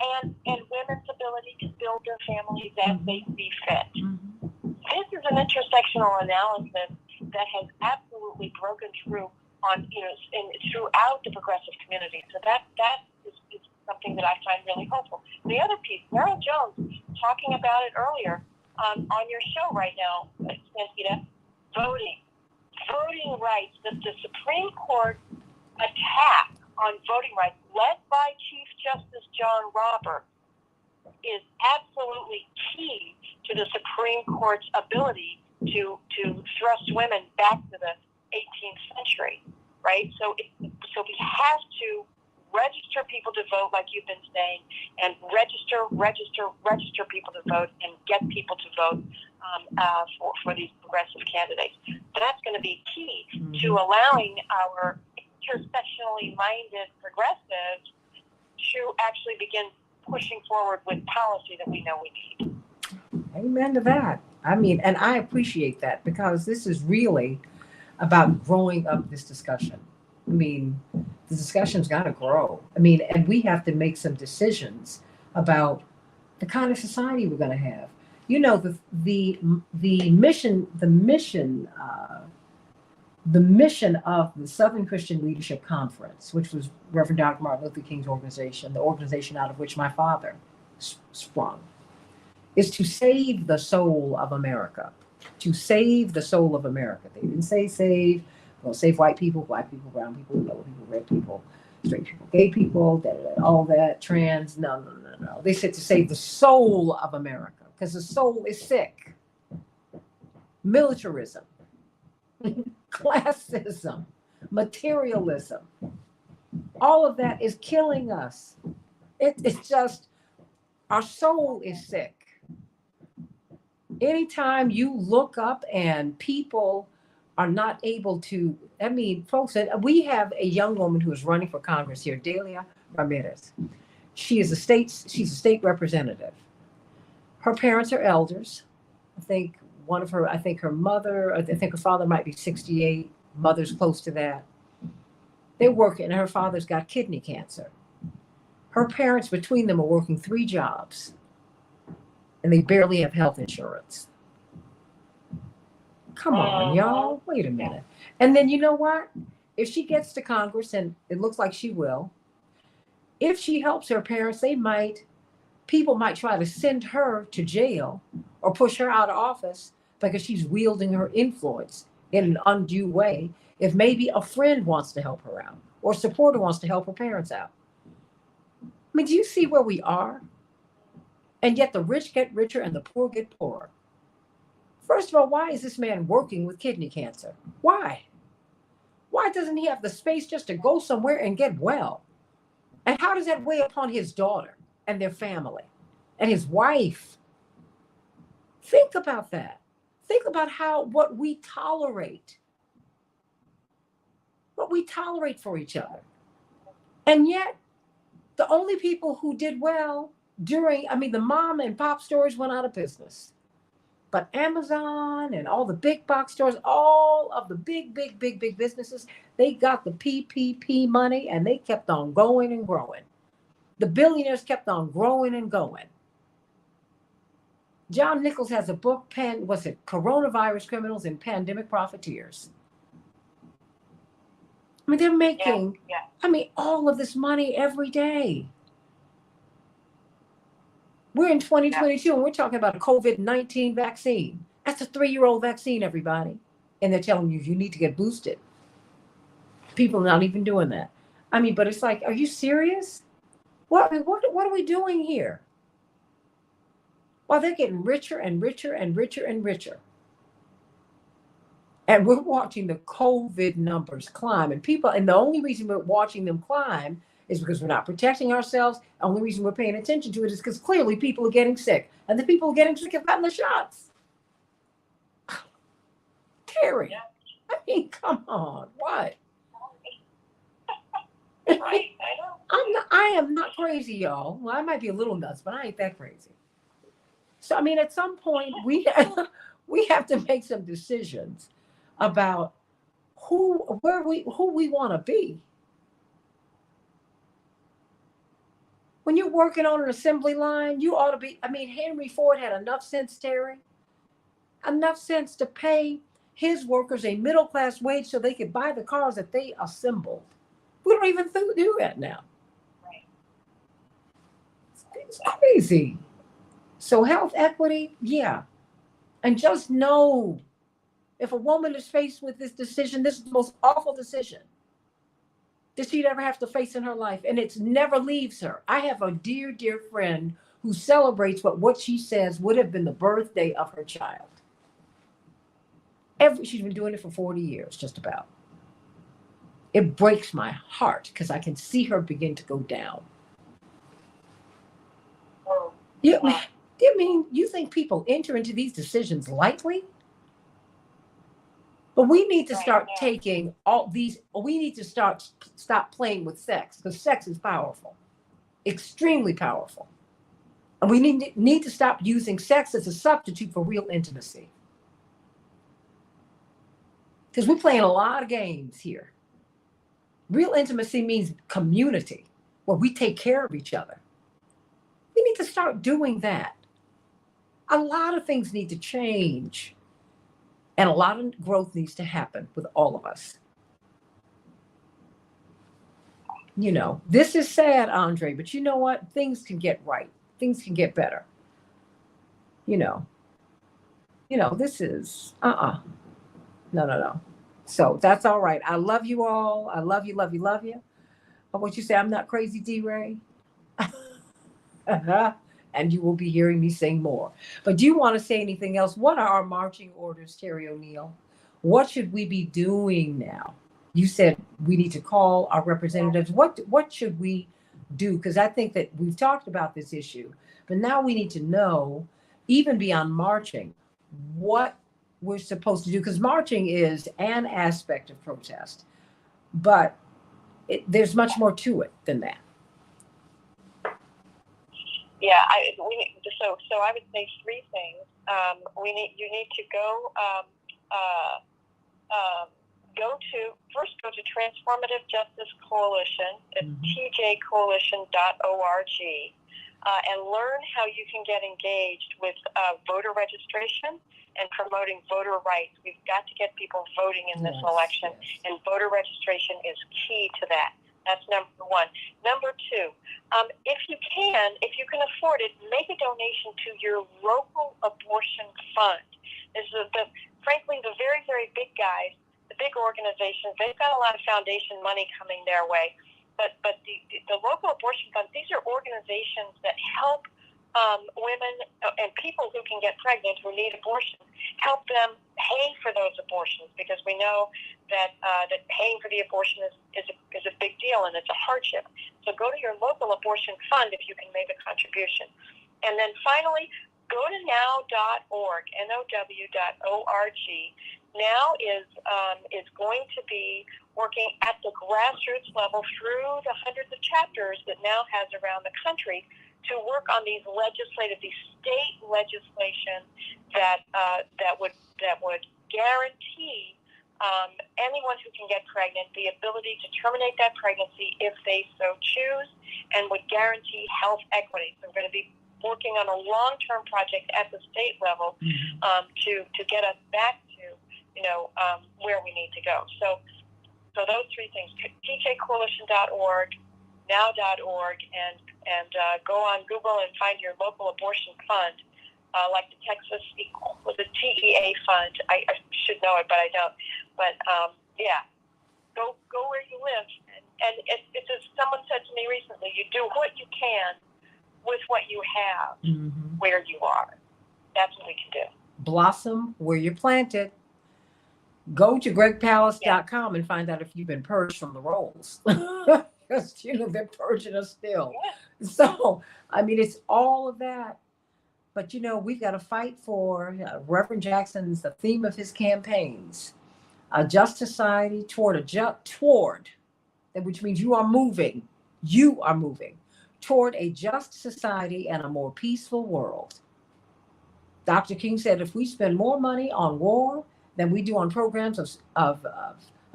women's ability to build their families as they see fit. This is an intersectional analysis that has absolutely broken through throughout the progressive community. So that is something that I find really hopeful. The other piece, Meryl Jones talking about it earlier on your show right now, Santita, voting rights, the Supreme Court attack on voting rights led by Chief Justice John Roberts is absolutely key to the Supreme Court's ability to thrust women back to the 18th century, right? So we have to register people to vote, like you've been saying, and register people to vote and get people to vote for these progressive candidates. That's going to be key to allowing our intersectionally minded progressives to actually begin pushing forward with policy that we know we need. Amen to that. I mean, and I appreciate that, because this is really about growing up this discussion. I mean, the discussion's got to grow. I mean, and we have to make some decisions about the kind of society we're going to have. The mission of the Southern Christian Leadership Conference, which was Reverend Dr. Martin Luther King's organization, the organization out of which my father sprung, is to save the soul of America. To save the soul of America. They didn't say save, well, save white people, black people, brown people, yellow people, red people, straight people, gay people, all that, trans. No. They said to save the soul of America, because the soul is sick. Militarism, classism, materialism, all of that is killing us. It's just, our soul is sick. Anytime you look up and people are not able to, folks, we have a young woman who is running for Congress here, Delia Ramirez. She's a state representative. Her parents are elders. I think her father might be 68, mother's close to that. They're working, and her father's got kidney cancer. Her parents, between them, are working 3 jobs, and they barely have health insurance. Come on, y'all. Wait a minute. And then you know what? If she gets to Congress, and it looks like she will, if she helps her parents, people might try to send her to jail or push her out of office because she's wielding her influence in an undue way. If maybe a friend wants to help her out, or a supporter wants to help her parents out. I mean, do you see where we are? And yet the rich get richer and the poor get poorer. First of all, why is this man working with kidney cancer? Why? Why doesn't he have the space just to go somewhere and get well? And how does that weigh upon his daughter and their family and his wife? Think about that. Think about what we tolerate for each other. And yet, the only people who did well the mom and pop stores went out of business. But Amazon and all the big box stores, all of the big businesses, they got the PPP money and they kept on going and growing. The billionaires kept on growing and going. John Nichols has a book, Coronavirus Criminals and Pandemic Profiteers. I mean, they're making, all of this money every day. We're in 2022 and we're talking about a COVID-19 vaccine. That's a 3-year-old vaccine, everybody. And they're telling you need to get boosted. People are not even doing that. I mean, but it's like, are you serious? What are we doing here? Well, they're getting richer and richer and richer and richer. And we're watching the COVID numbers climb. And the only reason we're watching them climb is because we're not protecting ourselves. The only reason we're paying attention to it is because clearly people are getting sick. And the people getting sick have gotten the shots. Terry, I mean, come on, what? Right, I know. I am not crazy, y'all. Well, I might be a little nuts, but I ain't that crazy. So, I mean, at some point, we have to make some decisions about who we want to be. When you're working on an assembly line, you ought to be. I mean, Henry Ford had enough sense, Terry, enough sense to pay his workers a middle-class wage so they could buy the cars that they assembled. We don't even do that now. Right. It's crazy. So health equity, yeah. And just know, if a woman is faced with this decision, this is the most awful decision that she'd ever have to face in her life. And it never leaves her. I have a dear, dear friend who celebrates what she says would have been the birthday of her child. She's been doing it for 40 years, just about. It breaks my heart because I can see her begin to go down. Yeah. I mean, you think people enter into these decisions lightly? But we need to start taking we need to stop playing with sex, because sex is powerful, extremely powerful. And we need to stop using sex as a substitute for real intimacy. Because we're playing a lot of games here. Real intimacy means community, where we take care of each other. We need to start doing that. A lot of things need to change. And a lot of growth needs to happen with all of us. You know, this is sad, Andre, but you know what? Things can get right. Things can get better. You know, this is, No. So that's all right. I love you all. I love you, love you, love you. But what you say, I'm not crazy, D-Ray. And you will be hearing me sing more. But do you want to say anything else? What are our marching orders, Terry O'Neill? What should we be doing now? You said we need to call our representatives. What should we do? Because I think that we've talked about this issue, but now we need to know, even beyond marching, what we're supposed to do. Because marching is an aspect of protest, but there's much more to it than that. Yeah, so I would say 3 things. You need to go to Transformative Justice Coalition. It's tjcoalition.org, and learn how you can get engaged with voter registration and promoting voter rights. We've got to get people voting in this election, and voter registration is key to that. That's number 1. Number 2, if you can afford it, make a donation to your local abortion fund. Frankly, the very, very big guys, the big organizations, they've got a lot of foundation money coming their way. But the local abortion funds, these are organizations that help women and people who can get pregnant, who need abortions, help them pay for those abortions, because we know that paying for the abortion is a big deal and it's a hardship. So go to your local abortion fund if you can make a contribution. And then finally, go to now.org, NOW.org. Now is going to be working at the grassroots level through the hundreds of chapters that now has around the country to work on these state legislation that would guarantee anyone who can get pregnant the ability to terminate that pregnancy if they so choose, and would guarantee health equity. So we're going to be working on a long-term project at the state level to get us back to where we need to go. So those three things: tjcoalition.org, now.org, and go on Google and find your local abortion fund, like the Texas TEA fund. I should know it, but I don't. But go where you live, and it's as someone said to me recently, you do what you can with what you have, where you are. That's what we can do. Blossom where you're planted. Go to gregpalace.com and find out if you've been purged from the rolls. Because they're purging us still. Yeah. So I mean, it's all of that. But we've got to fight for Reverend Jackson's, the theme of his campaigns, a just society which means you are moving toward a just society and a more peaceful world. Dr. King said, if we spend more money on war than we do on programs of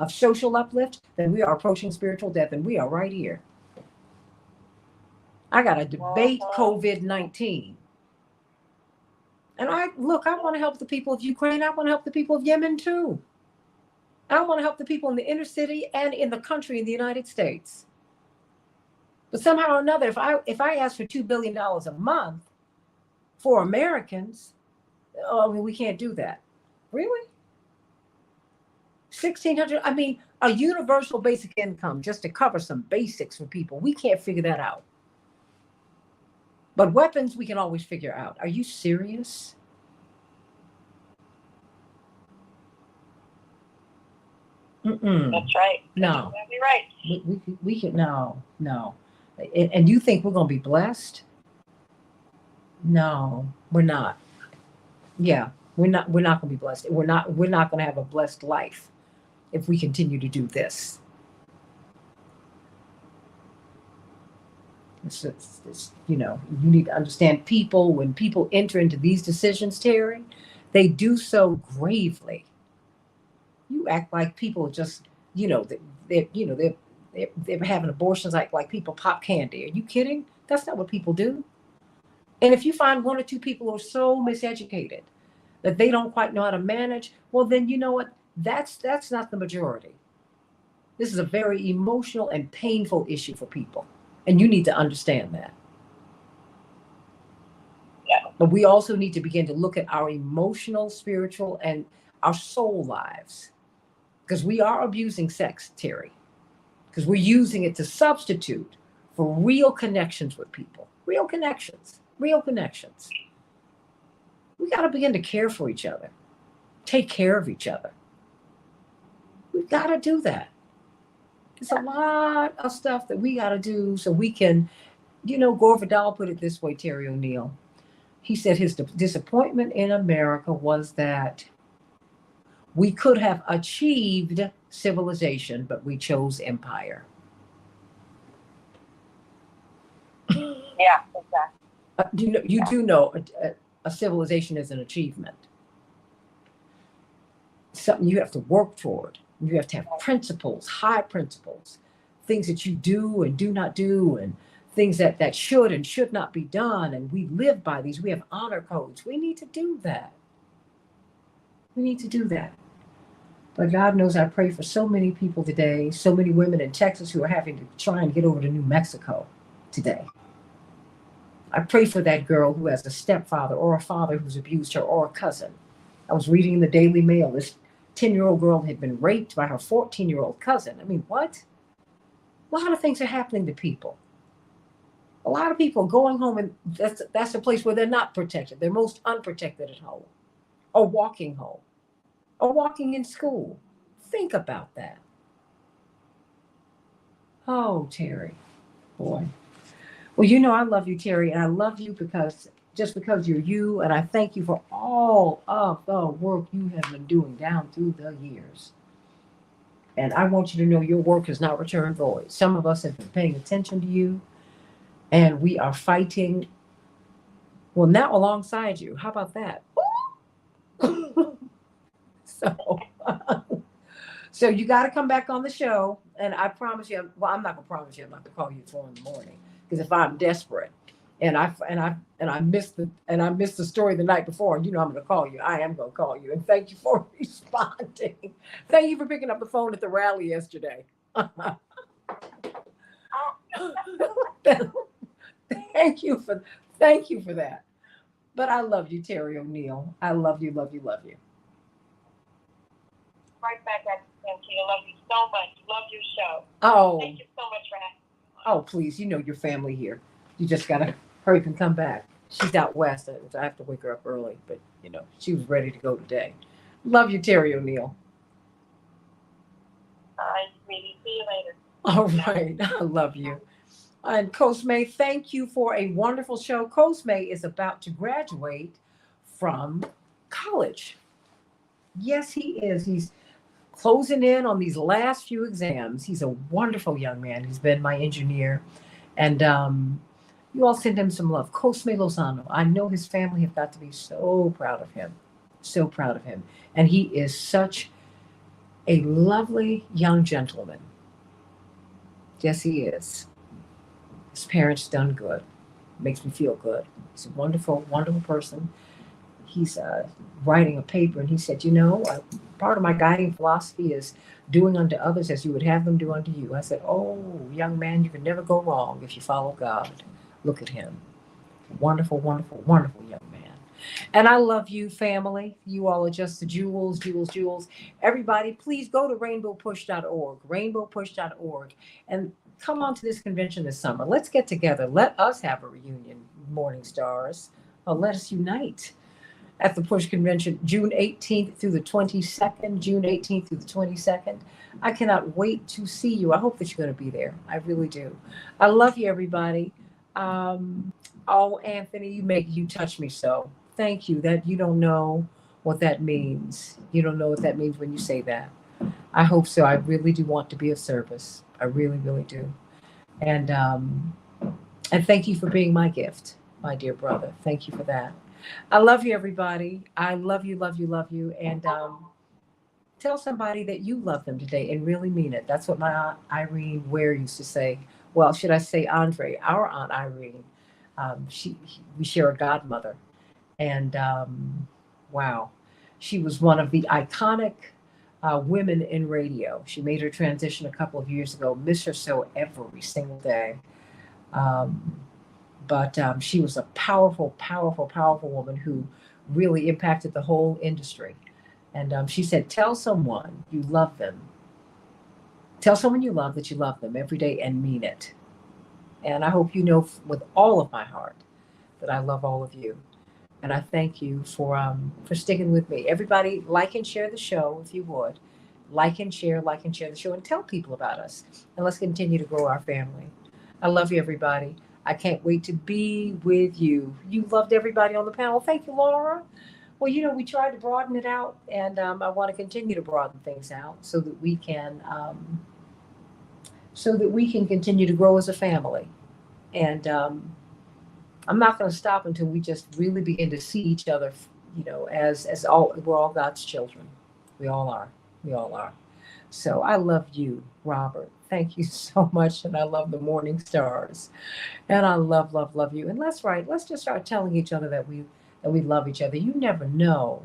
social uplift, then we are approaching spiritual death, and we are right here. I got to debate COVID-19. And I want to help the people of Ukraine. I want to help the people of Yemen too. I want to help the people in the inner city and in the country in the United States. But somehow or another, if I ask for $2 billion a month for Americans, we can't do that. Really? $1,600? I mean, a universal basic income just to cover some basics for people. We can't figure that out. But weapons, we can always figure out. Are you serious? That's right. No. That's exactly right. We can, no. And you think we're going to be blessed? No, we're not. Yeah, we're not going to be blessed. We're not going to have a blessed life if we continue to do this. You need to understand when people enter into these decisions, Terry, they do so gravely. You act like people just, they're having abortions like people pop candy. Are you kidding? That's not what people do. And if you find one or two people who are so miseducated that they don't quite know how to manage, well, then you know what? That's not the majority. This is a very emotional and painful issue for people. And you need to understand that. Yeah. But we also need to begin to look at our emotional, spiritual, and our soul lives. Because we are abusing sex, Terry. Because we're using it to substitute for real connections with people. Real connections. We got to begin to care for each other. Take care of each other. We've got to do that. It's a lot of stuff that we got to do so we can, Gore Vidal put it this way, Terry O'Neill. He said his disappointment in America was that we could have achieved civilization, but we chose empire. Yeah, exactly. You do know a civilization is an achievement. Something you have to work toward. You have to have principles, high principles, things that you do and do not do, and things that should and should not be done. And we live by these. We have honor codes. We need to do that. But God knows I pray for so many people today, so many women in Texas who are having to try and get over to New Mexico today. I pray for that girl who has a stepfather or a father who's abused her, or a cousin. I was reading in the Daily Mail, this 10-year-old girl had been raped by her 14-year-old cousin. I mean, what? A lot of things are happening to people. A lot of people going home, and that's a place where they're not protected. They're most unprotected at home, or walking home, or walking in school. Think about that. Oh, Terry, boy. Well, I love you, Terry, and I love you because you're you, and I thank you for all of the work you have been doing down through the years. And I want you to know your work has not returned void. Some of us have been paying attention to you. And we are fighting, well, now alongside you. How about that? So, so you got to come back on the show. And I promise you, well, I'm not going to promise you I'm not going to call you at 4 a.m. Because if I'm desperate and I missed the story the night before, you know I'm going to call you. I am going to call you. And thank you for responding. Thank you for picking up the phone at the rally yesterday. Thank you for that. But I love you, Terry O'Neill. I love you, love you, love you. Right back at you, Santita. Love you so much. Love your show. Oh. Thank you so much for having me. Oh, please, you know your family here. You just gotta hurry up and come back. She's out west, so I have to wake her up early, but you know, she was ready to go today. Love you, Terry O'Neill. All right, sweetie. See you later. All right, I love you. And Coach May, thank you for a wonderful show. Coach May is about to graduate from college. Yes, he is. He's closing in on these last few exams. He's a wonderful young man. He's been my engineer. And you all send him some love. Coach May Lozano. I know his family have got to be so proud of him. So proud of him. And he is such a lovely young gentleman. Yes, he is. His parents done good. Makes me feel good. He's a wonderful, wonderful person. He's writing a paper, and he said, you know, part of my guiding philosophy is doing unto others as you would have them do unto you. I said, oh, young man, you can never go wrong if you follow God. Look at him. Wonderful, wonderful, wonderful young man. And I love you, family. You all are just the jewels, jewels, jewels. Everybody, please go to rainbowpush.org, rainbowpush.org, and come on to this convention this summer. Let's get together. Let us have a reunion, Morning Stars. Let us unite at the Push Convention, June 18th through the 22nd, June 18th through the 22nd. I cannot wait to see you. I hope that you're going to be there. I really do. I love you, everybody. Oh, Anthony, you touch me so. Thank you. That you don't know what that means. You don't know what that means when you say that. I hope so. I really do want to be of service. I really, really do. And thank you for being my gift, my dear brother. Thank you for that. I love you, everybody. I love you, love you, love you. And tell somebody that you love them today and really mean it. That's what my Aunt Irene Ware used to say. Well, should I say Andre? Our Aunt Irene. We share a godmother. And wow, she was one of the iconic women in radio. She made her transition a couple of years ago. Miss her so every single day. But she was a powerful, powerful, powerful woman who really impacted the whole industry. And she said, tell someone you love them. Tell someone you love that you love them every day and mean it. And I hope you know with all of my heart that I love all of you. And I thank you for sticking with me. Everybody, like and share the show if you would. Like and share the show, and tell people about us. And let's continue to grow our family. I love you, everybody. I can't wait to be with you. You loved everybody on the panel. Thank you, Laura. Well, you know, we tried to broaden it out, and I want to continue to broaden things out so that we can continue to grow as a family. And I'm not going to stop until we just really begin to see each other, you know, as we're all God's children. We all are. We all are. So I love you, Robert. Thank you so much. And I love the Morning Stars. And I love, love, love you. And let's just start telling each other that we love each other. You never know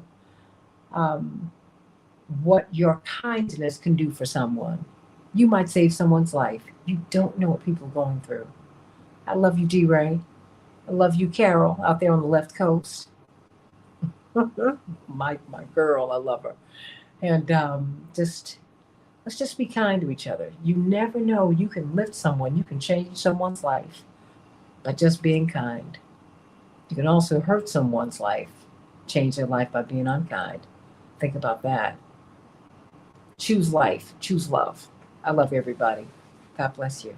what your kindness can do for someone. You might save someone's life. You don't know what people are going through. I love you, D-Ray. I love you, Carol, out there on the left coast. my girl, I love her. And let's just be kind to each other. You never know. You can lift someone. You can change someone's life by just being kind. You can also hurt someone's life, change their life by being unkind. Think about that. Choose life. Choose love. I love everybody. God bless you.